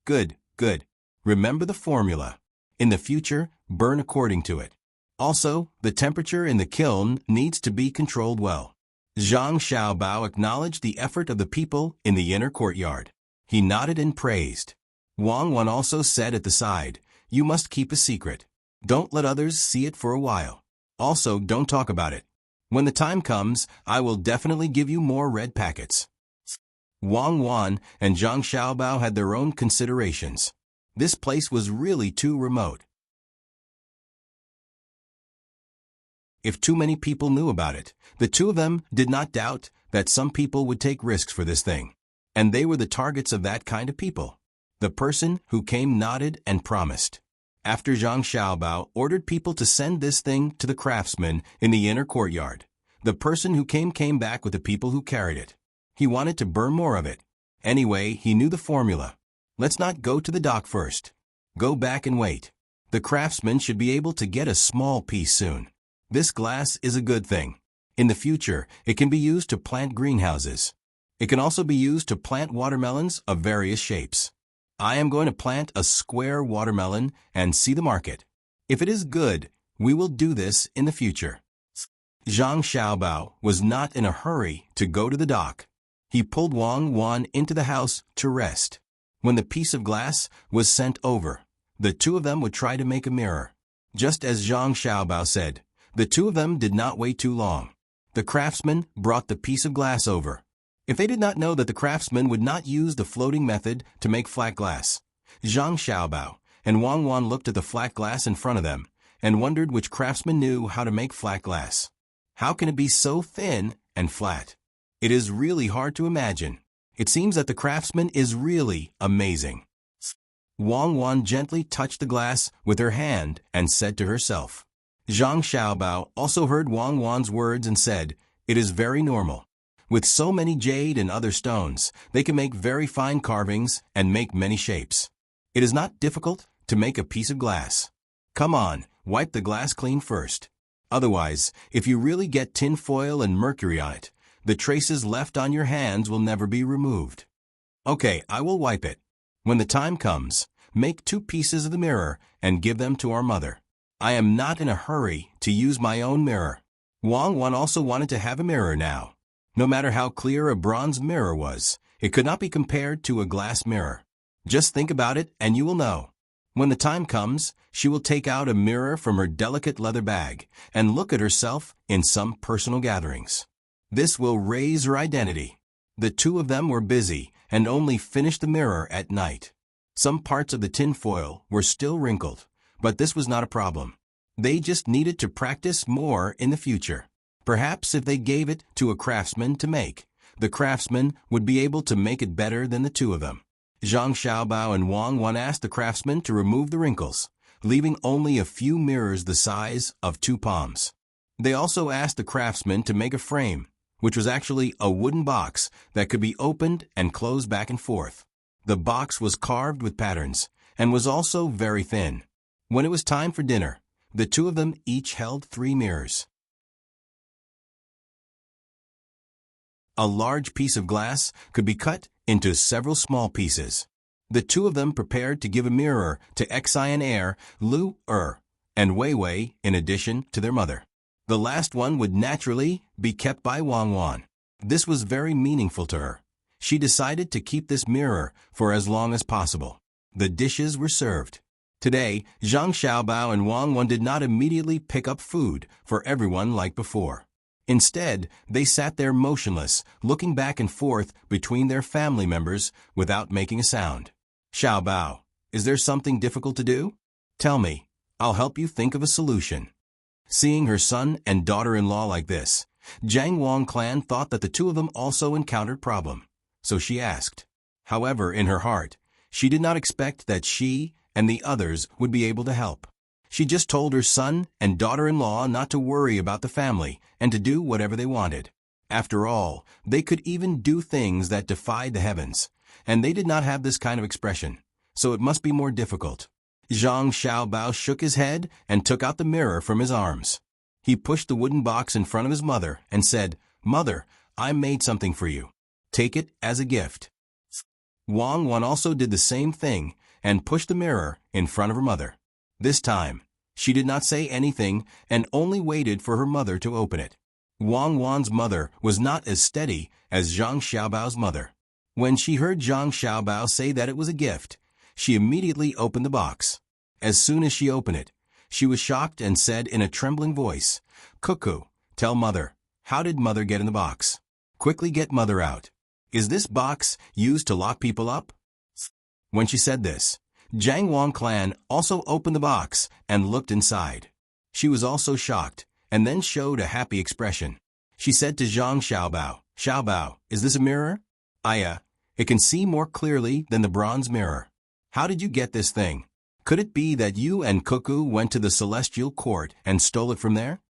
Good, good. Remember the formula. In the future, burn according to it. Also, the temperature in the kiln needs to be controlled well. Zhang Xiaobao acknowledged the effort of the people in the inner courtyard. He nodded and praised. Wang Wan also said at the side, "You must keep a secret. Don't let others see it for a while. Also, don't talk about it. When the time comes, I will definitely give you more red packets." Wang Wan and Zhang Xiaobao had their own considerations. This place was really too remote. If too many people knew about it, the two of them did not doubt that some people would take risks for this thing. And they were the targets of that kind of people. The person who came nodded and promised. After Zhang Xiaobao ordered people to send this thing to the craftsmen in the inner courtyard, the person who came back with the people who carried it. He wanted to burn more of it. Anyway, he knew the formula. Let's not go to the dock first. Go back and wait. The craftsman should be able to get a small piece soon. This glass is a good thing. In the future, it can be used to plant greenhouses. It can also be used to plant watermelons of various shapes. I am going to plant a square watermelon and see the market. If it is good, we will do this in the future. Zhang Xiaobao was not in a hurry to go to the dock. He pulled Wang Wan into the house to rest. When the piece of glass was sent over, the two of them would try to make a mirror. Just as Zhang Xiaobao said, the two of them did not wait too long. The craftsman brought the piece of glass over. If they did not know that the craftsman would not use the floating method to make flat glass, Zhang Xiaobao and Wang Wan looked at the flat glass in front of them and wondered which craftsman knew how to make flat glass. How can it be so thin and flat? It is really hard to imagine. It seems that the craftsman is really amazing. Wang Wan gently touched the glass with her hand and said to herself. Zhang Xiaobao also heard Wang Wan's words and said, "It is very normal. With so many jade and other stones, they can make very fine carvings and make many shapes. It is not difficult to make a piece of glass. Come on, wipe the glass clean first. Otherwise, if you really get tin foil and mercury on it, the traces left on your hands will never be removed." "Okay, I will wipe it. When the time comes, make 2 pieces of the mirror and give them to our mother. I am not in a hurry to use my own mirror." Wang Wan also wanted to have a mirror now. No matter how clear a bronze mirror was, it could not be compared to a glass mirror. Just think about it and you will know. When the time comes, she will take out a mirror from her delicate leather bag and look at herself in some personal gatherings. This will raise her identity. The 2 of them were busy and only finished the mirror at night. Some parts of the tin foil were still wrinkled, but this was not a problem. They just needed to practice more in the future. Perhaps if they gave it to a craftsman to make, the craftsman would be able to make it better than the 2 of them. Zhang Xiaobao and Wang Wan asked the craftsman to remove the wrinkles, leaving only a few mirrors the size of 2 palms. They also asked the craftsman to make a frame, which was actually a wooden box that could be opened and closed back and forth. The box was carved with patterns and was also very thin. When it was time for dinner, the 2 of them each held 3 mirrors. A large piece of glass could be cut into several small pieces. The 2 of them prepared to give a mirror to Xian heir, Lu and Wei Wei in addition to their mother. The last one would naturally be kept by Wang Wan. This was very meaningful to her. She decided to keep this mirror for as long as possible. The dishes were served. Today, Zhang Xiaobao and Wang Wan did not immediately pick up food for everyone like before. Instead, they sat there motionless, looking back and forth between their family members without making a sound. "Xiaobao, is there something difficult to do? Tell me. I'll help you think of a solution." Seeing her son and daughter-in-law like this, Jiang Wang clan thought that the 2 of them also encountered problem, so she asked. However, in her heart, she did not expect that she and the others would be able to help. She just told her son and daughter-in-law not to worry about the family and to do whatever they wanted. After all, they could even do things that defied the heavens, and they did not have this kind of expression, so it must be more difficult. Zhang Xiaobao shook his head and took out the mirror from his arms. He pushed the wooden box in front of his mother and said, "Mother, I made something for you. Take it as a gift." Wang Wan also did the same thing and pushed the mirror in front of her mother. This time, she did not say anything and only waited for her mother to open it. Wang Wan's mother was not as steady as Zhang Xiaobao's mother. When she heard Zhang Xiaobao say that it was a gift, she immediately opened the box. As soon as she opened it, she was shocked and said in a trembling voice, "Cuckoo, tell mother, how did mother get in the box? Quickly get mother out. Is this box used to lock people up?" When she said this, Jiang Wang clan also opened the box and looked inside. She was also shocked and then showed a happy expression. She said to Zhang Xiaobao, "Xiaobao, is this a mirror?" It can see more clearly than the bronze mirror. How did you get this thing? Could it be that you and Cuckoo went to the celestial court and stole it from there?"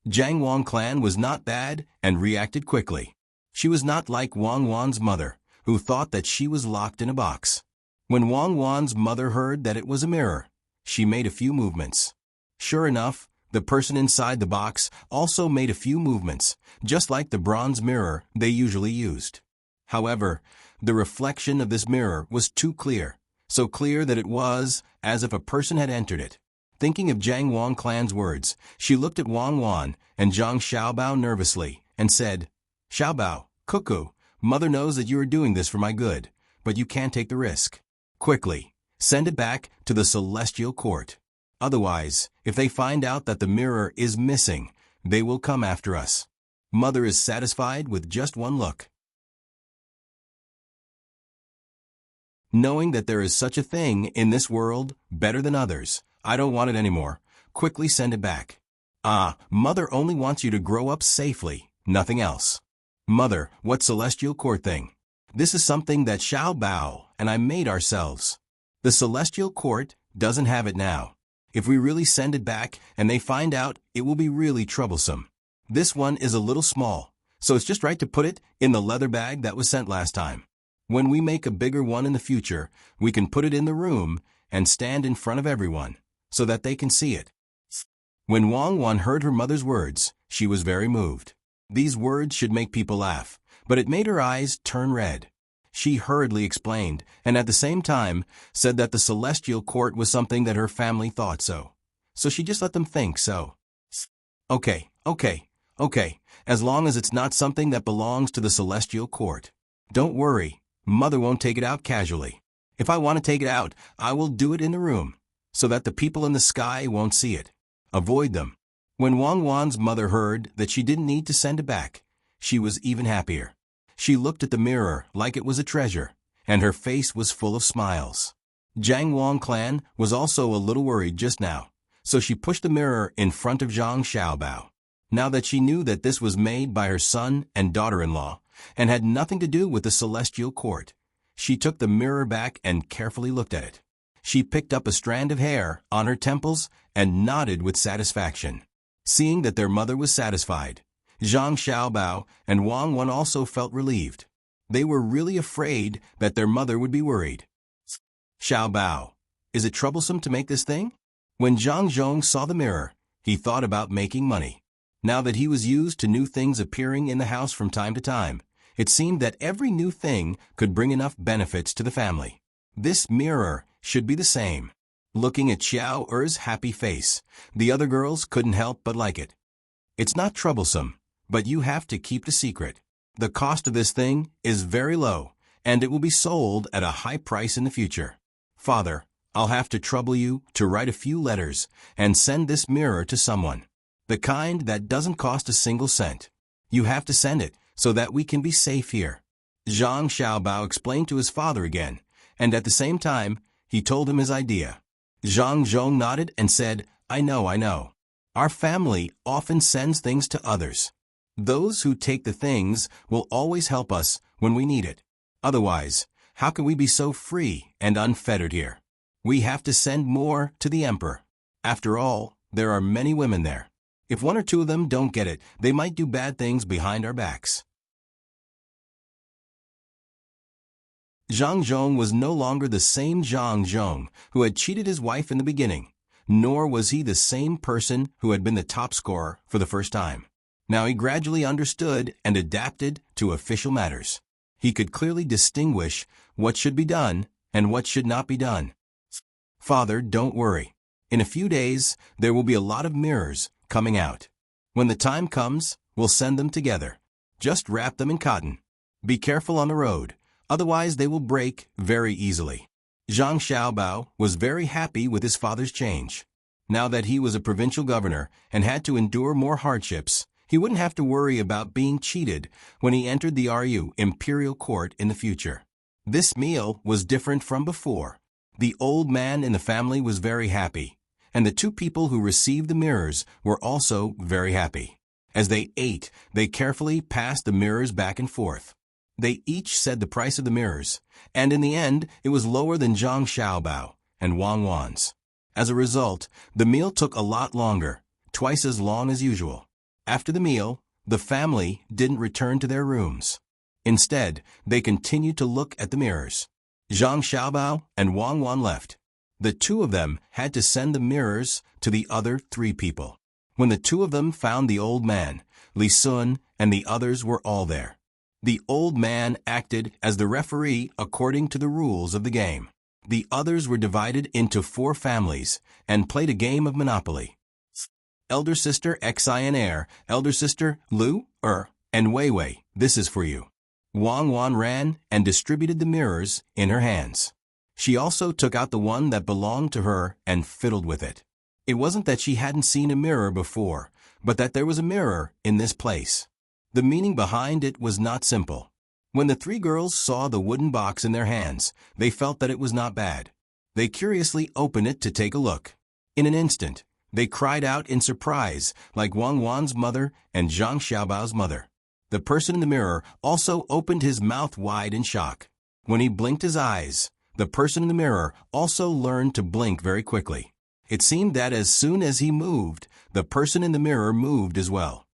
Jiang Wang clan was not bad and reacted quickly. She was not like Wang Wan's mother, who thought that she was locked in a box. When Wang Wan's mother heard that it was a mirror, she made a few movements. Sure enough, the person inside the box also made a few movements, just like the bronze mirror they usually used. However, the reflection of this mirror was too clear, so clear that it was as if a person had entered it. Thinking of Jiang Wang clan's words, she looked at Wang Wan and Zhang Xiaobao nervously and said, "Xiaobao, Cuckoo, mother knows that you are doing this for my good, but you can't take the risk. Quickly, send it back to the celestial court. Otherwise, if they find out that the mirror is missing, they will come after us." Mother is satisfied with just one look. Knowing that there is such a thing in this world, better than others, I don't want it anymore. Quickly send it back. Mother only wants you to grow up safely, nothing else. Mother, what celestial court thing? This is something that Xiao Bao and I made ourselves. The celestial court doesn't have it now. If we really send it back and they find out, it will be really troublesome. This one is a little small, so it's just right to put it in the leather bag that was sent last time. When we make a bigger one in the future, we can put it in the room and stand in front of everyone so that they can see it. When Wang Wan heard her mother's words, she was very moved. These words should make people laugh, but it made her eyes turn red. She hurriedly explained, and at the same time said that the celestial court was something that her family thought so. So she just let them think so. Okay, as long as it's not something that belongs to the celestial court. Don't worry, Mother won't take it out casually. If I want to take it out, I will do it in the room, so that the people in the sky won't see it. Avoid them. When Wang Wan's mother heard that she didn't need to send it back, she was even happier. She looked at the mirror like it was a treasure, and her face was full of smiles. Jiang Wang clan was also a little worried just now, so she pushed the mirror in front of Zhang Xiaobao. Now that she knew that this was made by her son and daughter-in-law, and had nothing to do with the celestial court, she took the mirror back and carefully looked at it. She picked up a strand of hair on her temples and nodded with satisfaction. Seeing that their mother was satisfied, Zhang Xiaobao and Wang Wan also felt relieved. They were really afraid that their mother would be worried. Xiaobao, is it troublesome to make this thing? When Zhang Zhong saw the mirror, he thought about making money. Now that he was used to new things appearing in the house from time to time, it seemed that every new thing could bring enough benefits to the family. This mirror should be the same. Looking at Xiao Er's happy face, the other girls couldn't help but like it. It's not troublesome, but you have to keep the secret. The cost of this thing is very low, and it will be sold at a high price in the future. Father, I'll have to trouble you to write a few letters and send this mirror to someone. The kind that doesn't cost a single cent. You have to send it so that we can be safe here. Zhang Xiaobao explained to his father again, and at the same time, he told him his idea. Zhang Zhong nodded and said, I know. Our family often sends things to others. Those who take the things will always help us when we need it. Otherwise, how can we be so free and unfettered here? We have to send more to the emperor. After all, there are many women there. If one or two of them don't get it, they might do bad things behind our backs. Zhang Zhong was no longer the same Zhang Zhong who had cheated his wife in the beginning, nor was he the same person who had been the top scorer for the first time. Now he gradually understood and adapted to official matters. He could clearly distinguish what should be done and what should not be done. Father, don't worry. In a few days, there will be a lot of mirrors coming out. When the time comes, we'll send them together. Just wrap them in cotton. Be careful on the road, otherwise they will break very easily. Zhang Xiaobao was very happy with his father's change. Now that he was a provincial governor and had to endure more hardships, he wouldn't have to worry about being cheated when he entered the RU imperial court in the future. This meal was different from before. The old man in the family was very happy, and the two people who received the mirrors were also very happy. As they ate, they carefully passed the mirrors back and forth. They each said the price of the mirrors, and in the end, it was lower than Zhang Xiaobao and Wang Wan's. As a result, the meal took a lot longer, twice as long as usual. After the meal, the family didn't return to their rooms. Instead, they continued to look at the mirrors. Zhang Xiaobao and Wang Wan left. The two of them had to send the mirrors to the other three people. When the two of them found the old man, Li Sun and the others were all there. The old man acted as the referee according to the rules of the game. The others were divided into 4 families and played a game of Monopoly. Elder sister Xinair, elder sister Lu, and Wei Wei, this is for you. Wang Wan ran and distributed the mirrors in her hands. She also took out the one that belonged to her and fiddled with it. It wasn't that she hadn't seen a mirror before, but that there was a mirror in this place. The meaning behind it was not simple. When the 3 girls saw the wooden box in their hands, they felt that it was not bad. They curiously opened it to take a look. In an instant, they cried out in surprise, like Wang Wan's mother and Zhang Xiaobao's mother. The person in the mirror also opened his mouth wide in shock. When he blinked his eyes, The person in the mirror also learned to blink very quickly. It seemed that as soon as he moved, the person in the mirror moved as well.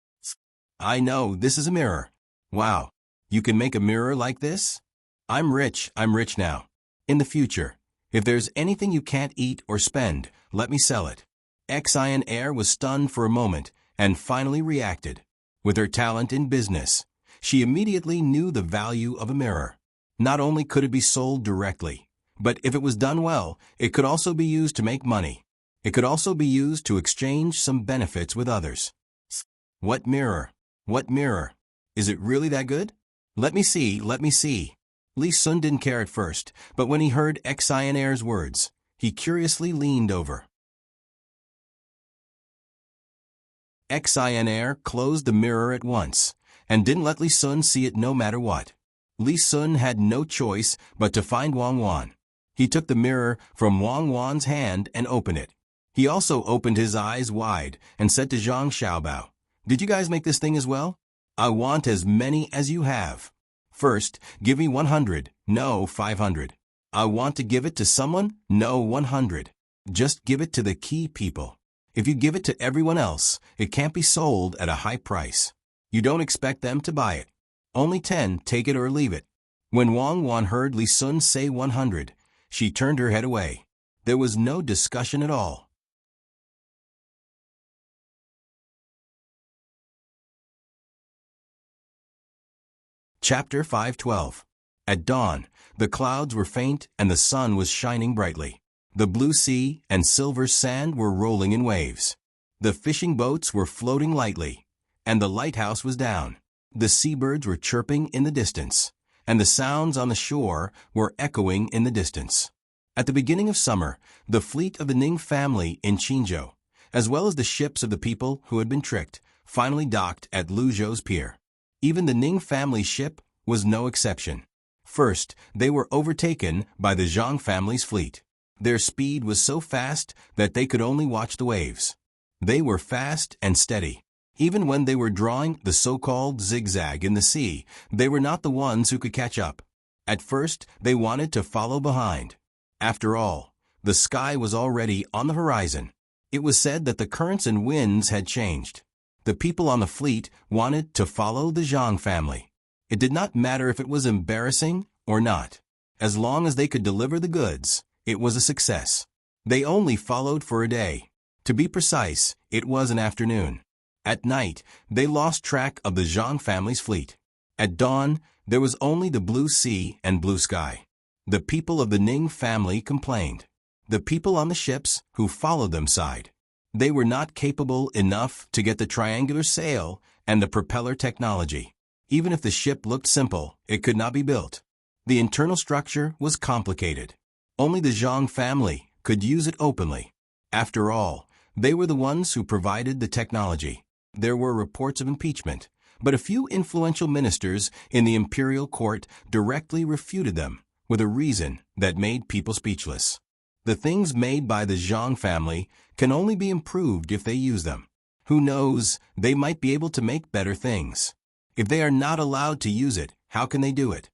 I know, this is a mirror. Wow, you can make a mirror like this? I'm rich now. In the future, if there's anything you can't eat or spend, let me sell it. Serenade was stunned for a moment and finally reacted. With her talent in business, she immediately knew the value of a mirror. Not only could it be sold directly, but if it was done well, it could also be used to make money. It could also be used to exchange some benefits with others. What mirror? What mirror? Is it really that good? Let me see. Li Sun didn't care at first, but when he heard Serenade's words, he curiously leaned over. Serenade closed the mirror at once, and didn't let Li Sun see it no matter what. Li Sun had no choice but to find Wang Wan. He took the mirror from Wang Wan's hand and opened it. He also opened his eyes wide and said to Zhang Xiaobao, "Did you guys make this thing as well? I want as many as you have. First, give me 100, no 500. I want to give it to someone, no 100. Just give it to the key people. If you give it to everyone else, it can't be sold at a high price. You don't expect them to buy it. Only 10, take it or leave it." When Wang Wan heard Li Sun say 100, she turned her head away. There was no discussion at all. Chapter 5:12. At dawn, the clouds were faint and the sun was shining brightly. The blue sea and silver sand were rolling in waves. The fishing boats were floating lightly, and the lighthouse was down. The seabirds were chirping in the distance, and the sounds on the shore were echoing in the distance. At the beginning of summer, the fleet of the Ning family in Qinzhou, as well as the ships of the people who had been tricked, finally docked at Luzhou's pier. Even the Ning family ship was no exception. First, they were overtaken by the Zhang family's fleet. Their speed was so fast that they could only watch the waves. They were fast and steady. Even when they were drawing the so-called zigzag in the sea, they were not the ones who could catch up. At first, they wanted to follow behind. After all, the sky was already on the horizon. It was said that the currents and winds had changed. The people on the fleet wanted to follow the Zhang family. It did not matter if it was embarrassing or not. As long as they could deliver the goods, it was a success. They only followed for a day. To be precise, it was an afternoon. At night, they lost track of the Zhang family's fleet. At dawn, there was only the blue sea and blue sky. The people of the Ning family complained. The people on the ships who followed them sighed. They were not capable enough to get the triangular sail and the propeller technology. Even if the ship looked simple, it could not be built. The internal structure was complicated. Only the Zhang family could use it openly. After all, they were the ones who provided the technology. There were reports of impeachment, but a few influential ministers in the imperial court directly refuted them with a reason that made people speechless. The things made by the Zhang family can only be improved if they use them. Who knows, they might be able to make better things. If they are not allowed to use it, how can they do it?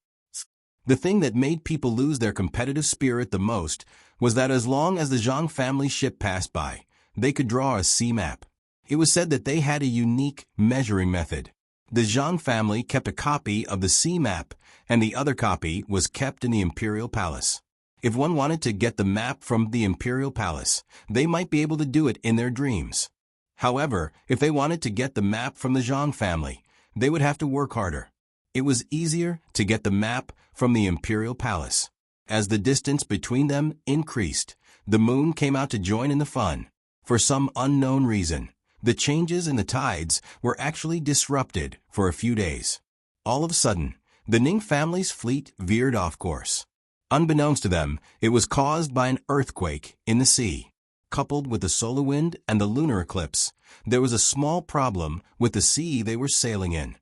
The thing that made people lose their competitive spirit the most was that as long as the Zhang family ship passed by, they could draw a sea map. It was said that they had a unique measuring method. The Zhang family kept a copy of the sea map, and the other copy was kept in the imperial palace. If one wanted to get the map from the imperial palace, they might be able to do it in their dreams. However, if they wanted to get the map from the Zhang family, they would have to work harder. It was easier to get the map from the imperial palace. As the distance between them increased, the moon came out to join in the fun. For some unknown reason, the changes in the tides were actually disrupted for a few days. All of a sudden, the Ning family's fleet veered off course. Unbeknownst to them, it was caused by an earthquake in the sea. Coupled with the solar wind and the lunar eclipse, there was a small problem with the sea they were sailing in.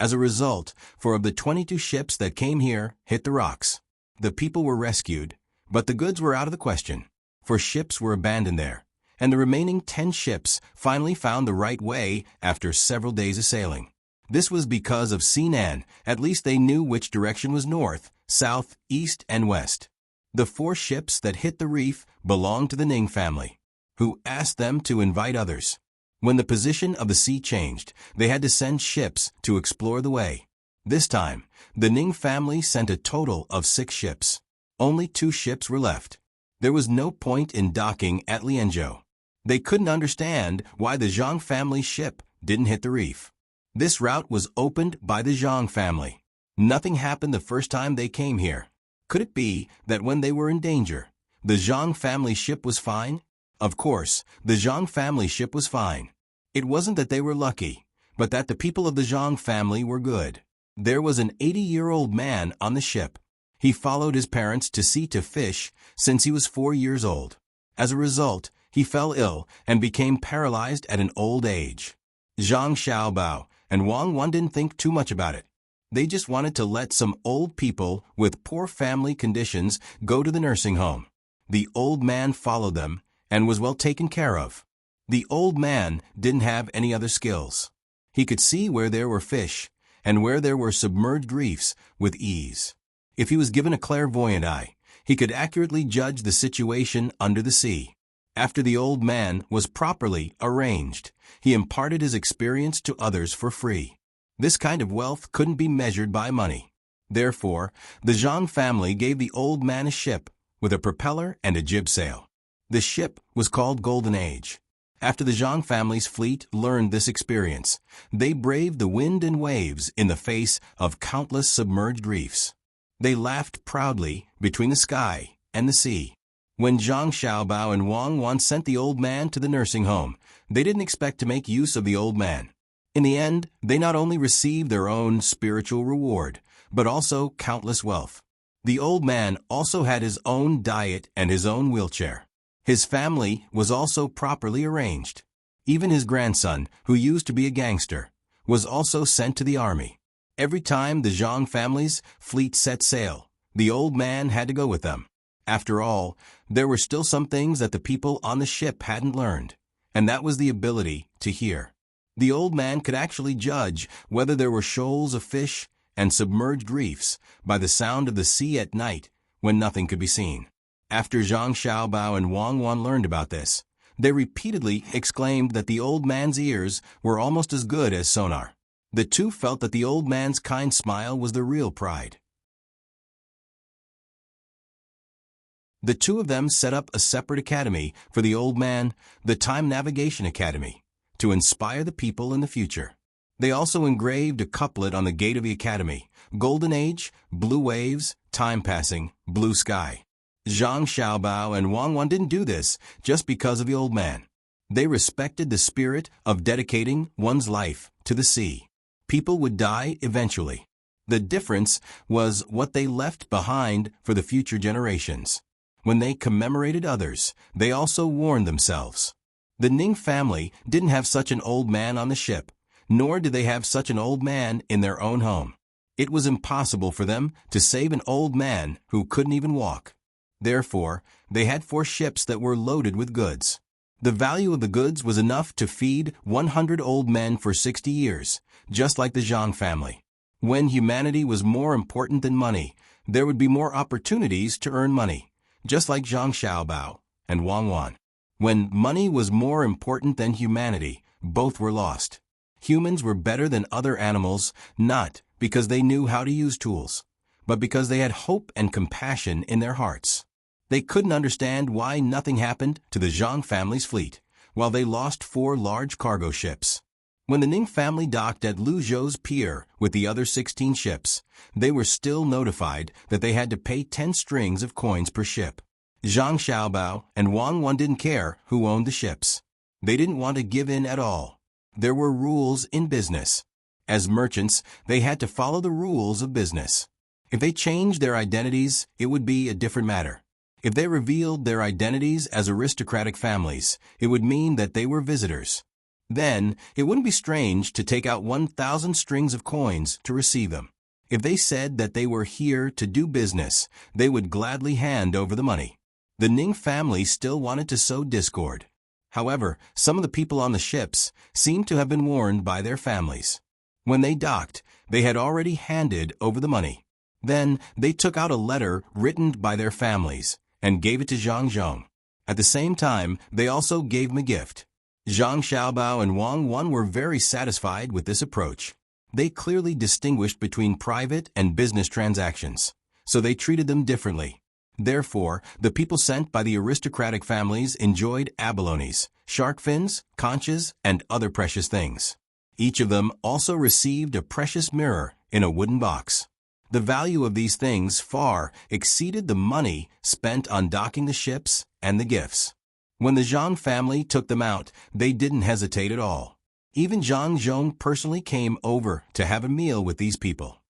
As a result, 4 of the 22 ships that came here hit the rocks. The people were rescued, but the goods were out of the question, for ships were abandoned there, and the remaining 10 ships finally found the right way after several days of sailing. This was because of Serenade. At least they knew which direction was north, south, east, and west. The 4 ships that hit the reef belonged to the Ning family, who asked them to invite others. When the position of the sea changed, they had to send ships to explore the way. This time, the Ning family sent a total of 6 ships. Only 2 ships were left. There was no point in docking at Lianzhou. They couldn't understand why the Zhang family ship didn't hit the reef. This route was opened by the Zhang family. Nothing happened the first time they came here. Could it be that when they were in danger, the Zhang family ship was fine? Of course, the Zhang family ship was fine. It wasn't that they were lucky, but that the people of the Zhang family were good. There was an 80-year-old man on the ship. He followed his parents to sea to fish since he was 4 years old. As a result, he fell ill and became paralyzed at an old age. Zhang Xiaobao and Wang Wan didn't think too much about it. They just wanted to let some old people with poor family conditions go to the nursing home. The old man followed them and was well taken care of. The old man didn't have any other skills. He could see where there were fish and where there were submerged reefs with ease. If he was given a clairvoyant eye, he could accurately judge the situation under the sea. After the old man was properly arranged, he imparted his experience to others for free. This kind of wealth couldn't be measured by money. Therefore, the Zhang family gave the old man a ship with a propeller and a jib sail. The ship was called Golden Age. After the Zhang family's fleet learned this experience, they braved the wind and waves in the face of countless submerged reefs. They laughed proudly between the sky and the sea. When Zhang Xiaobao and Wang Wan sent the old man to the nursing home, they didn't expect to make use of the old man. In the end, they not only received their own spiritual reward, but also countless wealth. The old man also had his own diet and his own wheelchair. His family was also properly arranged. Even his grandson, who used to be a gangster, was also sent to the army. Every time the Zhang family's fleet set sail, the old man had to go with them. After all, there were still some things that the people on the ship hadn't learned, and that was the ability to hear. The old man could actually judge whether there were shoals of fish and submerged reefs by the sound of the sea at night when nothing could be seen. After Zhang Xiaobao and Wang Wan learned about this, they repeatedly exclaimed that the old man's ears were almost as good as sonar. The two felt that the old man's kind smile was the real pride. The two of them set up a separate academy for the old man, the Time Navigation Academy, to inspire the people in the future. They also engraved a couplet on the gate of the academy: Golden Age, Blue Waves, Time Passing, Blue Sky. Zhang Xiaobao and Wang Wan didn't do this just because of the old man. They respected the spirit of dedicating one's life to the sea. People would die eventually. The difference was what they left behind for the future generations. When they commemorated others, they also warned themselves. The Ning family didn't have such an old man on the ship, nor did they have such an old man in their own home. It was impossible for them to save an old man who couldn't even walk. Therefore, they had 4 ships that were loaded with goods. The value of the goods was enough to feed 100 old men for 60 years, just like the Zhang family. When humanity was more important than money, there would be more opportunities to earn money, just like Zhang Xiaobao and Wang Wan. When money was more important than humanity, both were lost. Humans were better than other animals, not because they knew how to use tools, but because they had hope and compassion in their hearts. They couldn't understand why nothing happened to the Zhang family's fleet, while they lost 4 large cargo ships. When the Ning family docked at Luzhou's pier with the other 16 ships, they were still notified that they had to pay 10 strings of coins per ship. Zhang Xiaobao and Wang Wan didn't care who owned the ships. They didn't want to give in at all. There were rules in business. As merchants, they had to follow the rules of business. If they changed their identities, it would be a different matter. If they revealed their identities as aristocratic families, it would mean that they were visitors. Then, it wouldn't be strange to take out 1,000 strings of coins to receive them. If they said that they were here to do business, they would gladly hand over the money. The Ning family still wanted to sow discord. However, some of the people on the ships seemed to have been warned by their families. When they docked, they had already handed over the money. Then they took out a letter written by their families and gave it to Zhang Zhong. At the same time, they also gave him a gift. Zhang Xiaobao and Wang Wan were very satisfied with this approach. They clearly distinguished between private and business transactions, so they treated them differently. Therefore, the people sent by the aristocratic families enjoyed abalones, shark fins, conches, and other precious things. Each of them also received a precious mirror in a wooden box. The value of these things far exceeded the money spent on docking the ships and the gifts. When the Zhang family took them out, they didn't hesitate at all. Even Zhang Zhong personally came over to have a meal with these people.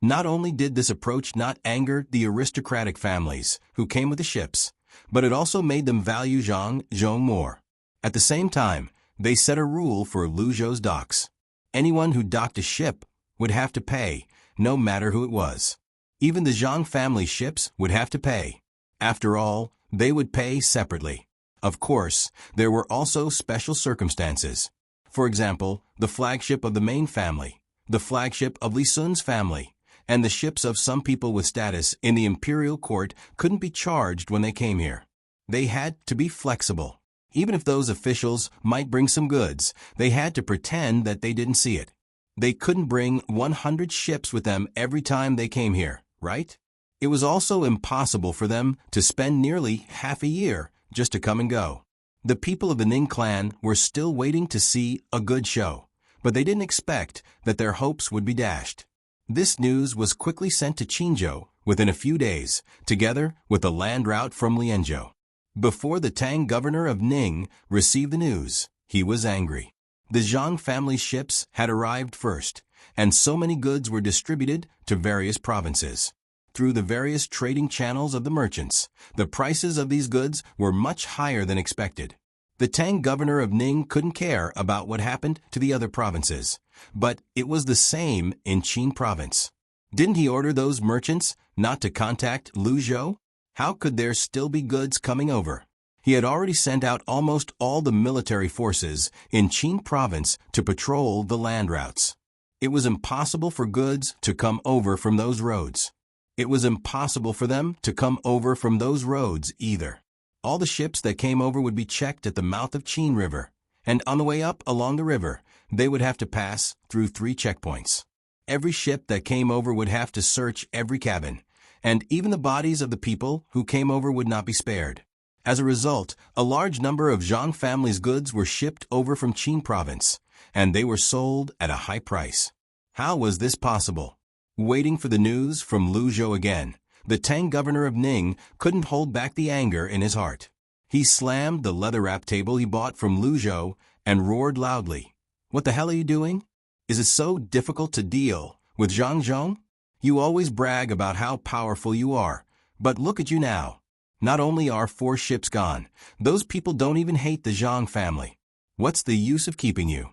Not only did this approach not anger the aristocratic families who came with the ships, but it also made them value Zhang Zhong more. At the same time, they set a rule for Luzhou's docks. Anyone who docked a ship would have to pay, no matter who it was. Even the Zhang family ships would have to pay. After all, they would pay separately. Of course, there were also special circumstances. For example, the flagship of the main family, the flagship of Li Sun's family, and the ships of some people with status in the imperial court couldn't be charged when they came here. They had to be flexible. Even if those officials might bring some goods, they had to pretend that they didn't see it. They couldn't bring 100 ships with them every time they came here, right? It was also impossible for them to spend nearly half a year just to come and go. The people of the Ning clan were still waiting to see a good show, but they didn't expect that their hopes would be dashed. This news was quickly sent to Qinzhou within a few days, together with the land route from Lianzhou. Before the Tang governor of Ning received the news, he was angry. The Zhang family's ships had arrived first, and so many goods were distributed to various provinces. Through the various trading channels of the merchants, the prices of these goods were much higher than expected. The Tang governor of Ning couldn't care about what happened to the other provinces, but it was the same in Qin province. Didn't he order those merchants not to contact Luzhou? How could there still be goods coming over? He had already sent out almost all the military forces in Qin province to patrol the land routes. It was impossible for goods to come over from those roads. It was impossible for them to come over from those roads either. All the ships that came over would be checked at the mouth of Qin River, and on the way up along the river, they would have to pass through 3 checkpoints. Every ship that came over would have to search every cabin, and even the bodies of the people who came over would not be spared. As a result, a large number of Zhang family's goods were shipped over from Qin province, and they were sold at a high price. How was this possible? Waiting for the news from Luzhou again, the Tang governor of Ning couldn't hold back the anger in his heart. He slammed the leather-wrapped table he bought from Luzhou and roared loudly, "What the hell are you doing? Is it so difficult to deal with Zhang Zhong? You always brag about how powerful you are, but look at you now. Not only are 4 ships gone, those people don't even hate the Zhang family. What's the use of keeping you?"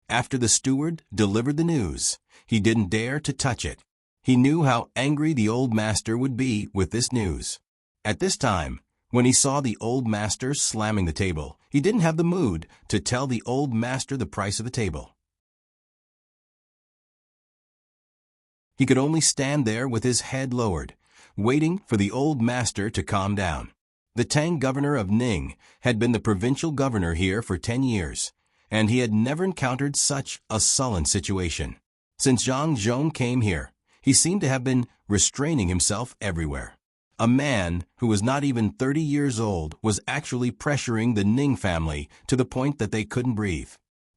After the steward delivered the news, he didn't dare to touch it. He knew how angry the old master would be with this news. At this time, when he saw the old master slamming the table, he didn't have the mood to tell the old master the price of the table. He could only stand there with his head lowered, waiting for the old master to calm down. The Tang governor of Ning had been the provincial governor here for 10 years, and he had never encountered such a sullen situation. Since Zhang Zhong came here, he seemed to have been restraining himself everywhere. A man who was not even 30 years old was actually pressuring the Ning family to the point that they couldn't breathe.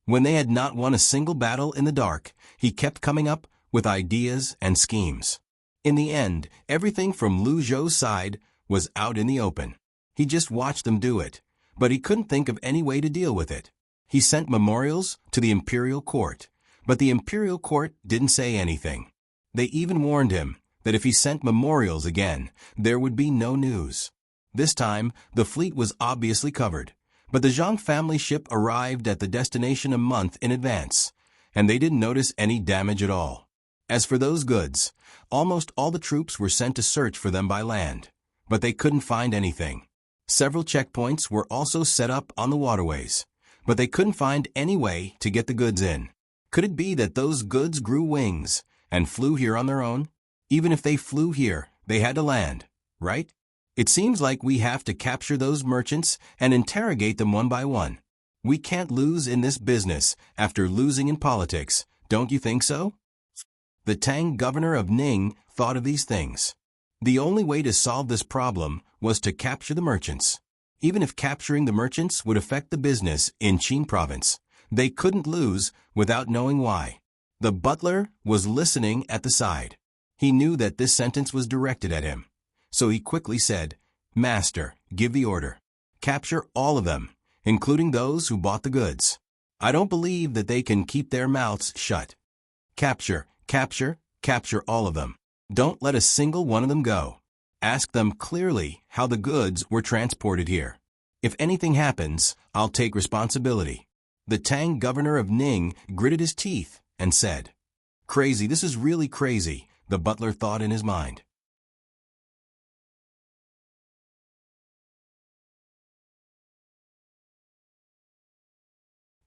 When they had not won a single battle in the dark, he kept coming up with ideas and schemes. In the end, everything from Luzhou's side was out in the open. He just watched them do it, but he couldn't think of any way to deal with it. He sent memorials to the imperial court, but the imperial court didn't say anything. They even warned him that if he sent memorials again, there would be no news. This time, the fleet was obviously covered, but the Zhang family ship arrived at the destination a month in advance, and they didn't notice any damage at all. As for those goods, almost all the troops were sent to search for them by land, but they couldn't find anything. Several checkpoints were also set up on the waterways, but they couldn't find any way to get the goods in. Could it be that those goods grew wings and flew here on their own? Even if they flew here, they had to land, right? It seems like we have to capture those merchants and interrogate them one by one. We can't lose in this business after losing in politics, don't you think so? The Tang governor of Ning thought of these things. The only way to solve this problem was to capture the merchants. Even if capturing the merchants would affect the business in Qin province, they couldn't lose without knowing why. The butler was listening at the side. He knew that this sentence was directed at him. So he quickly said, "Master, give the order. Capture all of them, including those who bought the goods. I don't believe that they can keep their mouths shut. Capture, capture, capture all of them. Don't let a single one of them go. Ask them clearly how the goods were transported here. If anything happens, I'll take responsibility." The Tang governor of Ning gritted his teeth and said, "Crazy, this is really crazy," the butler thought in his mind.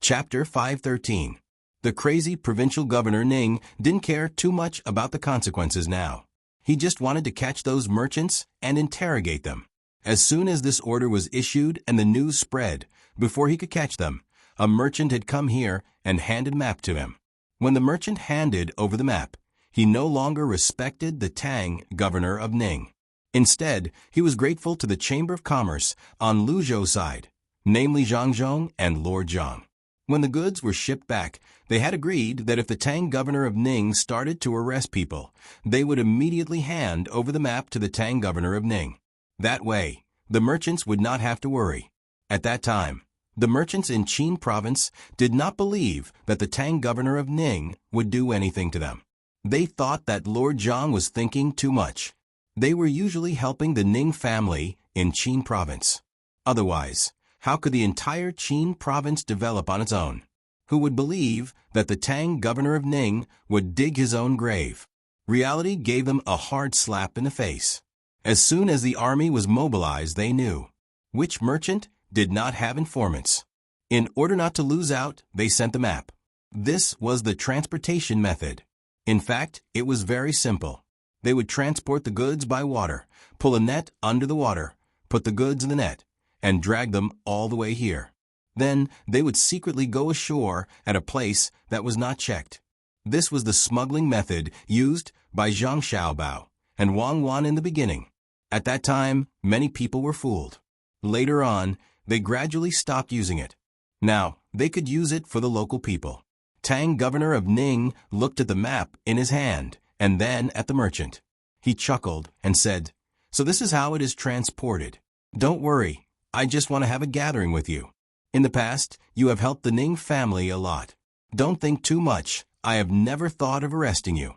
Chapter 513. The crazy provincial governor Ning didn't care too much about the consequences now. He just wanted to catch those merchants and interrogate them. As soon as this order was issued and the news spread, before he could catch them, a merchant had come here and handed a map to him. When the merchant handed over the map, he no longer respected the Tang governor of Ning. Instead, he was grateful to the Chamber of Commerce on Luzhou's side, namely Zhang Zhong and Lord Zhang. When the goods were shipped back, they had agreed that if the Tang governor of Ning started to arrest people, they would immediately hand over the map to the Tang governor of Ning. That way, the merchants would not have to worry. At that time, the merchants in Qin province did not believe that the Tang governor of Ning would do anything to them. They thought that Lord Zhang was thinking too much. They were usually helping the Ning family in Qin province. Otherwise, how could the entire Qin province develop on its own? Who would believe that the Tang governor of Ning would dig his own grave? Reality gave them a hard slap in the face. As soon as the army was mobilized, they knew which merchant did not have informants. In order not to lose out, they sent the map. This was the transportation method. In fact, it was very simple. They would transport the goods by water, pull a net under the water, put the goods in the net, and drag them all the way here. Then they would secretly go ashore at a place that was not checked. This was the smuggling method used by Zhang Xiaobao and Wang Wan in the beginning. At that time, many people were fooled. Later on, they gradually stopped using it. Now, they could use it for the local people. Tang governor of Ning looked at the map in his hand and then at the merchant. He chuckled and said, "So this is how it is transported. Don't worry. I just want to have a gathering with you. In the past, you have helped the Ning family a lot. Don't think too much. I have never thought of arresting you.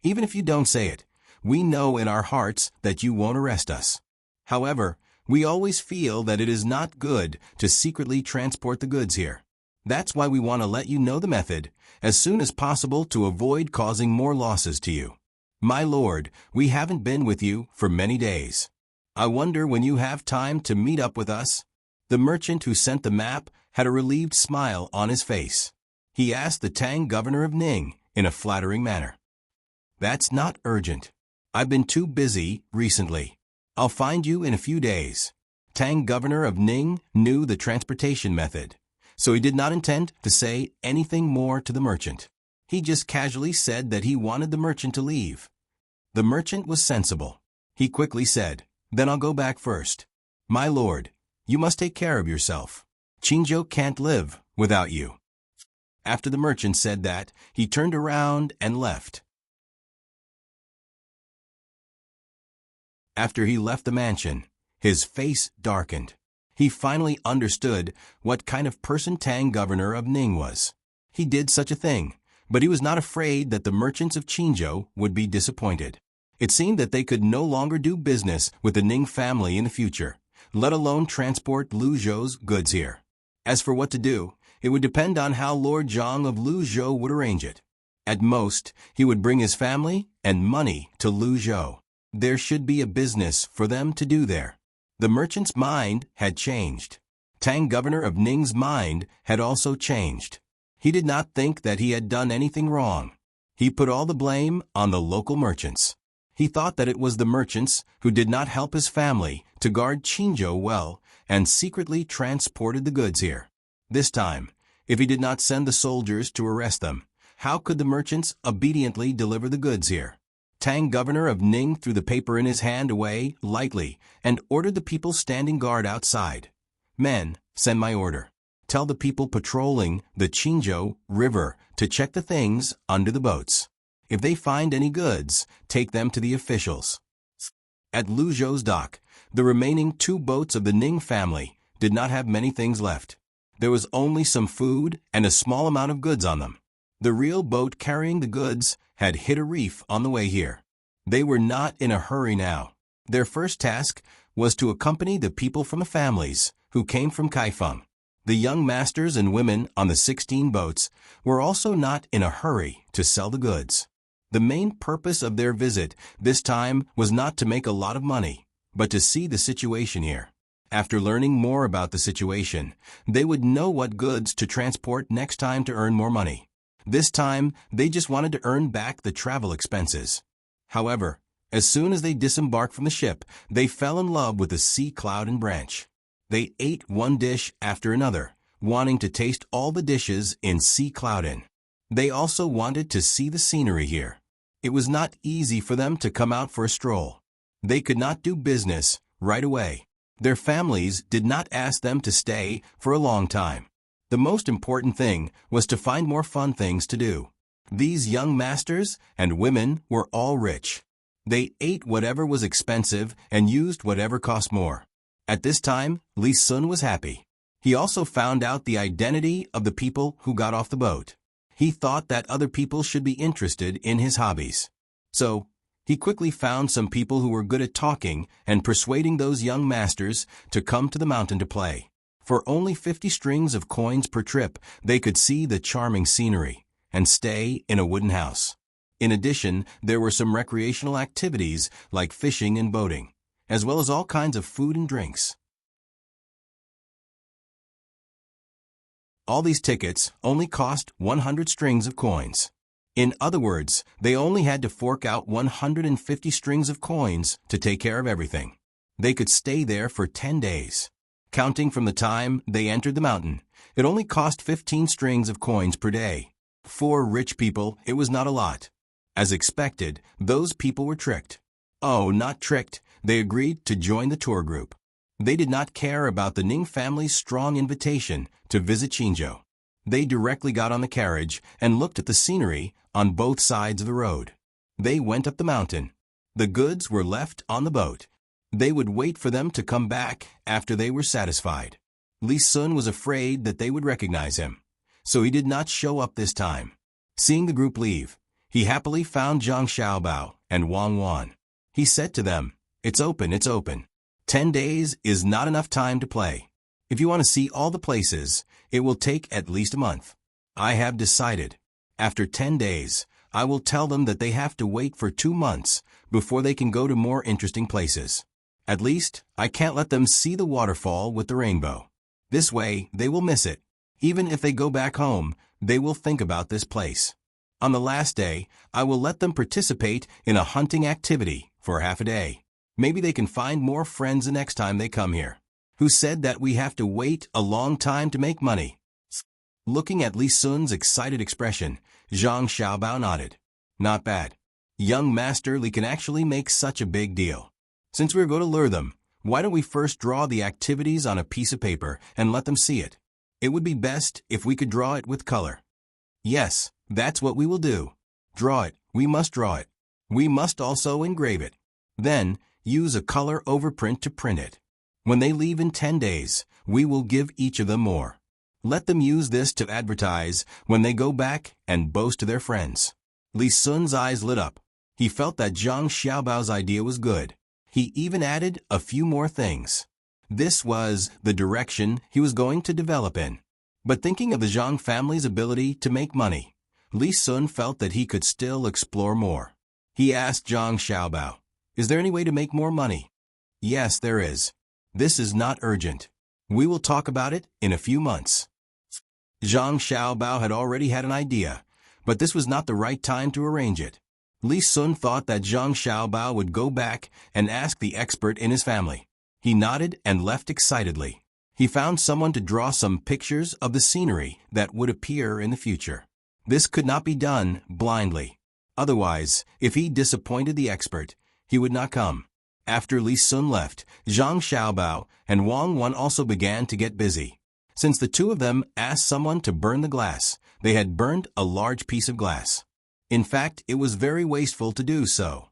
Even if you don't say it, we know in our hearts that you won't arrest us. However, we always feel that it is not good to secretly transport the goods here. That's why we want to let you know the method as soon as possible to avoid causing more losses to you. My lord, we haven't been with you for many days. I wonder when you have time to meet up with us." The merchant who sent the map had a relieved smile on his face. He asked the Tang governor of Ning in a flattering manner, "That's not urgent. I've been too busy recently. I'll find you in a few days." Tang governor of Ning knew the transportation method, so he did not intend to say anything more to the merchant. He just casually said that he wanted the merchant to leave. The merchant was sensible. He quickly said, "Then I'll go back first. My lord, you must take care of yourself. Qinzhou can't live without you." After the merchant said that, he turned around and left. After he left the mansion, his face darkened. He finally understood what kind of person Tang governor of Ning was. He did such a thing, but he was not afraid that the merchants of Qinzhou would be disappointed. It seemed that they could no longer do business with the Ning family in the future, let alone transport Luzhou's goods here. As for what to do, it would depend on how Lord Zhang of Luzhou would arrange it. At most, he would bring his family and money to Luzhou. There should be a business for them to do there. The merchant's mind had changed. Tang, governor of Ning's mind had also changed. He did not think that he had done anything wrong. He put all the blame on the local merchants. He thought that it was the merchants who did not help his family to guard Qingzhou well and secretly transported the goods here. This time, if he did not send the soldiers to arrest them, how could the merchants obediently deliver the goods here? Tang, governor of Ning, threw the paper in his hand away lightly and ordered the people standing guard outside. Men, send my order. Tell the people patrolling the Qingzhou River to check the things under the boats. If they find any goods, take them to the officials. At Luzhou's dock, the remaining 2 boats of the Ning family did not have many things left. There was only some food and a small amount of goods on them. The real boat carrying the goods had hit a reef on the way here. They were not in a hurry now. Their first task was to accompany the people from the families who came from Kaifeng. The young masters and women on the 16 boats were also not in a hurry to sell the goods. The main purpose of their visit this time was not to make a lot of money, but to see the situation here. After learning more about the situation, they would know what goods to transport next time to earn more money. This time, they just wanted to earn back the travel expenses. However, as soon as they disembarked from the ship, they fell in love with the sea cloud and branch. They ate one dish after another, wanting to taste all the dishes in Sea Cloudin. They also wanted to see the scenery here. It was not easy for them to come out for a stroll. They could not do business right away. Their families did not ask them to stay for a long time. The most important thing was to find more fun things to do. These young masters and women were all rich. They ate whatever was expensive and used whatever cost more. At this time, Li Sun was happy. He also found out the identity of the people who got off the boat. He thought that other people should be interested in his hobbies. So, he quickly found some people who were good at talking and persuading those young masters to come to the mountain to play. For only 50 strings of coins per trip, they could see the charming scenery and stay in a wooden house. In addition, there were some recreational activities like fishing and boating, as well as all kinds of food and drinks. All these tickets only cost 100 strings of coins. In other words, they only had to fork out 150 strings of coins to take care of everything. They could stay there for 10 days. Counting from the time they entered the mountain, it only cost 15 strings of coins per day. For rich people, it was not a lot. As expected, those people were tricked. Oh, not tricked. They agreed to join the tour group. They did not care about the Ning family's strong invitation to visit Qingzhou. They directly got on the carriage and looked at the scenery on both sides of the road. They went up the mountain. The goods were left on the boat. They would wait for them to come back after they were satisfied. Li Sun was afraid that they would recognize him, so he did not show up this time. Seeing the group leave, he happily found Zhang Xiaobao and Wang Wan. He said to them, "It's open, it's open. 10 days is not enough time to play. If you want to see all the places, it will take at least a month. I have decided. After 10 days, I will tell them that they have to wait for 2 months before they can go to more interesting places. At least, I can't let them see the waterfall with the rainbow. This way, they will miss it. Even if they go back home, they will think about this place. On the last day, I will let them participate in a hunting activity for half a day. Maybe they can find more friends the next time they come here." Who said that we have to wait a long time to make money? Looking at Li Sun's excited expression, Zhang Xiaobao nodded. Not bad. Young Master Li can actually make such a big deal. Since we're going to lure them, why don't we first draw the activities on a piece of paper and let them see it? It would be best if we could draw it with color. Yes, that's what we will do. Draw it. We must draw it. We must also engrave it. Then, use a color overprint to print it. When they leave in 10 days, we will give each of them more. Let them use this to advertise when they go back and boast to their friends. Li Sun's eyes lit up. He felt that Zhang Xiaobao's idea was good. He even added a few more things. This was the direction he was going to develop in. But thinking of the Zhang family's ability to make money, Li Sun felt that he could still explore more. He asked Zhang Xiaobao, "Is there any way to make more money?" "Yes, there is. This is not urgent. We will talk about it in a few months. Zhang Xiaobao had already had an idea, but this was not the right time to arrange it. Li Sun thought that Zhang Xiaobao would go back and ask the expert in his family. He nodded and left excitedly. He found someone to draw some pictures of the scenery that would appear in the future. This could not be done blindly. Otherwise, if he disappointed the expert, he would not come. After Li Sun left, Zhang Xiaobao and Wang Wan also began to get busy. Since the two of them asked someone to burn the glass, they had burned a large piece of glass. In fact, it was very wasteful to do so.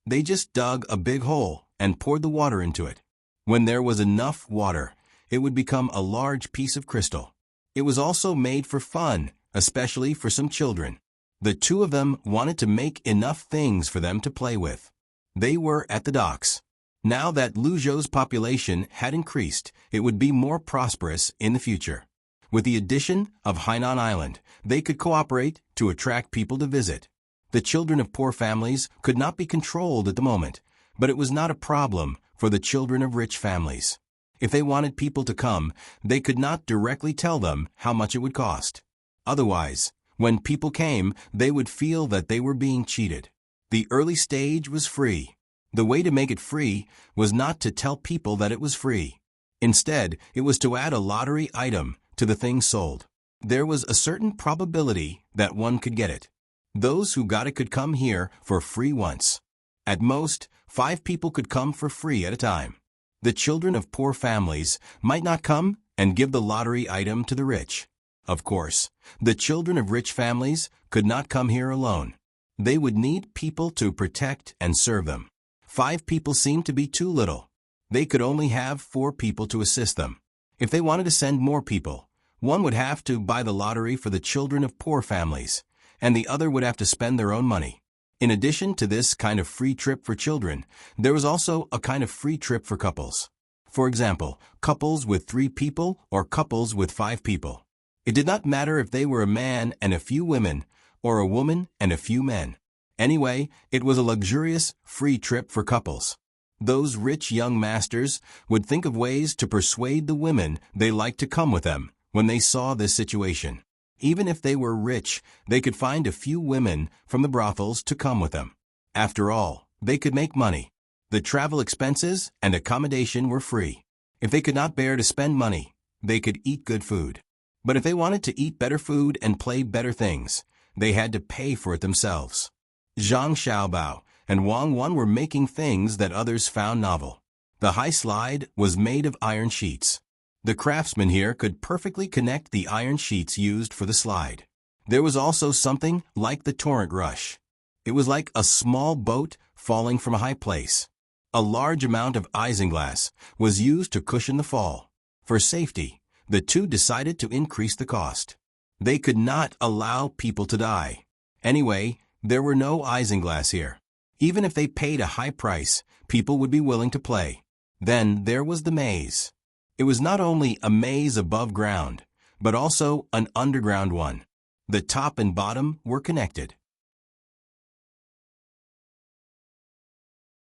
They just dug a big hole and poured the water into it. When there was enough water, it would become a large piece of crystal. It was also made for fun, especially for some children. The two of them wanted to make enough things for them to play with. They were at the docks. Now that Luzhou's population had increased, it would be more prosperous in the future. With the addition of Hainan Island, they could cooperate to attract people to visit. The children of poor families could not be controlled at the moment, but it was not a problem for the children of rich families. If they wanted people to come, they could not directly tell them how much it would cost. Otherwise, when people came, they would feel that they were being cheated. The early stage was free. The way to make it free was not to tell people that it was free. Instead, it was to add a lottery item to the thing sold. There was a certain probability that one could get it. Those who got it could come here for free once. At most, 5 people could come for free at a time. The children of poor families might not come and give the lottery item to the rich. Of course, the children of rich families could not come here alone. They would need people to protect and serve them. 5 people seemed to be too little. They could only have 4 people to assist them. If they wanted to send more people, one would have to buy the lottery for the children of poor families, and the other would have to spend their own money. In addition to this kind of free trip for children, there was also a kind of free trip for couples. For example, couples with 3 people or couples with 5 people. It did not matter if they were a man and a few women, or a woman and a few men. Anyway, it was a luxurious, free trip for couples. Those rich young masters would think of ways to persuade the women they liked to come with them when they saw this situation. Even if they were rich, they could find a few women from the brothels to come with them. After all, they could make money. The travel expenses and accommodation were free. If they could not bear to spend money, they could eat good food. But if they wanted to eat better food and play better things, they had to pay for it themselves. Zhang Xiaobao and Wang Wan were making things that others found novel. The high slide was made of iron sheets. The craftsman here could perfectly connect the iron sheets used for the slide. There was also something like the torrent rush. It was like a small boat falling from a high place. A large amount of isinglass was used to cushion the fall. For safety, the two decided to increase the cost. They could not allow people to die. Anyway, there were no isinglass here. Even if they paid a high price, people would be willing to play. Then there was the maze. It was not only a maze above ground, but also an underground one. The top and bottom were connected.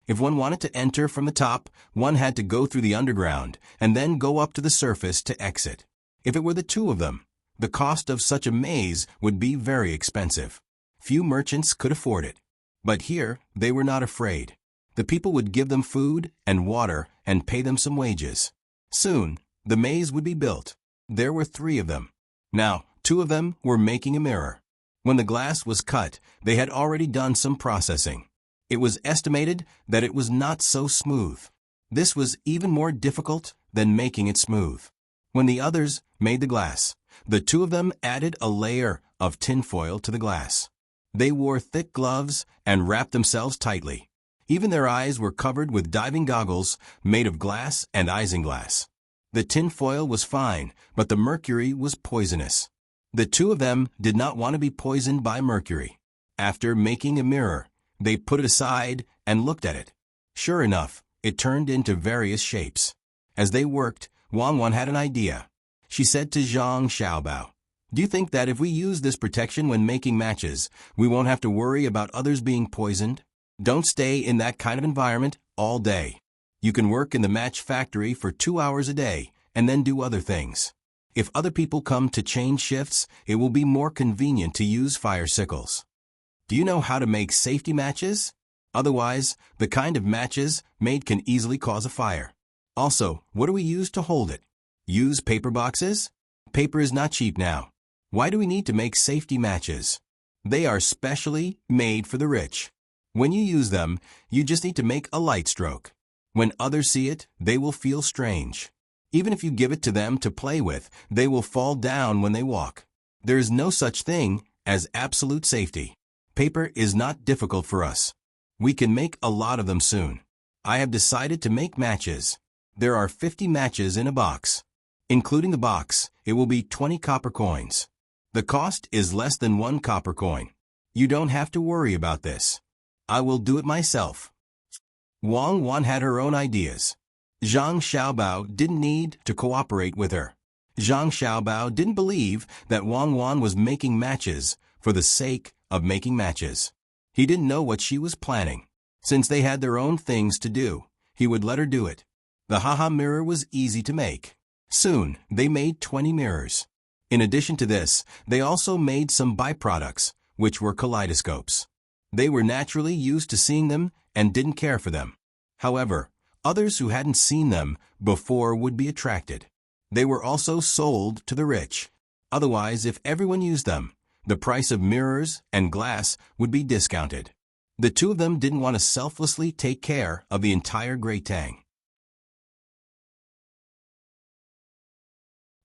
If one wanted to enter from the top, one had to go through the underground and then go up to the surface to exit. If it were the two of them, the cost of such a maze would be very expensive. Few merchants could afford it. But here, they were not afraid. The people would give them food and water and pay them some wages. Soon, the maze would be built. There were 3 of them. Now, 2 of them were making a mirror. When the glass was cut, they had already done some processing. It was estimated that it was not so smooth. This was even more difficult than making it smooth. When the others made the glass, the 2 of them added a layer of tinfoil to the glass. They wore thick gloves and wrapped themselves tightly. Even their eyes were covered with diving goggles made of glass and isinglass. The tinfoil was fine, but the mercury was poisonous. The 2 of them did not want to be poisoned by mercury. After making a mirror, they put it aside and looked at it. Sure enough, it turned into various shapes. As they worked, Wang Wan had an idea. She said to Zhang Xiaobao, "Do you think that if we use this protection when making matches, we won't have to worry about others being poisoned? Don't stay in that kind of environment all day. You can work in the match factory for 2 hours a day and then do other things. If other people come to change shifts, it will be more convenient to use fire sickles. Do you know how to make safety matches? Otherwise, the kind of matches made can easily cause a fire. Also, what do we use to hold it? Use paper boxes? Paper is not cheap now. Why do we need to make safety matches? They are specially made for the rich. When you use them, you just need to make a light stroke. When others see it, they will feel strange. Even if you give it to them to play with, they will fall down when they walk. There is no such thing as absolute safety. Paper is not difficult for us. We can make a lot of them soon. I have decided to make matches. There are 50 matches in a box. Including the box, it will be 20 copper coins. The cost is less than 1 copper coin. You don't have to worry about this. I will do it myself. Wang Wan had her own ideas. Zhang Xiaobao didn't need to cooperate with her. Zhang Xiaobao didn't believe that Wang Wan was making matches for the sake of making matches. He didn't know what she was planning. Since they had their own things to do, he would let her do it. The haha mirror was easy to make. Soon, they made 20 mirrors. In addition to this, they also made some byproducts, which were kaleidoscopes. They were naturally used to seeing them and didn't care for them. However, others who hadn't seen them before would be attracted. They were also sold to the rich. Otherwise, if everyone used them, the price of mirrors and glass would be discounted. The two of them didn't want to selflessly take care of the entire Great Tang.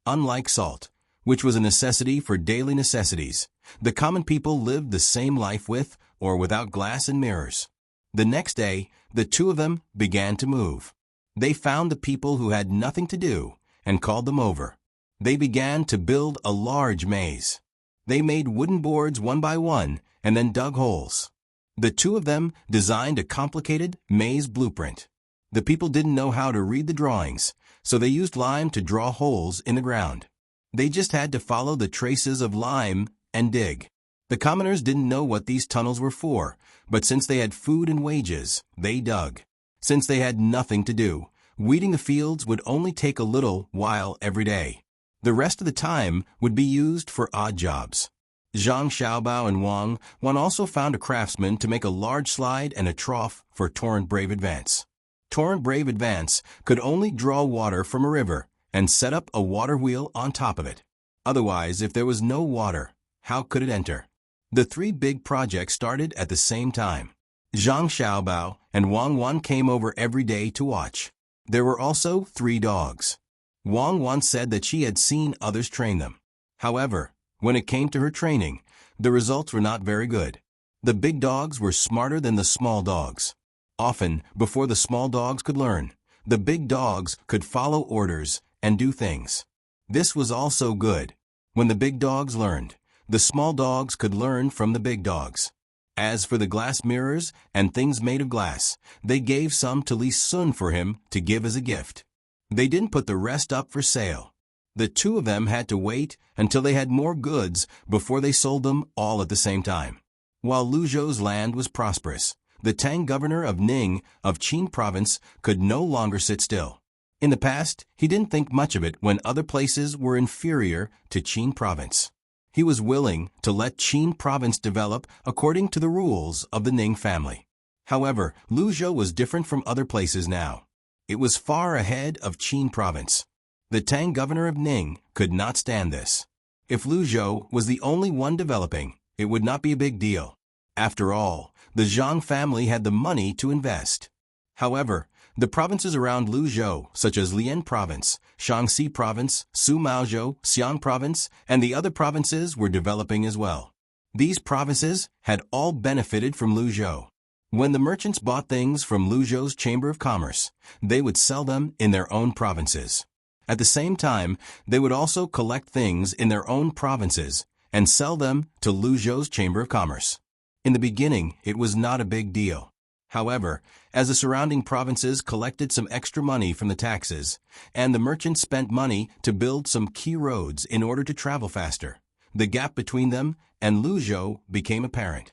Unlike salt, which was a necessity for daily necessities, the common people lived the same life with or without glass and mirrors. The next day, the two of them began to move. They found the people who had nothing to do and called them over. They began to build a large maze. They made wooden boards one by one and then dug holes. The two of them designed a complicated maze blueprint. The people didn't know how to read the drawings, so they used lime to draw holes in the ground. They just had to follow the traces of lime and dig. The commoners didn't know what these tunnels were for, but since they had food and wages, they dug. Since they had nothing to do, weeding the fields would only take a little while every day. The rest of the time would be used for odd jobs. Zhang Xiaobao and Wang Wan also found a craftsman to make a large slide and a trough for Torrent Brave Advance. Torrent Brave Advance could only draw water from a river and set up a water wheel on top of it. Otherwise, if there was no water, how could it enter? The three big projects started at the same time. Zhang Xiaobao and Wang Wan came over every day to watch. There were also 3 dogs. Wang Wan said that she had seen others train them. However, when it came to her training, the results were not very good. The big dogs were smarter than the small dogs. Often, before the small dogs could learn, the big dogs could follow orders and do things. This was also good. When the big dogs learned, the small dogs could learn from the big dogs. As for the glass mirrors and things made of glass, they gave some to Li Sun for him to give as a gift. They didn't put the rest up for sale. The two of them had to wait until they had more goods before they sold them all at the same time. While Lu Zhou's land was prosperous, the Tang governor of Ning of Qin province could no longer sit still. In the past, he didn't think much of it when other places were inferior to Qin province. He was willing to let Qin province develop according to the rules of the Ning family. However, Lu Zhou was different from other places now. It was far ahead of Qin province. The Tang governor of Ning could not stand this. If Lu Zhou was the only one developing, it would not be a big deal. After all, the Zhang family had the money to invest. However, the provinces around Lu Zhou, such as Lian province, Shaanxi province, Sumaozhou, Xi'an province, and the other provinces were developing as well. These provinces had all benefited from Lu Zhou. When the merchants bought things from Lu Zhou's Chamber of Commerce, they would sell them in their own provinces. At the same time, they would also collect things in their own provinces and sell them to Lu Zhou's Chamber of Commerce. In the beginning, it was not a big deal. However, as the surrounding provinces collected some extra money from the taxes, and the merchants spent money to build some key roads in order to travel faster, the gap between them and Lu Zhou became apparent.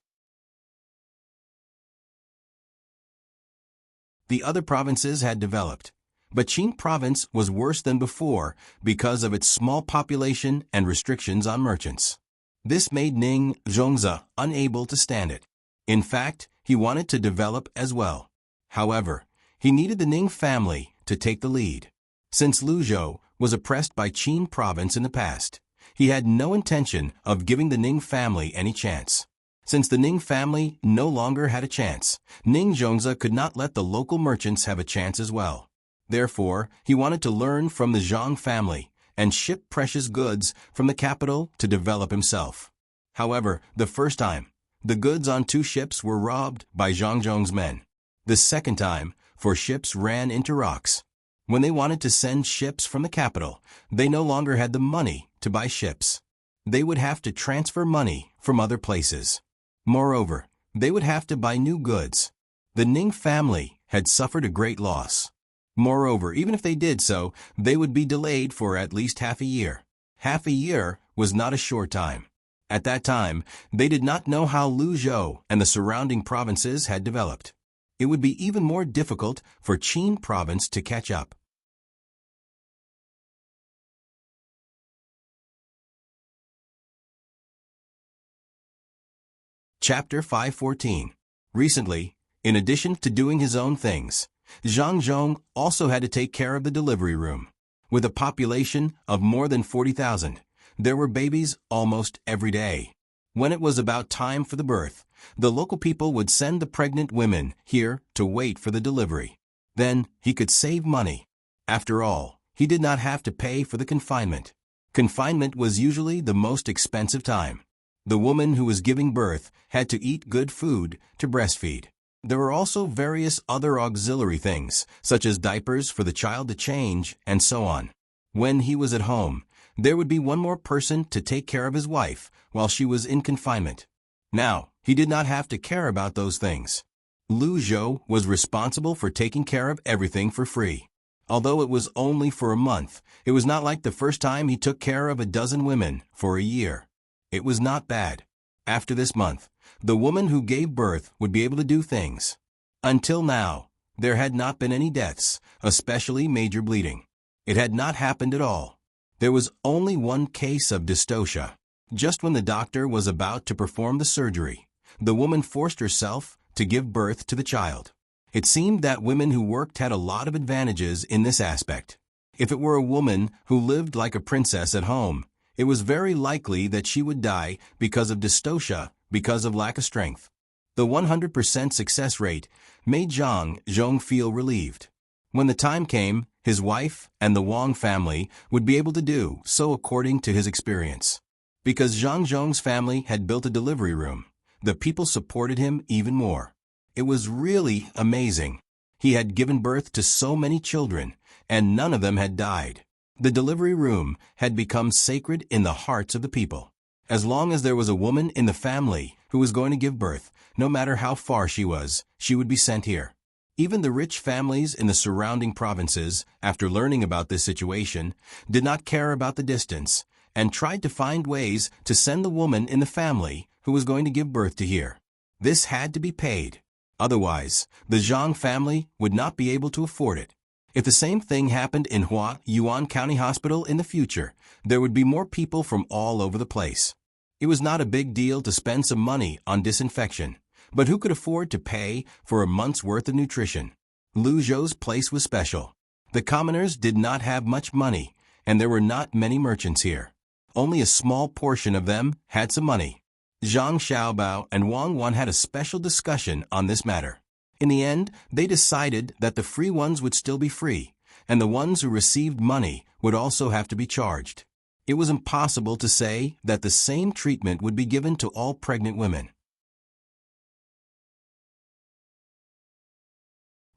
The other provinces had developed. But Qin province was worse than before because of its small population and restrictions on merchants. This made Ning Zhongzi unable to stand it. In fact, he wanted to develop as well. However, he needed the Ning family to take the lead. Since Lu Zhou was oppressed by Qin province in the past, he had no intention of giving the Ning family any chance. Since the Ning family no longer had a chance, Ning Zhongzi could not let the local merchants have a chance as well. Therefore, he wanted to learn from the Zhang family and ship precious goods from the capital to develop himself. However, the first time, the goods on 2 ships were robbed by Zhang Zhong's men. The second time, 4 ships ran into rocks. When they wanted to send ships from the capital, they no longer had the money to buy ships. They would have to transfer money from other places. Moreover, they would have to buy new goods. The Ning family had suffered a great loss. Moreover, even if they did so, they would be delayed for at least half a year. Half a year was not a short time. At that time, they did not know how Lu Zhou and the surrounding provinces had developed. It would be even more difficult for Qin province to catch up. Chapter 514. Recently, in addition to doing his own things, Zhang Zhong also had to take care of the delivery room. With a population of more than 40,000, there were babies almost every day. When it was about time for the birth, the local people would send the pregnant women here to wait for the delivery. Then he could save money. After all, he did not have to pay for the confinement. Confinement was usually the most expensive time. The woman who was giving birth had to eat good food to breastfeed. There were also various other auxiliary things, such as diapers for the child to change, and so on. When he was at home, there would be one more person to take care of his wife while she was in confinement. Now, he did not have to care about those things. Lu Zhou was responsible for taking care of everything for free. Although it was only for a month, it was not like the first time he took care of a dozen women for a year. It was not bad. After this month, the woman who gave birth would be able to do things. Until now, there had not been any deaths, especially major bleeding. It had not happened at all. There was only one case of dystocia. Just when the doctor was about to perform the surgery, the woman forced herself to give birth to the child. It seemed that women who worked had a lot of advantages in this aspect. If it were a woman who lived like a princess at home, it was very likely that she would die because of dystocia, because of lack of strength. The 100% success rate made Zhang Zhong feel relieved. When the time came, his wife and the Wang family would be able to do so according to his experience. Because Zhang Zhong's family had built a delivery room, the people supported him even more. It was really amazing. He had given birth to so many children, and none of them had died. The delivery room had become sacred in the hearts of the people. As long as there was a woman in the family who was going to give birth, no matter how far she would be sent here. Even the rich families in the surrounding provinces, after learning about this situation, did not care about the distance, and tried to find ways to send the woman in the family who was going to give birth to here. This had to be paid. Otherwise, the Zhang family would not be able to afford it. If the same thing happened in Hua Yuan County Hospital in the future, there would be more people from all over the place. It was not a big deal to spend some money on disinfection, but who could afford to pay for a month's worth of nutrition? Lu Zhou's place was special. The commoners did not have much money, and there were not many merchants here. Only a small portion of them had some money. Zhang Xiaobao and Wang Wan had a special discussion on this matter. In the end, they decided that the free ones would still be free, and the ones who received money would also have to be charged. It was impossible to say that the same treatment would be given to all pregnant women.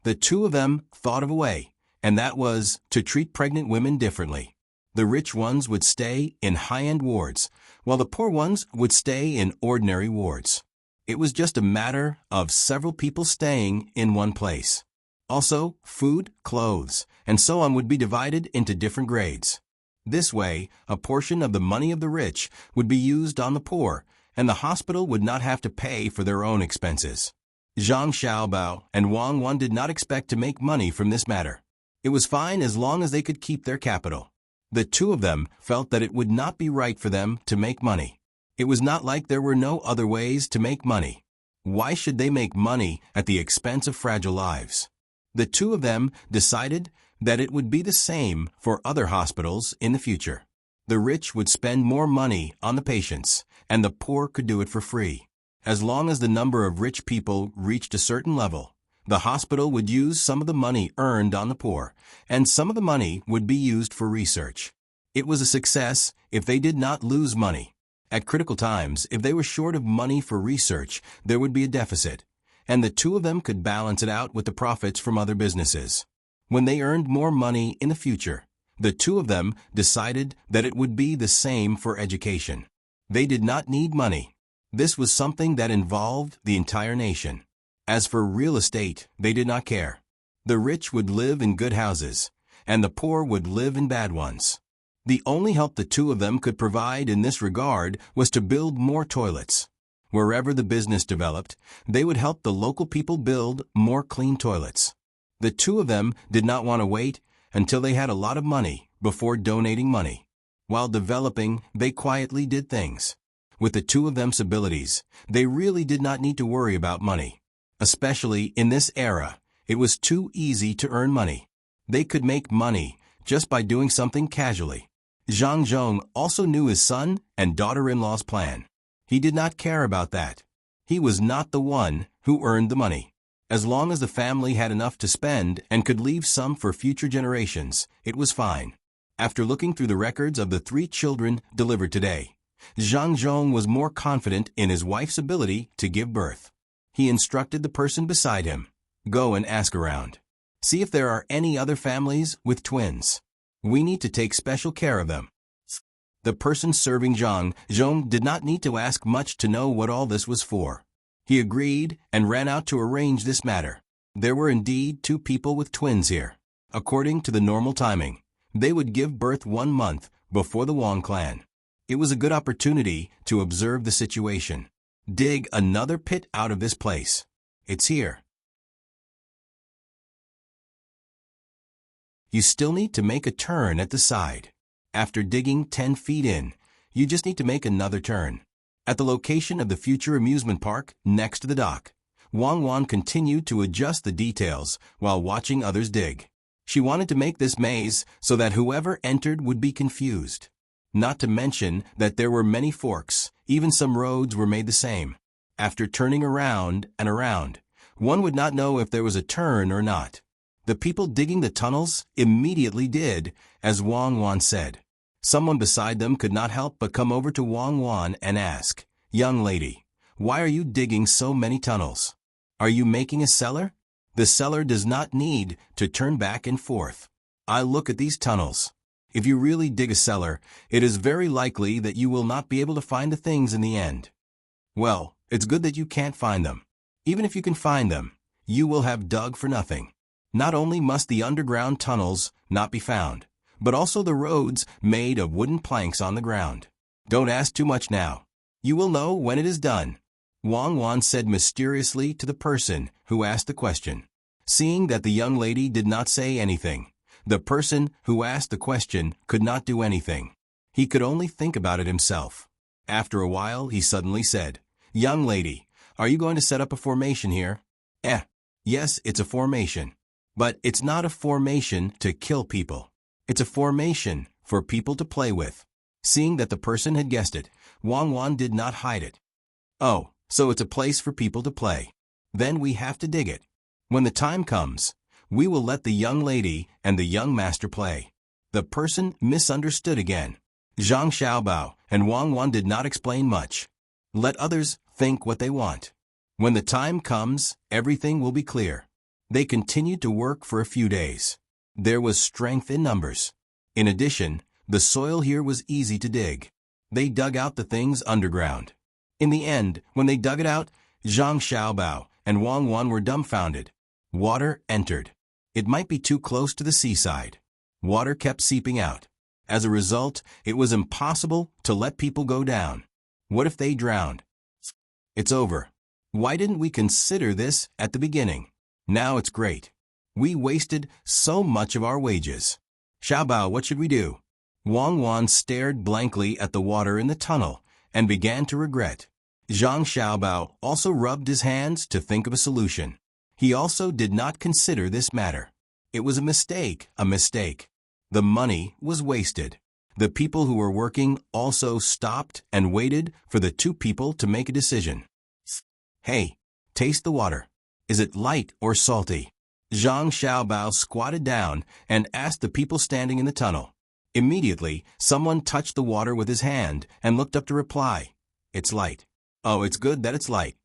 The two of them thought of a way, and that was to treat pregnant women differently. The rich ones would stay in high-end wards, while the poor ones would stay in ordinary wards. It was just a matter of several people staying in one place. Also, food, clothes, and so on would be divided into different grades. This way, a portion of the money of the rich would be used on the poor, and the hospital would not have to pay for their own expenses. Zhang Xiaobao and Wang Wan did not expect to make money from this matter. It was fine as long as they could keep their capital. The two of them felt that it would not be right for them to make money. It was not like there were no other ways to make money. Why should they make money at the expense of fragile lives? The two of them decided that it would be the same for other hospitals in the future. The rich would spend more money on the patients, and the poor could do it for free. As long as the number of rich people reached a certain level, the hospital would use some of the money earned on the poor, and some of the money would be used for research. It was a success if they did not lose money. At critical times, if they were short of money for research, there would be a deficit, and the two of them could balance it out with the profits from other businesses. When they earned more money in the future, the two of them decided that it would be the same for education. They did not need money. This was something that involved the entire nation. As for real estate, they did not care. The rich would live in good houses, and the poor would live in bad ones. The only help the two of them could provide in this regard was to build more toilets. Wherever the business developed, they would help the local people build more clean toilets. The two of them did not want to wait until they had a lot of money before donating money. While developing, they quietly did things. With the two of them's abilities, they really did not need to worry about money. Especially in this era, it was too easy to earn money. They could make money just by doing something casually. Zhang Zhong also knew his son and daughter-in-law's plan. He did not care about that. He was not the one who earned the money. As long as the family had enough to spend and could leave some for future generations, it was fine. After looking through the records of the 3 children delivered today, Zhang Zhong was more confident in his wife's ability to give birth. He instructed the person beside him, "Go and ask around. See if there are any other families with twins. We need to take special care of them." The person serving Zhang Zhong did not need to ask much to know what all this was for. He agreed and ran out to arrange this matter. There were indeed 2 people with twins here. According to the normal timing, they would give birth 1 month before the Wang clan. It was a good opportunity to observe the situation. Dig another pit out of this place. It's here. You still need to make a turn at the side. After digging 10 feet in, you just need to make another turn. At the location of the future amusement park next to the dock, Wang Wan continued to adjust the details while watching others dig. She wanted to make this maze so that whoever entered would be confused. Not to mention that there were many forks, even some roads were made the same. After turning around and around, one would not know if there was a turn or not. The people digging the tunnels immediately did as Wang Wan said. Someone beside them could not help but come over to Wang Wan and ask, "Young lady, why are you digging so many tunnels? Are you making a cellar? The cellar does not need to turn back and forth. I look at these tunnels. If you really dig a cellar, it is very likely that you will not be able to find the things in the end. Well, it's good that you can't find them. Even if you can find them, you will have dug for nothing. Not only must the underground tunnels not be found, but also the roads made of wooden planks on the ground. Don't ask too much now. You will know when it is done," Wang Wan said mysteriously to the person who asked the question. Seeing that the young lady did not say anything, the person who asked the question could not do anything. He could only think about it himself. After a while, he suddenly said, "Young lady, are you going to set up a formation here?" Yes, it's a formation. But it's not a formation to kill people. It's a formation for people to play with." Seeing that the person had guessed it, Wang Wan did not hide it. "Oh, so it's a place for people to play. Then we have to dig it. When the time comes, we will let the young lady and the young master play." The person misunderstood again. Zhang Xiaobao and Wang Wan did not explain much. Let others think what they want. When the time comes, everything will be clear. They continued to work for a few days. There was strength in numbers. In addition, the soil here was easy to dig. They dug out the things underground. In the end, when they dug it out, Zhang Xiaobao and Wang Wan were dumbfounded. Water entered. It might be too close to the seaside. Water kept seeping out. As a result, it was impossible to let people go down. What if they drowned? It's over. Why didn't we consider this at the beginning? Now it's great. We wasted so much of our wages. Xiaobao, what should we do? Wang Wan stared blankly at the water in the tunnel and began to regret. Zhang Xiaobao also rubbed his hands to think of a solution. He also did not consider this matter. It was a mistake. The money was wasted. The people who were working also stopped and waited for the two people to make a decision. Hey, taste the water. Is it light or salty? Zhang Xiaobao squatted down and asked the people standing in the tunnel. Immediately, someone touched the water with his hand and looked up to reply. It's light. Oh, it's good that it's light.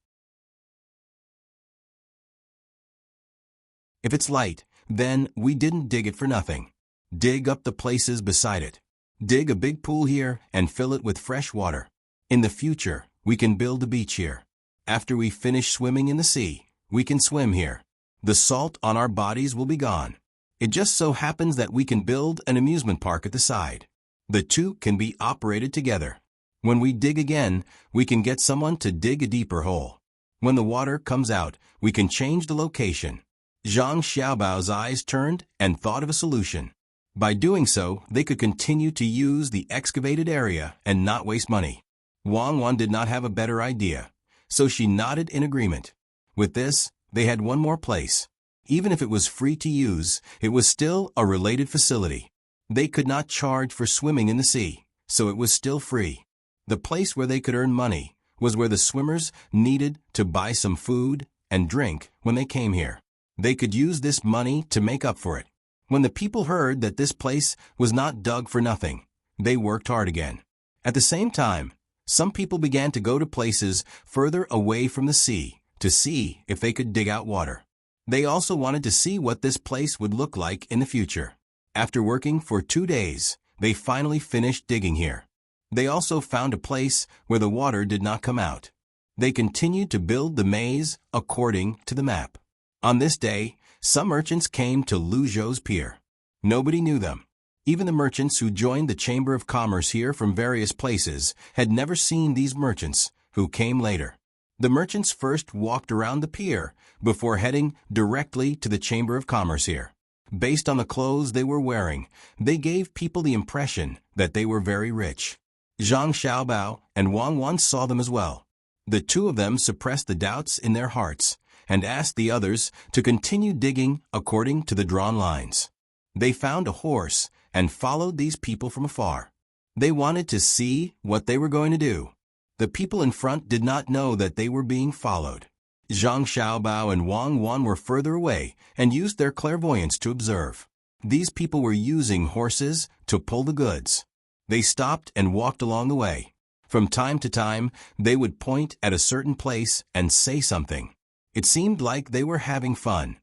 If it's light, then we didn't dig it for nothing. Dig up the places beside it. Dig a big pool here and fill it with fresh water. In the future, we can build a beach here. After we finish swimming in the sea, we can swim here. The salt on our bodies will be gone. It just so happens that we can build an amusement park at the side. The two can be operated together. When we dig again, we can get someone to dig a deeper hole. When the water comes out, we can change the location. Zhang Xiaobao's eyes turned and thought of a solution. By doing so, they could continue to use the excavated area and not waste money. Wang Wan did not have a better idea, so she nodded in agreement. With this, they had one more place. Even if it was free to use, it was still a related facility. They could not charge for swimming in the sea, so it was still free. The place where they could earn money was where the swimmers needed to buy some food and drink when they came here. They could use this money to make up for it. When the people heard that this place was not dug for nothing, they worked hard again. At the same time, some people began to go to places further away from the sea to see if they could dig out water. They also wanted to see what this place would look like in the future. After working for 2 days, they finally finished digging here. They also found a place where the water did not come out. They continued to build the maze according to the map. On this day, some merchants came to Luzhou's pier. Nobody knew them. Even the merchants who joined the Chamber of Commerce here from various places had never seen these merchants, who came later. The merchants first walked around the pier before heading directly to the Chamber of Commerce here. Based on the clothes they were wearing, they gave people the impression that they were very rich. Zhang Xiaobao and Wang Wan saw them as well. The two of them suppressed the doubts in their hearts and asked the others to continue digging according to the drawn lines. They found a horse and followed these people from afar. They wanted to see what they were going to do. The people in front did not know that they were being followed. Zhang Xiaobao and Wang Wan were further away and used their clairvoyance to observe. These people were using horses to pull the goods. They stopped and walked along the way. From time to time, they would point at a certain place and say something. It seemed like they were having fun.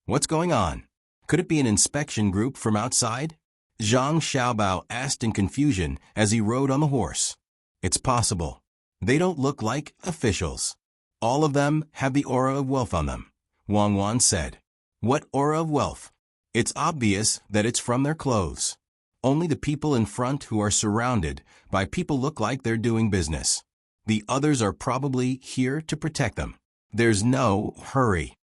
What's going on? Could it be an inspection group from outside? Zhang Xiaobao asked in confusion as he rode on the horse. It's possible. They don't look like officials. All of them have the aura of wealth on them, Wang Wan said. What aura of wealth? It's obvious that it's from their clothes. Only the people in front who are surrounded by people look like they're doing business. The others are probably here to protect them. There's no hurry.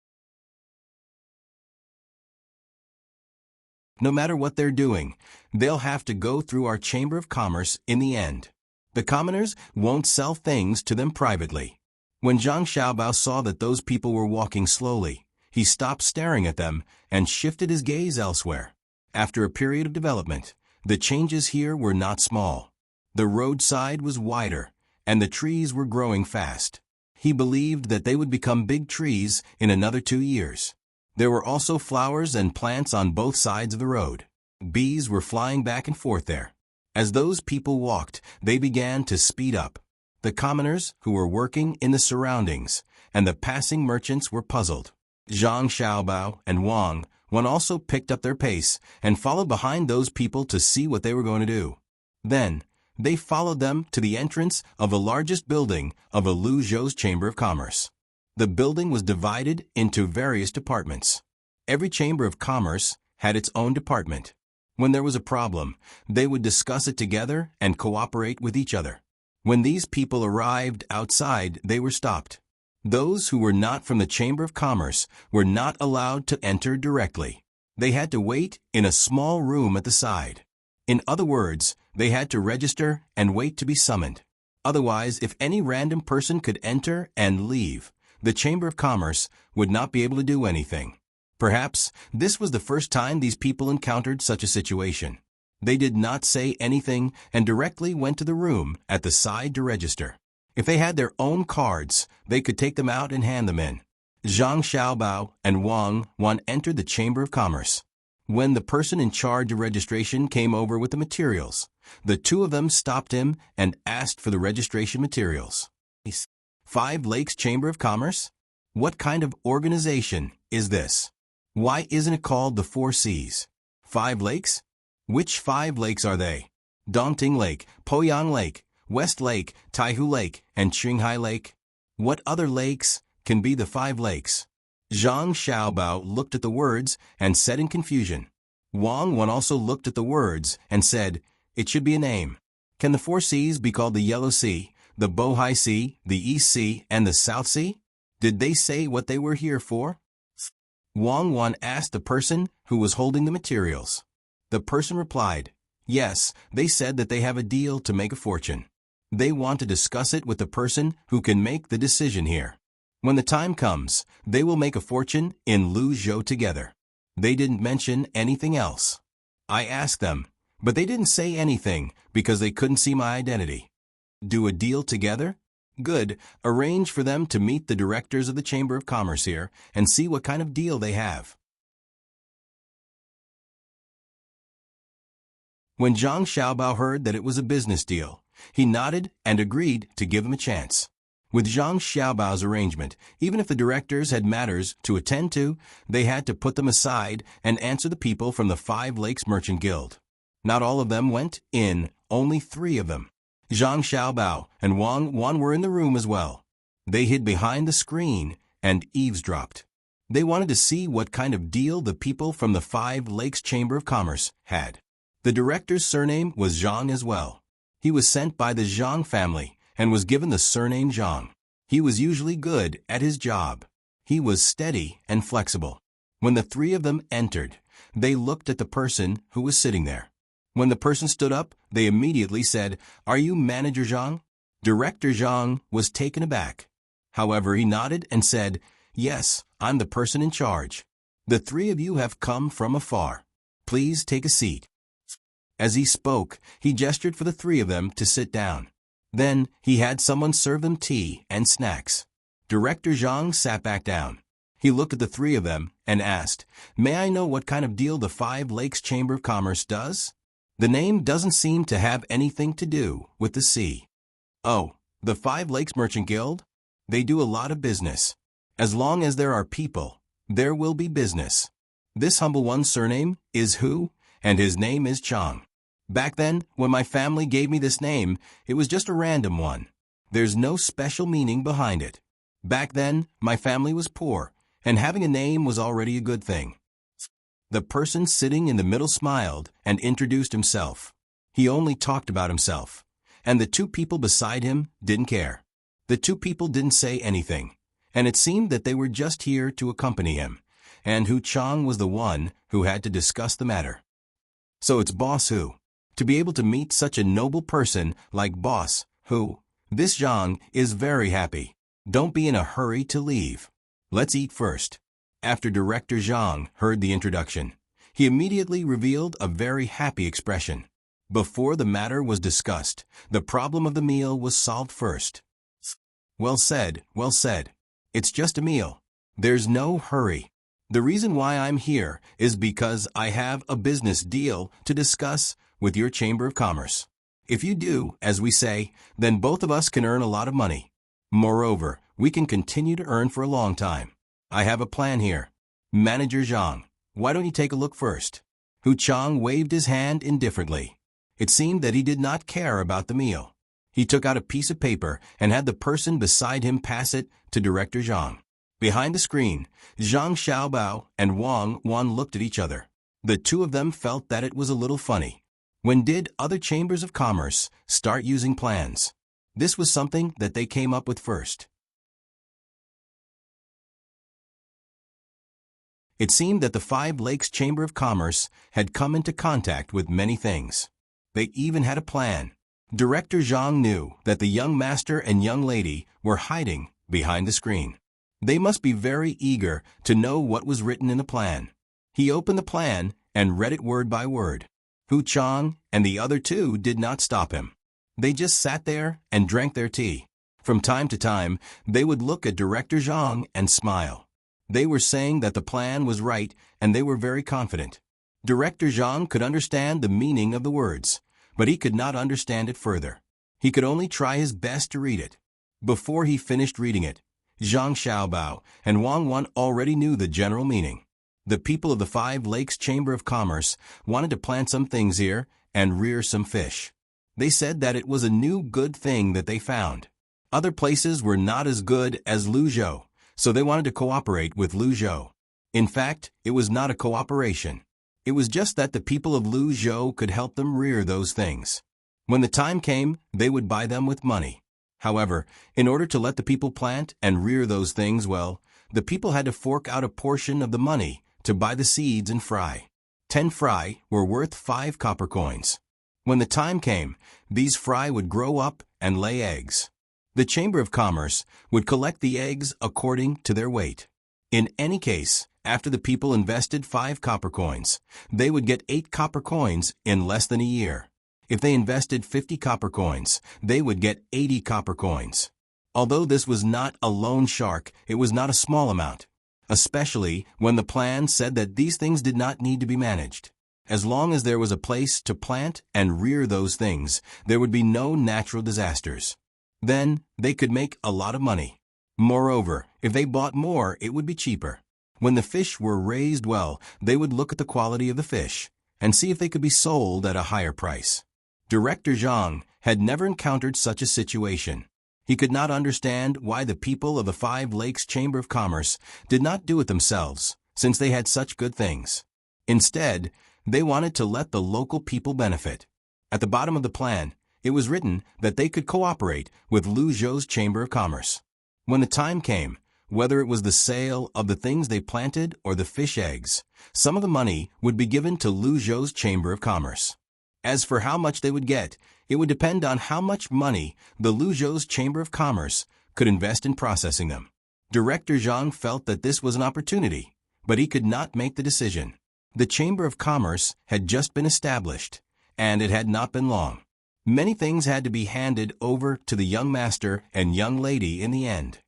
No matter what they're doing, they'll have to go through our Chamber of Commerce in the end. The commoners won't sell things to them privately. When Zhang Xiaobao saw that those people were walking slowly, he stopped staring at them and shifted his gaze elsewhere. After a period of development, the changes here were not small. The roadside was wider, and the trees were growing fast. He believed that they would become big trees in another 2 years. There were also flowers and plants on both sides of the road. Bees were flying back and forth there. As those people walked, they began to speed up. The commoners who were working in the surroundings and the passing merchants were puzzled. Zhang Xiaobao and Wang Wan also picked up their pace and followed behind those people to see what they were going to do. Then, they followed them to the entrance of the largest building of Luzhou's Chamber of Commerce. The building was divided into various departments. Every Chamber of Commerce had its own department. When there was a problem, they would discuss it together and cooperate with each other. When these people arrived outside, they were stopped. Those who were not from the Chamber of Commerce were not allowed to enter directly. They had to wait in a small room at the side. In other words, they had to register and wait to be summoned. Otherwise, if any random person could enter and leave, the Chamber of Commerce would not be able to do anything. Perhaps this was the first time these people encountered such a situation. They did not say anything and directly went to the room at the side to register. If they had their own cards, they could take them out and hand them in. Zhang Xiaobao and Wang Wan entered the Chamber of Commerce. When the person in charge of registration came over with the materials, the two of them stopped him and asked for the registration materials. 5 Lakes Chamber of Commerce? What kind of organization is this? Why isn't it called the 4 Seas? 5 Lakes? Which 5 lakes are they? Dongting Lake, Poyang Lake, West Lake, Taihu Lake, and Qinghai Lake? What other lakes can be the 5 lakes? Zhang Xiaobao looked at the words and said in confusion. Wang Wan also looked at the words and said, it should be a name. Can the 4 seas be called the Yellow Sea, the Bohai Sea, the East Sea, and the South Sea? Did they say what they were here for? Wang Wan asked the person who was holding the materials. The person replied, yes, they said that they have a deal to make a fortune. They want to discuss it with the person who can make the decision here. When the time comes, they will make a fortune in Luzhou together. They didn't mention anything else. I asked them, but they didn't say anything because they couldn't see my identity. Do a deal together? Good. Arrange for them to meet the directors of the Chamber of Commerce here and see what kind of deal they have. When Zhang Xiaobao heard that it was a business deal, he nodded and agreed to give him a chance. With Zhang Xiaobao's arrangement, even if the directors had matters to attend to, they had to put them aside and answer the people from the 5 Lakes Merchant Guild. Not all of them went in, only 3 of them. Zhang Xiaobao and Wang Wan were in the room as well. They hid behind the screen and eavesdropped. They wanted to see what kind of deal the people from the 5 Lakes Chamber of Commerce had. The director's surname was Zhang as well. He was sent by the Zhang family and was given the surname Zhang. He was usually good at his job. He was steady and flexible. When the 3 of them entered, they looked at the person who was sitting there. When the person stood up, they immediately said, "Are you Manager Zhang?" Director Zhang was taken aback. However, he nodded and said, "Yes, I'm the person in charge. The 3 of you have come from afar. Please take a seat." As he spoke, he gestured for the 3 of them to sit down. Then he had someone serve them tea and snacks. Director Zhang sat back down. He looked at the 3 of them and asked, "May I know what kind of deal the 5 Lakes Chamber of Commerce does?" The name doesn't seem to have anything to do with the sea. Oh, the 5 Lakes Merchant Guild? They do a lot of business. As long as there are people, there will be business. This humble one's surname is Hu, and his name is Chang. Back then, when my family gave me this name, it was just a random one. There's no special meaning behind it. Back then, my family was poor, and having a name was already a good thing. The person sitting in the middle smiled and introduced himself. He only talked about himself, and the 2 people beside him didn't care. The 2 people didn't say anything, and it seemed that they were just here to accompany him, and Hu Chang was the one who had to discuss the matter. So it's Boss Hu. To be able to meet such a noble person like Boss Hu, this Zhang is very happy. Don't be in a hurry to leave. Let's eat first. After Director Zhang heard the introduction, he immediately revealed a very happy expression. Before the matter was discussed, the problem of the meal was solved first. Well said, well said. It's just a meal. There's no hurry. The reason why I'm here is because I have a business deal to discuss with your Chamber of Commerce. If you do, as we say, then both of us can earn a lot of money. Moreover, we can continue to earn for a long time. I have a plan here. Manager Zhang, why don't you take a look first? Hu Chang waved his hand indifferently. It seemed that he did not care about the meal. He took out a piece of paper and had the person beside him pass it to Director Zhang. Behind the screen, Zhang Xiaobao and Wang Wan looked at each other. The 2 of them felt that it was a little funny. When did other chambers of commerce start using plans? This was something that they came up with first. It seemed that the Five Lakes Chamber of Commerce had come into contact with many things. They even had a plan. Director Zhang knew that the young master and young lady were hiding behind the screen. They must be very eager to know what was written in the plan. He opened the plan and read it word by word. Hu Chang and the other two did not stop him. They just sat there and drank their tea. From time to time, they would look at Director Zhang and smile. They were saying that the plan was right and they were very confident. Director Zhang could understand the meaning of the words, but he could not understand it further. He could only try his best to read it. Before he finished reading it, Zhang Xiaobao and Wang Wan already knew the general meaning. The people of the Five Lakes Chamber of Commerce wanted to plant some things here and rear some fish. They said that it was a new good thing that they found. Other places were not as good as Luzhou, so they wanted to cooperate with Luzhou. In fact, it was not a cooperation. It was just that the people of Luzhou could help them rear those things. When the time came, they would buy them with money. However, in order to let the people plant and rear those things well, the people had to fork out a portion of the money to buy the seeds and fry. 10 fry were worth 5 copper coins. When the time came, these fry would grow up and lay eggs. The Chamber of Commerce would collect the eggs according to their weight. In any case, after the people invested 5 copper coins, they would get 8 copper coins in less than a year. If they invested 50 copper coins, they would get 80 copper coins. Although this was not a loan shark, it was not a small amount, especially when the plan said that these things did not need to be managed. As long as there was a place to plant and rear those things, there would be no natural disasters. Then, they could make a lot of money. Moreover, if they bought more, it would be cheaper. When the fish were raised well, they would look at the quality of the fish and see if they could be sold at a higher price. Director Zhang had never encountered such a situation. He could not understand why the people of the Five Lakes Chamber of Commerce did not do it themselves, since they had such good things. Instead, they wanted to let the local people benefit. At the bottom of the plan, it was written that they could cooperate with Luzhou's Chamber of Commerce. When the time came, whether it was the sale of the things they planted or the fish eggs, some of the money would be given to Luzhou's Chamber of Commerce. As for how much they would get, it would depend on how much money the Luzhou's Chamber of Commerce could invest in processing them. Director Zhang felt that this was an opportunity, but he could not make the decision. The Chamber of Commerce had just been established, and it had not been long. Many things had to be handed over to the young master and young lady in the end.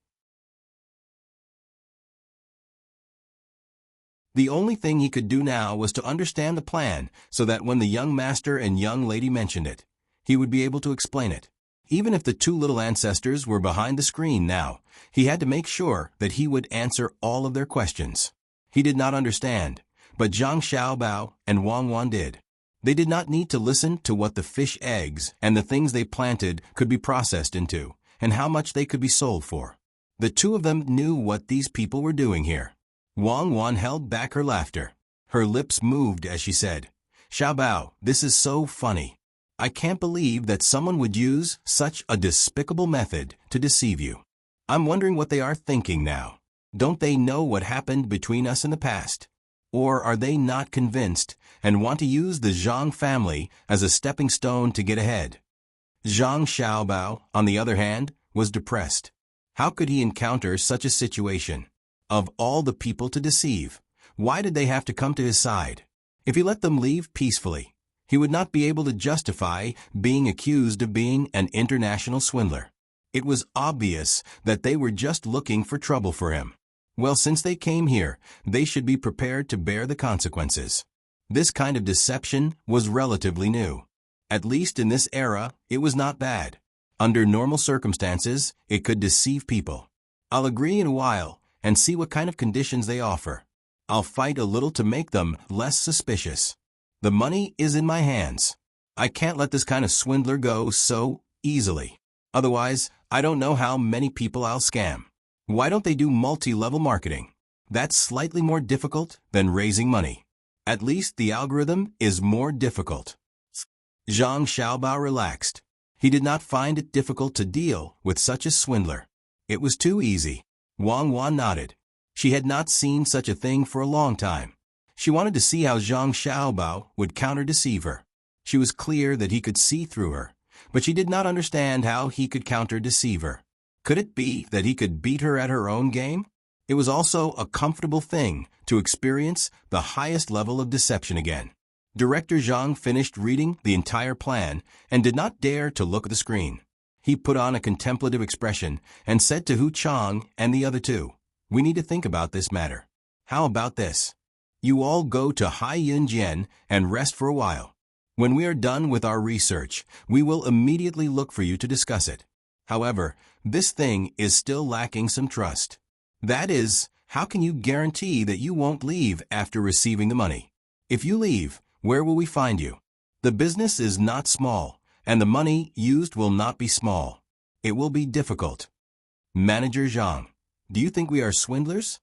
The only thing he could do now was to understand the plan so that when the young master and young lady mentioned it, he would be able to explain it. Even if the two little ancestors were behind the screen now, he had to make sure that he would answer all of their questions. He did not understand, but Zhang Xiaobao and Wang Wan did. They did not need to listen to what the fish eggs and the things they planted could be processed into, and how much they could be sold for. The two of them knew what these people were doing here. Wang Wan held back her laughter. Her lips moved as she said, "Xiaobao, this is so funny. I can't believe that someone would use such a despicable method to deceive you. I'm wondering what they are thinking now. Don't they know what happened between us in the past? Or are they not convinced and want to use the Zhang family as a stepping stone to get ahead?" Zhang Xiaobao, on the other hand, was depressed. How could he encounter such a situation? Of all the people to deceive, why did they have to come to his side? If he let them leave peacefully, he would not be able to justify being accused of being an international swindler. It was obvious that they were just looking for trouble for him. Well, since they came here, they should be prepared to bear the consequences. This kind of deception was relatively new. At least in this era, it was not bad. Under normal circumstances, it could deceive people. I'll agree in a while and see what kind of conditions they offer. I'll fight a little to make them less suspicious. The money is in my hands. I can't let this kind of swindler go so easily. Otherwise, I don't know how many people I'll scam. Why don't they do multi-level marketing? That's slightly more difficult than raising money. At least the algorithm is more difficult. Zhang Xiaobao relaxed. He did not find it difficult to deal with such a swindler. It was too easy. Wang Wan nodded. She had not seen such a thing for a long time. She wanted to see how Zhang Xiaobao would counter-deceive her. She was clear that he could see through her, but she did not understand how he could counter-deceive her. Could it be that he could beat her at her own game? It was also a comfortable thing to experience the highest level of deception again. Director Zhang finished reading the entire plan and did not dare to look at the screen. He put on a contemplative expression and said to Hu Chang and the other two, "We need to think about this matter. How about this? You all go to Haiyunjian and rest for a while. When we are done with our research, we will immediately look for you to discuss it. However, this thing is still lacking some trust. That is, how can you guarantee that you won't leave after receiving the money? If you leave, where will we find you? The business is not small, and the money used will not be small. It will be difficult. Manager Zhang, do you think we are swindlers?"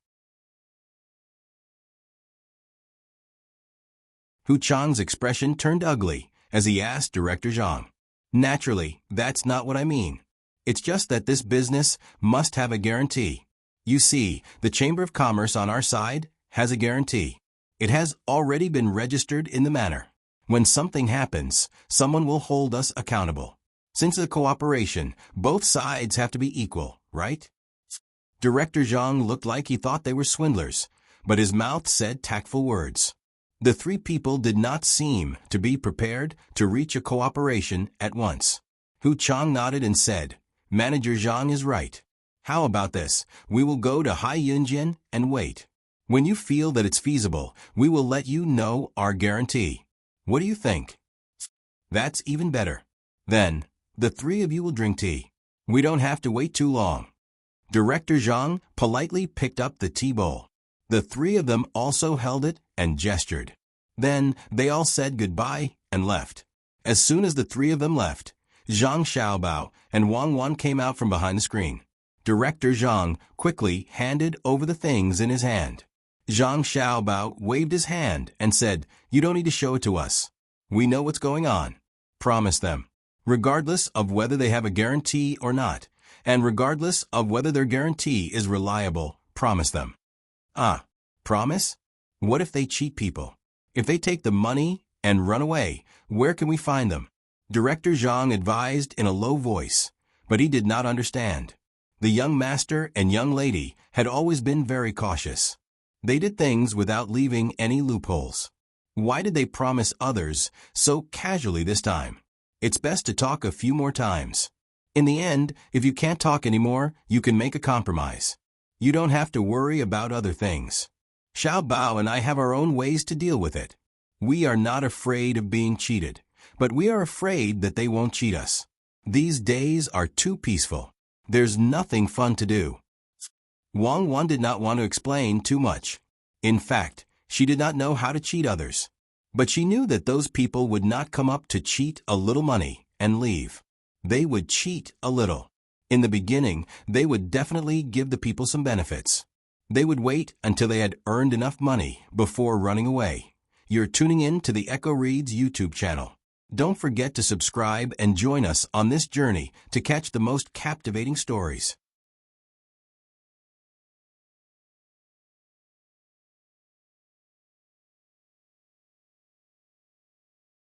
Hu Chang's expression turned ugly as he asked Director Zhang. "Naturally, that's not what I mean. It's just that this business must have a guarantee. You see, the Chamber of Commerce on our side has a guarantee. It has already been registered in the manner. When something happens, someone will hold us accountable. Since the cooperation, both sides have to be equal, right?" Director Zhang looked like he thought they were swindlers, but his mouth said tactful words. The three people did not seem to be prepared to reach a cooperation at once. Hu Chang nodded and said, "Manager Zhang is right. How about this? We will go to Haiyunjian and wait. When you feel that it's feasible, we will let you know our guarantee. What do you think?" "That's even better. Then, the three of you will drink tea. We don't have to wait too long." Director Zhang politely picked up the tea bowl. The three of them also held it and gestured. Then they all said goodbye and left. As soon as the three of them left, Zhang Xiaobao and Wang Wan came out from behind the screen. Director Zhang quickly handed over the things in his hand. Zhang Xiaobao waved his hand and said, "You don't need to show it to us. We know what's going on. Promise them, regardless of whether they have a guarantee or not, and regardless of whether their guarantee is reliable, promise them." "Ah, promise? What if they cheat people? If they take the money and run away, where can we find them?" Director Zhang advised in a low voice, but he did not understand. The young master and young lady had always been very cautious. They did things without leaving any loopholes. Why did they promise others so casually this time? It's best to talk a few more times. In the end, if you can't talk anymore, you can make a compromise. You don't have to worry about other things. Xiao Bao and I have our own ways to deal with it. We are not afraid of being cheated, but we are afraid that they won't cheat us. These days are too peaceful. There's nothing fun to do. Wang Wan did not want to explain too much. In fact, she did not know how to cheat others. But she knew that those people would not come up to cheat a little money and leave. They would cheat a little. In the beginning, they would definitely give the people some benefits. They would wait until they had earned enough money before running away. You're tuning in to the Echo Reads YouTube channel. Don't forget to subscribe and join us on this journey to catch the most captivating stories.